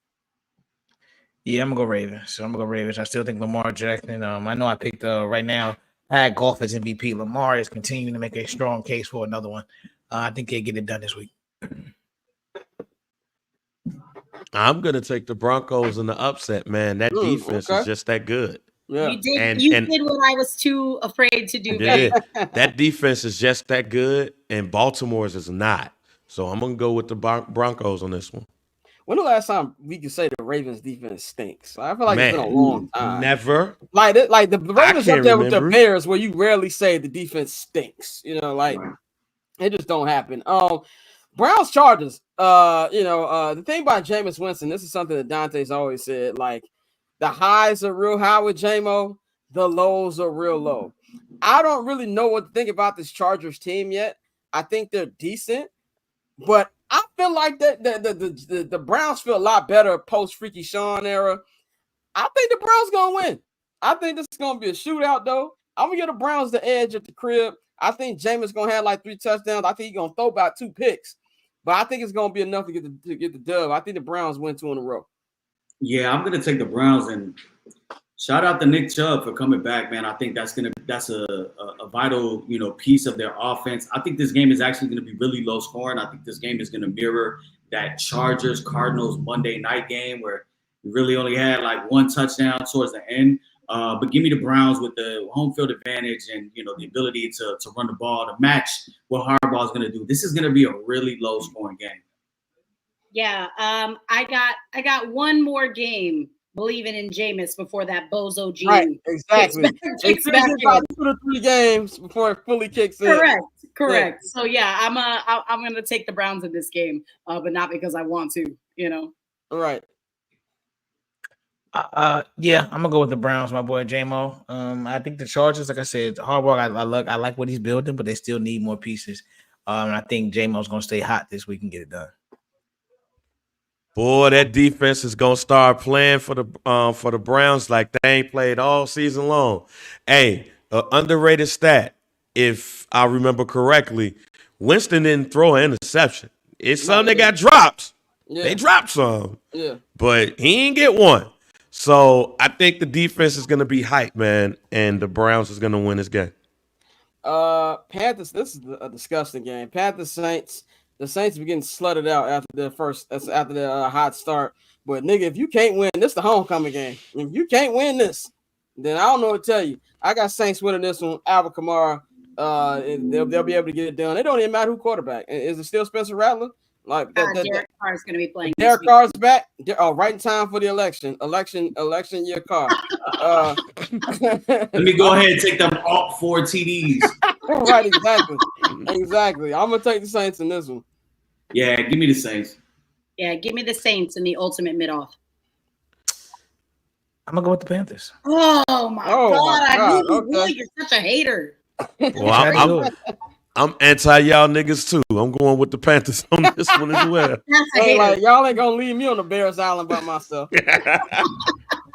Yeah, I'm gonna go Ravens. I still think Lamar Jackson. I know I picked right now. I had golf as MVP. Lamar is continuing to make a strong case for another one. I think they get it done this week. I'm gonna take the Broncos in the upset, man. That defense is just that good. Yeah. You did what I was too afraid to do. That defense is just that good, and Baltimore's is not. So I'm gonna go with the Broncos on this one. When the last time we could say the Ravens defense stinks? I feel like it's been a long time. Never. Like the Ravens up there with the Bears, where you rarely say the defense stinks. It just don't happen. Browns Chargers. The thing about Jameis Winston, this is something that Dante's always said. Like the highs are real high with J-Mo, the lows are real low. I don't really know what to think about this Chargers team yet. I think they're decent, but I feel like that the Browns feel a lot better post Freaky Sean era. I think the Browns gonna win. I think this is gonna be a shootout though. I'm gonna give the Browns the edge at the crib. I think Jameis gonna have like 3 touchdowns. I think he's gonna throw about 2 picks, but I think it's gonna be enough to get the dub. I think the Browns win 2 in a row. Yeah, I'm gonna take the Browns, and shout out to Nick Chubb for coming back, man. I think that's a vital piece of their offense. I think this game is actually gonna be really low scoring. I think this game is gonna mirror that Chargers Cardinals Monday night game where we really only had like 1 touchdown towards the end. But give me the Browns with the home field advantage and the ability to run the ball to match what Harbaugh is going to do. This is going to be a really low scoring game. Yeah, I got one more game believing in Jameis before that bozo gene. Right, exactly. Kicks back in. 2 to 3 games before it fully kicks in. Correct. Yeah. So yeah, I'm gonna take the Browns in this game, but not because I want to. All right. Yeah, I'm gonna go with the Browns, my boy J-Mo. I think the Chargers, like I said, Harbaugh, I like what he's building, but they still need more pieces. And I think J-Mo's gonna stay hot this week and get it done. Boy, that defense is gonna start playing for the Browns like they ain't played all season long. Hey, underrated stat, if I remember correctly, Winston didn't throw an interception. It's some that got dropped. Yeah. They dropped some. Yeah. But he ain't get one. So I think the defense is going to be hype, man, and the Browns is going to win this game. Panthers, this is a disgusting game. Panthers Saints. The Saints be getting slutted out after their hot start. But nigga, if you can't win, this is the homecoming game. If you can't win this, then I don't know what to tell you. I got Saints winning this one. Alvin Kamara, they'll be able to get it done. It don't even matter who quarterback. Is it still Spencer Rattler? Like that, Carr is going to be playing. Derek Carr's back. Right in time for the election. Election year Carr. Let me go ahead and take them all 4 TDs. Right, exactly. I'm gonna take the Saints in this one. Yeah, give me the Saints. Yeah, give me the Saints in the ultimate mid-off. I'm gonna go with the Panthers. Oh my God! I knew you would. You're such a hater. Well, I'm anti y'all niggas too. I'm going with the Panthers on this one as well. Y'all ain't gonna leave me on the Bears Island by myself.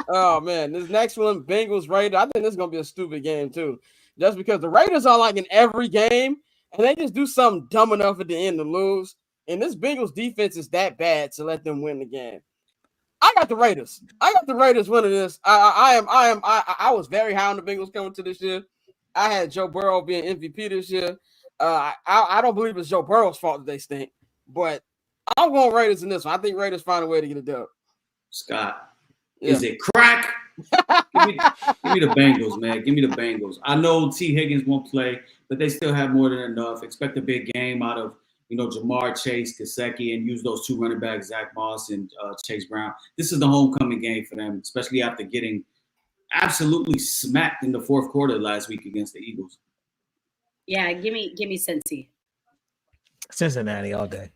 Oh man, this next one, Bengals Raiders. I think this is gonna be a stupid game too, just because the Raiders are like in every game, and they just do something dumb enough at the end to lose. And this Bengals defense is that bad to let them win the game. I got the Raiders. Winning this. I was very high on the Bengals coming to this year. I had Joe Burrow being MVP this year. I don't believe it's Joe Burrow's fault that they stink, but I'm going Raiders in this one. I think Raiders find a way to get it done. Scott, is it crack? give me the Bengals, man. Give me the Bengals. I know T. Higgins won't play, but they still have more than enough. Expect a big game out of Jamar Chase, Gesicki, and use those 2 running backs, Zach Moss and Chase Brown. This is the homecoming game for them, especially after getting absolutely smacked in the 4th quarter last week against the Eagles. Yeah, give me Cincy. Cincinnati all day.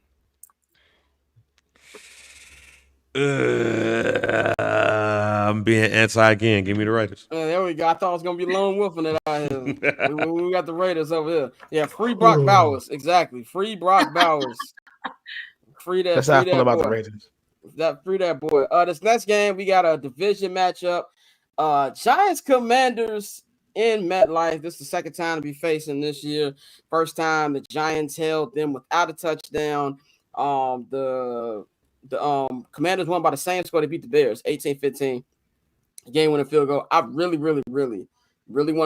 I'm being anti again. Give me the Raiders. There we go. I thought it was gonna be lone wolfing it out here. we got the Raiders over here. Yeah, free Brock Bowers. Exactly. Free Brock Bowers. Free that. That's how I feel about the Raiders. Free that boy. This next game, we got a division matchup. Giants Commanders in MetLife. This is the second time to be facing this year. First time the Giants held them without a touchdown. The Commanders won by the same score. They beat the Bears 18-15. Game winning field goal. I really want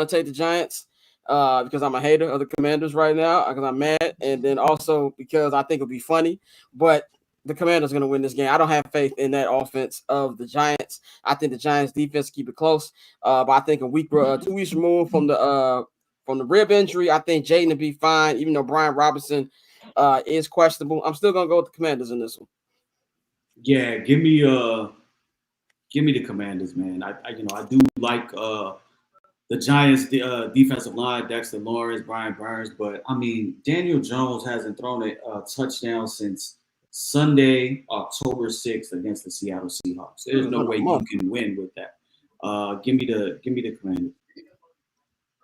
to take the Giants because I'm a hater of the Commanders right now because I'm mad, and then also because I think it'll be funny. But the Commanders are going to win this game. I don't have faith in that offense of the Giants. I think the Giants defense keep it close. But I think 2 weeks removed from the rib injury, I think Jaden will be fine, even though Brian Robinson is questionable. I'm still going to go with the Commanders in this one. Yeah, give me the Commanders, man. I do like the Giants defensive line, Dexter Lawrence, Brian Burns, but I mean Daniel Jones hasn't thrown a touchdown since Sunday, October 6th against the Seattle Seahawks. There's no way you can win with that. Give me the Commanders.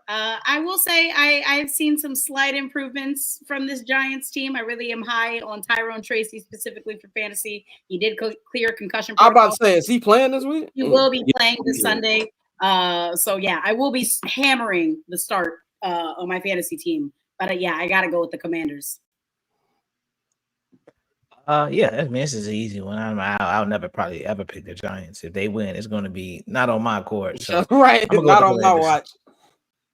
I will say I've seen some slight improvements from this Giants team. I really am high on Tyrone Tracy specifically for fantasy. He did clear concussion protocol. I'm about to say, is he playing this week? He will be playing this Sunday. So yeah, I will be hammering the start on my fantasy team. But yeah, I got to go with the Commanders. Yeah, I mean, this is an easy one. I'll never probably ever pick the Giants. If they win, it's going to be not on my court. So right, not on my watch.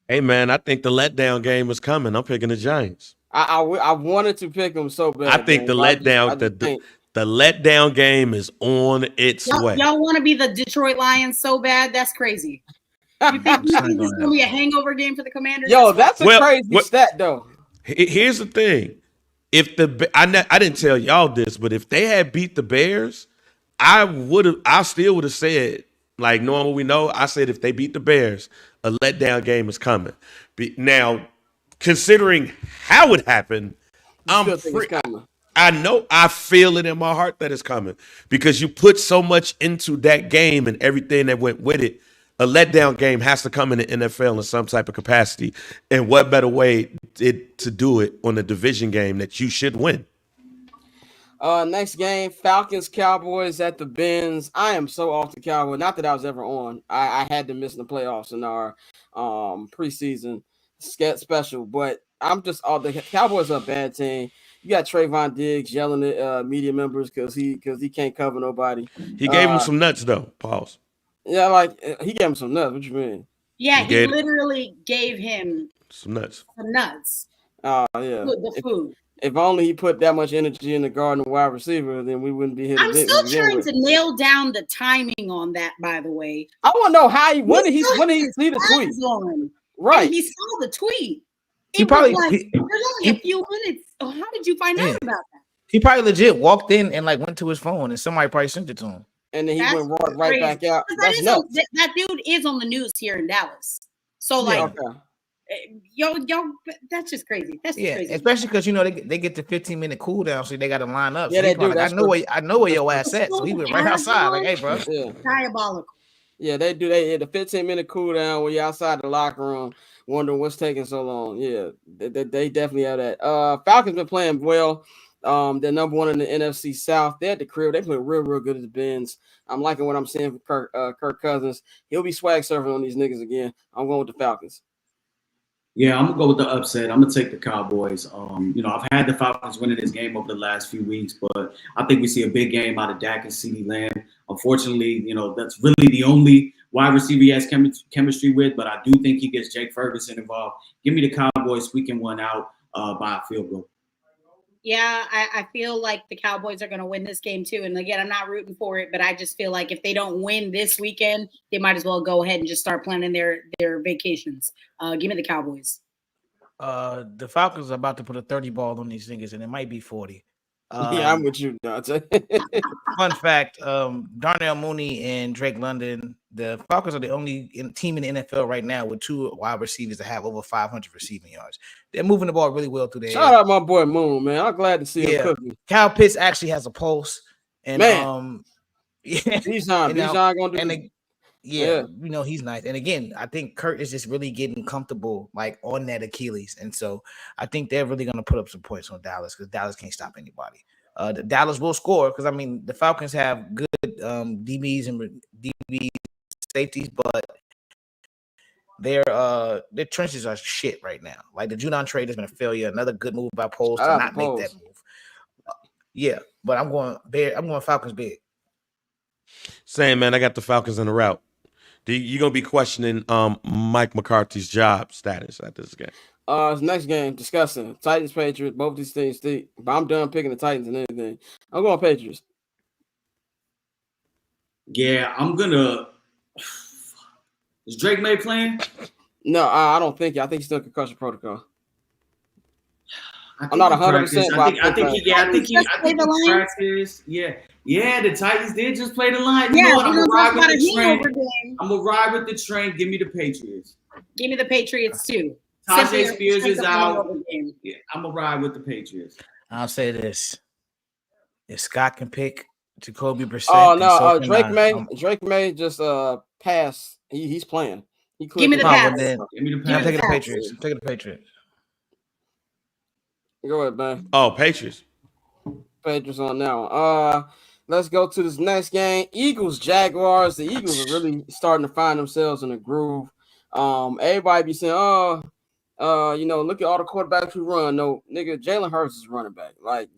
Hey, man, I think the letdown game is coming. I'm picking the Giants. I wanted to pick them so bad. I think the letdown game is on its way. Y'all want to be the Detroit Lions so bad? That's crazy. You think this is going to be a hangover game for the Commanders? Yo, that's a crazy stat, though. Here's the thing. If I didn't tell y'all this, but if they had beat the Bears, I still would have said, like normal we know, I said if they beat the Bears, a letdown game is coming. Now, considering how it happened, I know I feel it in my heart that it's coming because you put so much into that game and everything that went with it. A letdown game has to come in the NFL in some type of capacity. And what better way to do it on a division game that you should win? Next game, Falcons Cowboys at the Benz. I am so off the Cowboys. Not that I was ever on. I had to miss the playoffs in our preseason special, but I'm just all the Cowboys are a bad team. You got Trayvon Diggs yelling at media members because he can't cover nobody. He gave him some nuts though. Pause. Yeah, like he gave him some nuts. What you mean? Yeah, he literally gave him some nuts. Some nuts. Oh yeah. The food. If only he put that much energy in the guard and wide receiver, then we wouldn't be here. I'm still trying to nail down the timing on that. By the way, I want to know how when did he see the tweet? Right, and he saw the tweet. There's only a few minutes. Oh, how did you find out about that? He probably legit walked in and like went to his phone, and somebody probably sent it to him. And then he That's went right back out. That's nuts. That dude is on the news here in Dallas. So like, okay. Yo, that's just crazy. That's just crazy. Especially because they get the 15-minute cool down, so they got to line up. Yeah, so they do. Like, I know where your ass at. So he went right outside. Like, hey, bro. Yeah. Diabolical. Yeah, they do. They the 15-minute cool down when you're outside the locker room, wondering what's taking so long. Yeah, they definitely have that. Falcons been playing well. They're number one in the NFC South. They're at the crib. They play real good at the Benz. I'm liking what I'm seeing from Kirk Cousins. He'll be swag surfing on these niggas again. I'm going with the Falcons. Yeah, I'm gonna go with the upset. I'm gonna take the Cowboys. I've had the Falcons winning this game over the last few weeks, but I think we see a big game out of Dak and CeeDee Lamb. Unfortunately, that's really the only wide receiver he has chemistry with, but I do think he gets Jake Ferguson involved. Give me the Cowboys squeaking one out by a field goal. Yeah, I feel like the Cowboys are going to win this game too. And again, I'm not rooting for it, but I just feel like if they don't win this weekend, they might as well go ahead and just start planning their vacations. Give me the Cowboys. The Falcons are about to put a 30 ball on these niggas, and it might be 40. Yeah, I'm with you, Dante. Fun fact, Darnell Mooney and Drake London, the Falcons are the only team in the NFL right now with two wide receivers that have over 500 receiving yards. They're moving the ball really well through there. Shout out my boy Moon, man. I'm glad to see him cooking. Kyle Pitts actually has a pulse. And Bijan gonna do he's nice. And again, I think Kurt is just really getting comfortable like on that Achilles. And so I think they're really going to put up some points on Dallas because Dallas can't stop anybody. The Dallas will score because, the Falcons have good DBs and DB safeties, but their trenches are shit right now. Like the Judon trade has been a failure. Another good move by Poles to not make that move. But I'm going Falcons big. Same, man. I got the Falcons in the route. You're going to be questioning Mike McCarthy's job status at this game. Next game, discussing Titans, Patriots, both these things. But I'm done picking the Titans and anything. I'm going Patriots. Yeah, I'm going to – is Drake May playing? No, I don't think. I think he's still concussion protocol. I'm not 100%. I think he practiced. Yeah, the Titans did just play the Lions. Yeah, I'm gonna ride with the train. I'm gonna ride with the train. Give me the Patriots. Give me the Patriots too. Tajay Spears is out. Yeah, I'm gonna ride with the Patriots. I'll say this: if Scott can pick Jacoby Brissett, Drake May just passed. He's playing. Give me the pass. Give me the pass. I'm taking the Patriots. I'm taking the Patriots. Go ahead, man. Oh, Patriots. Patriots on now. Let's go to this next game. Eagles, Jaguars. The Eagles are really starting to find themselves in a groove. Everybody be saying, look at all the quarterbacks who run. No, nigga, Jalen Hurts is running back. Like,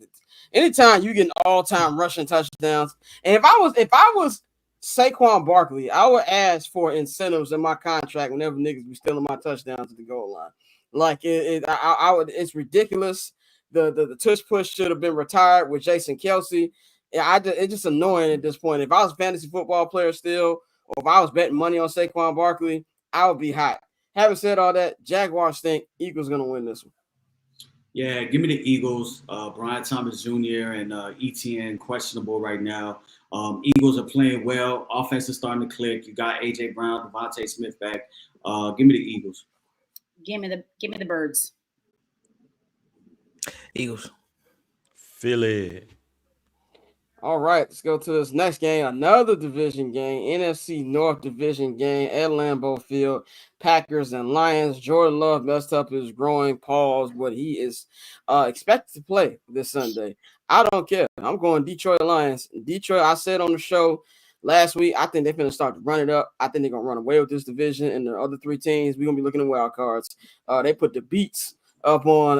anytime you get an all-time rushing touchdowns. And if I was Saquon Barkley, I would ask for incentives in my contract whenever niggas be stealing my touchdowns at the goal line. Like it's ridiculous. The tush push should have been retired with Jason Kelsey. It's just annoying at this point. If I was a fantasy football player still, or if I was betting money on Saquon Barkley, I would be hot. Having said all that, Jaguars stink. Eagles gonna win this one. Yeah, give me the Eagles. Brian Thomas Jr. and ETN questionable right now. Eagles are playing well. Offense is starting to click. You got AJ Brown, Devontae Smith back. Give me the Eagles. Give me the birds. Eagles. Philly. All right, let's go to this next game. Another division game, NFC North division game at Lambeau Field. Packers and Lions. Jordan Love messed up his groin, pause, but he is expected to play this Sunday. I don't care. I'm going Detroit Lions. Detroit, I said on the show last week, I think they're going to start to run it up. I think they're going to run away with this division, and the other three teams, we're going to be looking at wild cards. They put the beats up on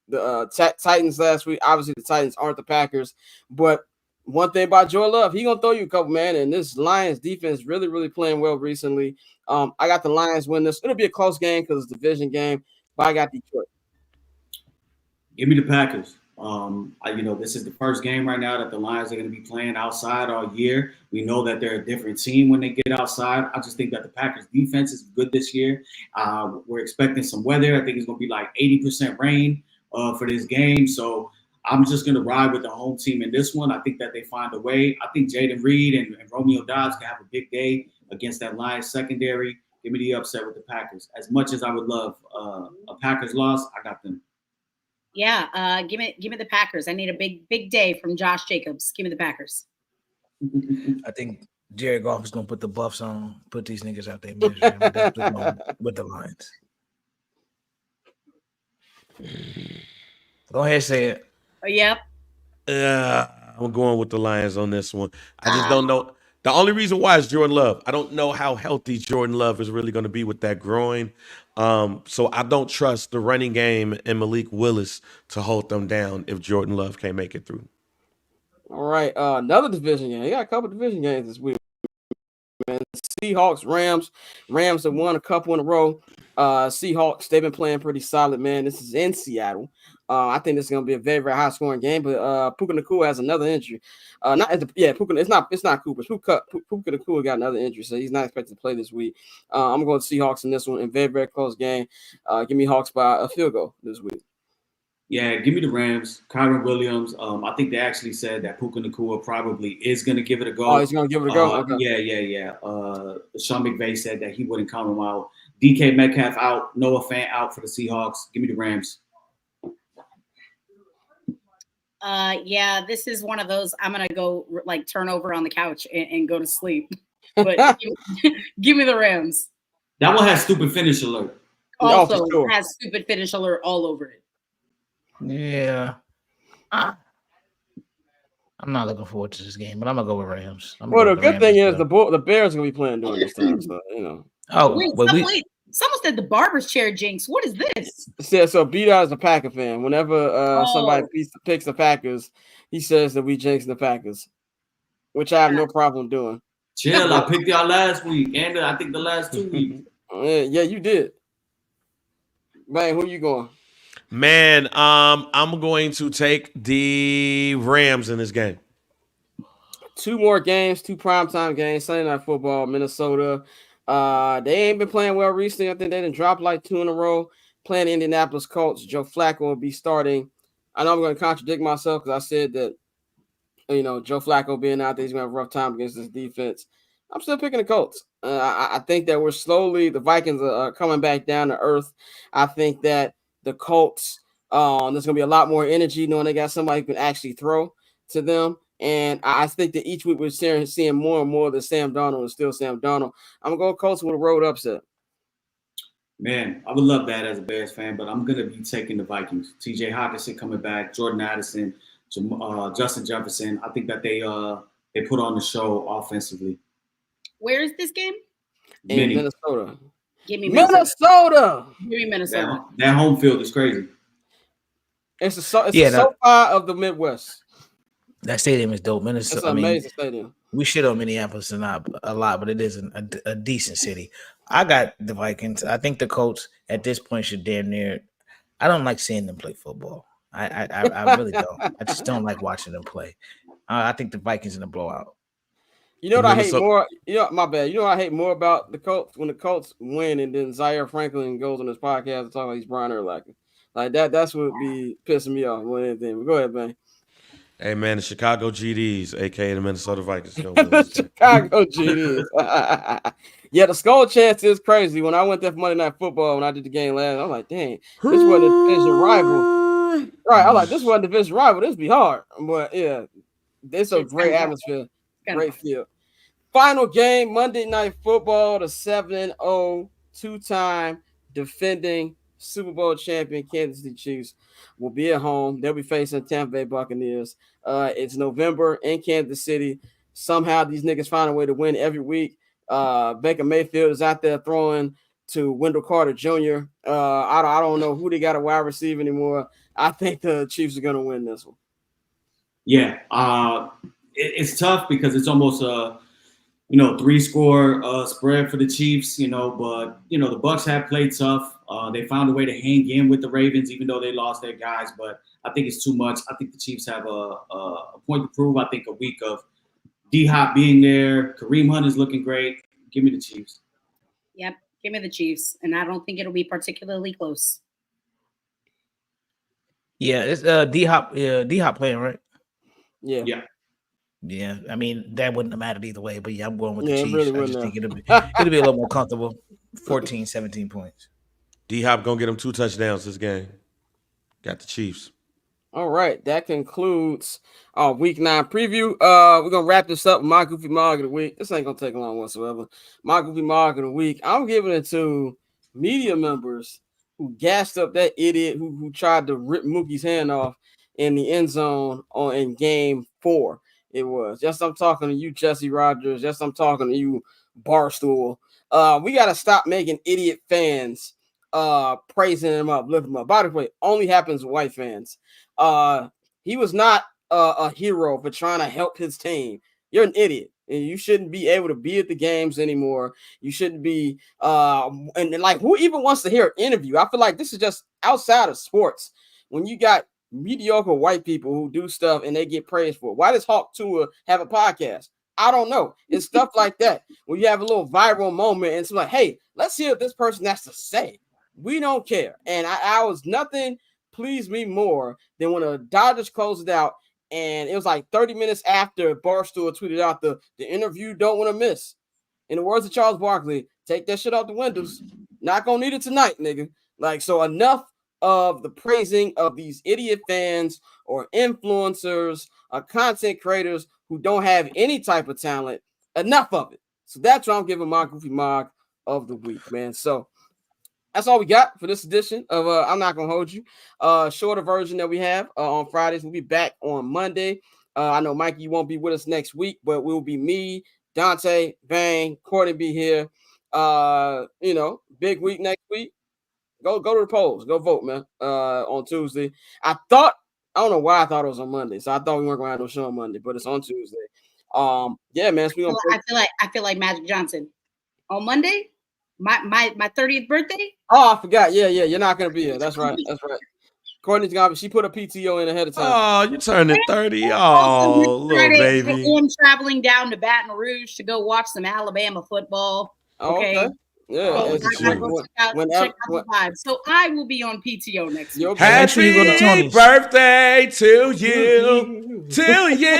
the Titans last week. Obviously, the Titans aren't the Packers, but one thing about Jordan Love, he's going to throw you a couple, man, and this Lions defense really, really playing well recently. I got the Lions win this. It'll be a close game because it's a division game, but I got Detroit. Give me the Packers. This is the first game right now that the Lions are going to be playing outside all year. We know that they're a different team when they get outside. I just think that the Packers defense is good this year. We're expecting some weather. I think it's going to be like 80% rain. for this game. So I'm just going to ride with the home team in this one. I think that they find a way. I think Jaden Reed and Romeo Dobbs can have a big day against that Lions secondary. Give me the upset with the Packers. As much as I would love a Packers loss, I got them. Yeah, give me the Packers. I need a big day from Josh Jacobs. Give me the Packers. I think Jared Goff is gonna put the buffs on, put these niggas out there with the Lions. Go ahead, say it. Yep. I'm going with the Lions on this one. I just don't know. The only reason why is Jordan Love. I don't know how healthy Jordan Love is really going to be with that groin. So I don't trust the running game and Malik Willis to hold them down if Jordan Love can't make it through. All right, another division game. You got a couple division games this week, man. Seahawks, Rams. Rams have won a couple in a row. Seahawks, they've been playing pretty solid, man. This is in Seattle. I think this is going to be a very, very high scoring game. But Puka Nacua has another injury. Puka. It's not Cooper. Puka Nacua got another injury, so he's not expected to play this week. I'm going to Seahawks in this one. In very, very close game. Give me Hawks by a field goal this week. Yeah, give me the Rams. Kyron Williams. I think they actually said that Puka Nacua probably is going to give it a go. Oh, he's going to give it a go? Okay. Yeah. Sean McVay said that he wouldn't count him out. DK Metcalf out. Noah Fant out for the Seahawks. Give me the Rams. Yeah, this is one of those. I'm going to go like turn over on the couch and go to sleep. But give me the Rams. That one has stupid finish alert. Also has stupid finish alert all over it. Yeah. I'm not looking forward to this game, but I'm gonna go with Rams. Well, the good thing is the Bears are gonna be playing during this time, so you know. Oh, wait. Someone said the barber's chair jinx. What is this? So B-Dot is a Packer fan. Whenever somebody picks the Packers, he says that we jinx the Packers, which I have no problem doing. Chill, I picked y'all last week, and I think the last 2 weeks. Yeah, you did. Man, who you going? Man, I'm going to take the Rams in this game. 2 more games, 2 primetime games. Sunday Night Football, Minnesota. They ain't been playing well recently. I think they didn't drop like 2 in a row. Playing the Indianapolis Colts. Joe Flacco will be starting. I know I'm going to contradict myself because I said that, you know, Joe Flacco being out there, he's going to have a rough time against this defense. I'm still picking the Colts. I think that the Vikings are coming back down to earth. I think that the Colts, there's going to be a lot more energy knowing they got somebody who can actually throw to them. And I think that each week we're seeing more and more that Sam Darnold is still Sam Darnold. I'm going to go Colts with a road upset. Man, I would love that as a Bears fan, but I'm going to be taking the Vikings. TJ Hockenson coming back, Jordan Addison, Justin Jefferson. I think that they put on the show offensively. Where is this game? In Minnesota. Give me Minnesota. Give me Minnesota. That home field is crazy. It's the SoFi of the Midwest. That stadium is dope. Minnesota. It's an amazing stadium. We shit on Minneapolis not a lot, but it is a decent city. I got the Vikings. I think the Colts at this point should damn near. I don't like seeing them play football. I really don't. I just don't like watching them play. I think the Vikings in a blowout. You know what I hate more? My bad. You know what I hate more about the Colts when the Colts win and then Zaire Franklin goes on his podcast and talk about he's Brian Urlacher. Like that. That's what would be pissing me off more than anything. But go ahead, man. Hey man, the Chicago GDs, aka the Minnesota Vikings. Chicago GDs. Yeah, the skull chance is crazy. When I went there for Monday Night Football, when I did the game last, I'm like, dang, this wasn't a division rival. Right, I'm like, this wasn't a division rival. This be hard. But yeah, it's a great atmosphere. Great field. Final game, Monday Night Football, the 7-0 2-time defending Super Bowl champion Kansas City Chiefs will be at home. They'll be facing Tampa Bay Buccaneers. It's November in Kansas City. Somehow these niggas find a way to win every week. Baker Mayfield is out there throwing to Wendell Carter Jr. I don't know who they got a wide receiver anymore. I think the Chiefs are going to win this one. Yeah, it's tough because it's almost a 3-score spread for the Chiefs, but the Bucs have played tough. They found a way to hang in with the Ravens, even though they lost their guys, but I think it's too much. I think the Chiefs have a point to prove. I think a week of D-Hop being there, Kareem Hunt is looking great. Give me the Chiefs. Yep, give me the Chiefs, and I don't think it'll be particularly close. Yeah, it's D Hop playing, right? Yeah. Yeah. I mean, that wouldn't have mattered either way, but yeah, I'm going with the Yeah, it Chiefs. really I just wouldn't think have. it'll be a little more comfortable. 14, 17 points. D-Hop gonna get him 2 touchdowns this game. Got the Chiefs. All right, that concludes our week 9 preview. We're gonna wrap this up with my goofy mog of the week. This ain't gonna take long whatsoever. My goofy mog of the week. I'm giving it to media members who gassed up that idiot who tried to rip Mookie's hand off in the end zone in game 4. It was. Yes, I'm talking to you, Jesse Rogers. Yes, I'm talking to you, Barstool. We gotta stop making idiot fans praising him up, lifting him up. By the way, only happens with white fans. He was not a hero for trying to help his team. You're an idiot, and you shouldn't be able to be at the games anymore. You shouldn't be and like, who even wants to hear an interview? I feel like this is just outside of sports. When you got mediocre white people who do stuff and they get praised for it. Why does Hawk Tua have a podcast? I don't know. It's stuff like that. When you have a little viral moment and it's like, hey, let's hear what this person has to say. We don't care. And I was nothing pleased me more than when the Dodgers closed it out, and it was like 30 minutes after Barstool tweeted out the interview don't want to miss. In the words of Charles Barkley, take that shit out the windows. Not gonna need it tonight, nigga. Like, so enough of the praising of these idiot fans or influencers or content creators who don't have any type of talent. Enough of it. So that's what I'm giving my goofy mog of the week, man. So that's all we got for this edition of I'm Not Gonna Hold You. Shorter version that we have on Fridays. We'll be back on Monday. I know, Mikey, you won't be with us next week, but we'll be me, Dante, Bang, Courtney be here. Big week next week. Go to the polls. Go vote, man. On Tuesday. I don't know why I thought it was on Monday. So I thought we weren't gonna have no show on Monday, but it's on Tuesday. Yeah, man. So I feel like Magic Johnson on Monday. My 30th birthday. Oh, I forgot. Yeah. You're not gonna be here. That's right. Courtney's gonna. She put a PTO in ahead of time. Oh, you turning 30. Oh, little baby. I am traveling down to Baton Rouge to go watch some Alabama football. Okay. Yeah. Check out the vibe. So I will be on PTO next week. Happy birthday to you. To you.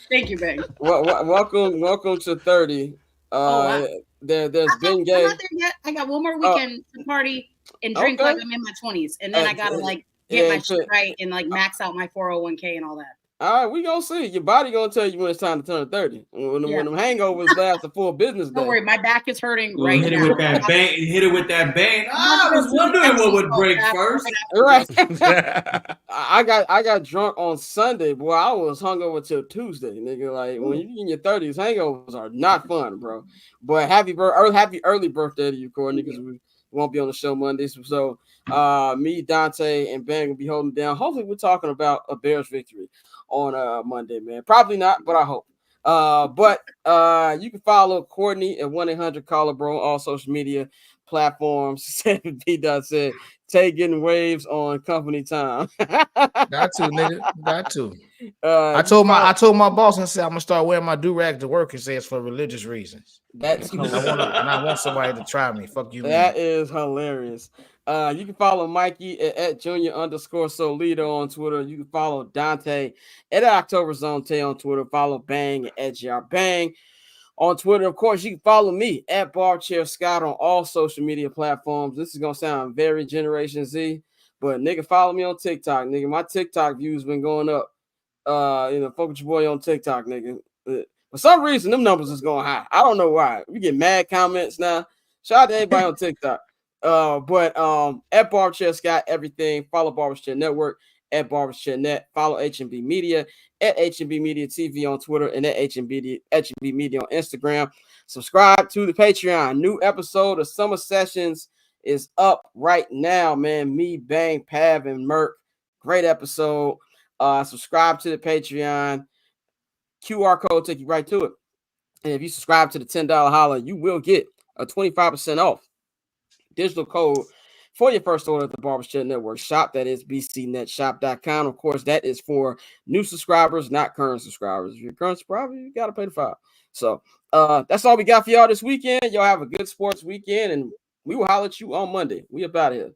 Thank you, babe. Welcome to 30. There's been gay. I'm not there yet. I got one more weekend to party and drink like I'm in my 20s, and then I gotta get my shit right and max out my 401k and all that. All right, we gonna see. Your body gonna tell you when it's time to turn 30. When them hangovers last a full business day. Don't worry, my back is hurting right now. Hit it with that bang. I was wondering what would break first. Right. I got drunk on Sunday, boy. I was hungover till Tuesday, nigga. Like, when you're in your 30s, hangovers are not fun, bro. But happy early birthday to you, Courtney, because we won't be on the show Monday. So me, Dante, and Ben will be holding down. Hopefully, we're talking about a Bears victory on Monday, man. Probably not, but I hope. You can follow Courtney at 1-800-CALLER-BRO on all social media platforms. B. Dot said, Tay getting waves on company time. Got to, nigga. Got to. I told my boss and said I'm gonna start wearing my do-rag to work and say it's for religious reasons. That's hilarious. I want somebody to try me. Fuck you. That is hilarious. You can follow Mikey at Junior_Solito on Twitter. You can follow Dante at October Zone Tay on Twitter. Follow Bang at GR Bang on Twitter. Of course, you can follow me at Barchair Scott on all social media platforms. This is gonna sound very Generation Z, but nigga, follow me on TikTok, nigga. My TikTok views been going up. Fuck with your boy on TikTok, nigga. For some reason, them numbers is going high. I don't know why. We get mad comments now. Shout out to everybody on TikTok. At Barberchair Scott, everything. Follow Barberchair Network at Barberchair Net. Follow HMB Media at HMB Media TV on Twitter and at HMB Media on Instagram. Subscribe to the Patreon. New episode of Summer Sessions is up right now, man. Me, Bang, Pav, and Merc. Great episode. Subscribe to the Patreon. QR code take you right to it. And if you subscribe to the $10 holla, you will get a 25% off digital code for your first order at the Barbershop Network shop. That is bcnetshop.com. Of course, that is for new subscribers, not current subscribers. If you're a current subscriber, you got to pay the $5. So that's all we got for y'all this weekend. Y'all have a good sports weekend, and we will holler at you on Monday. We up out of here.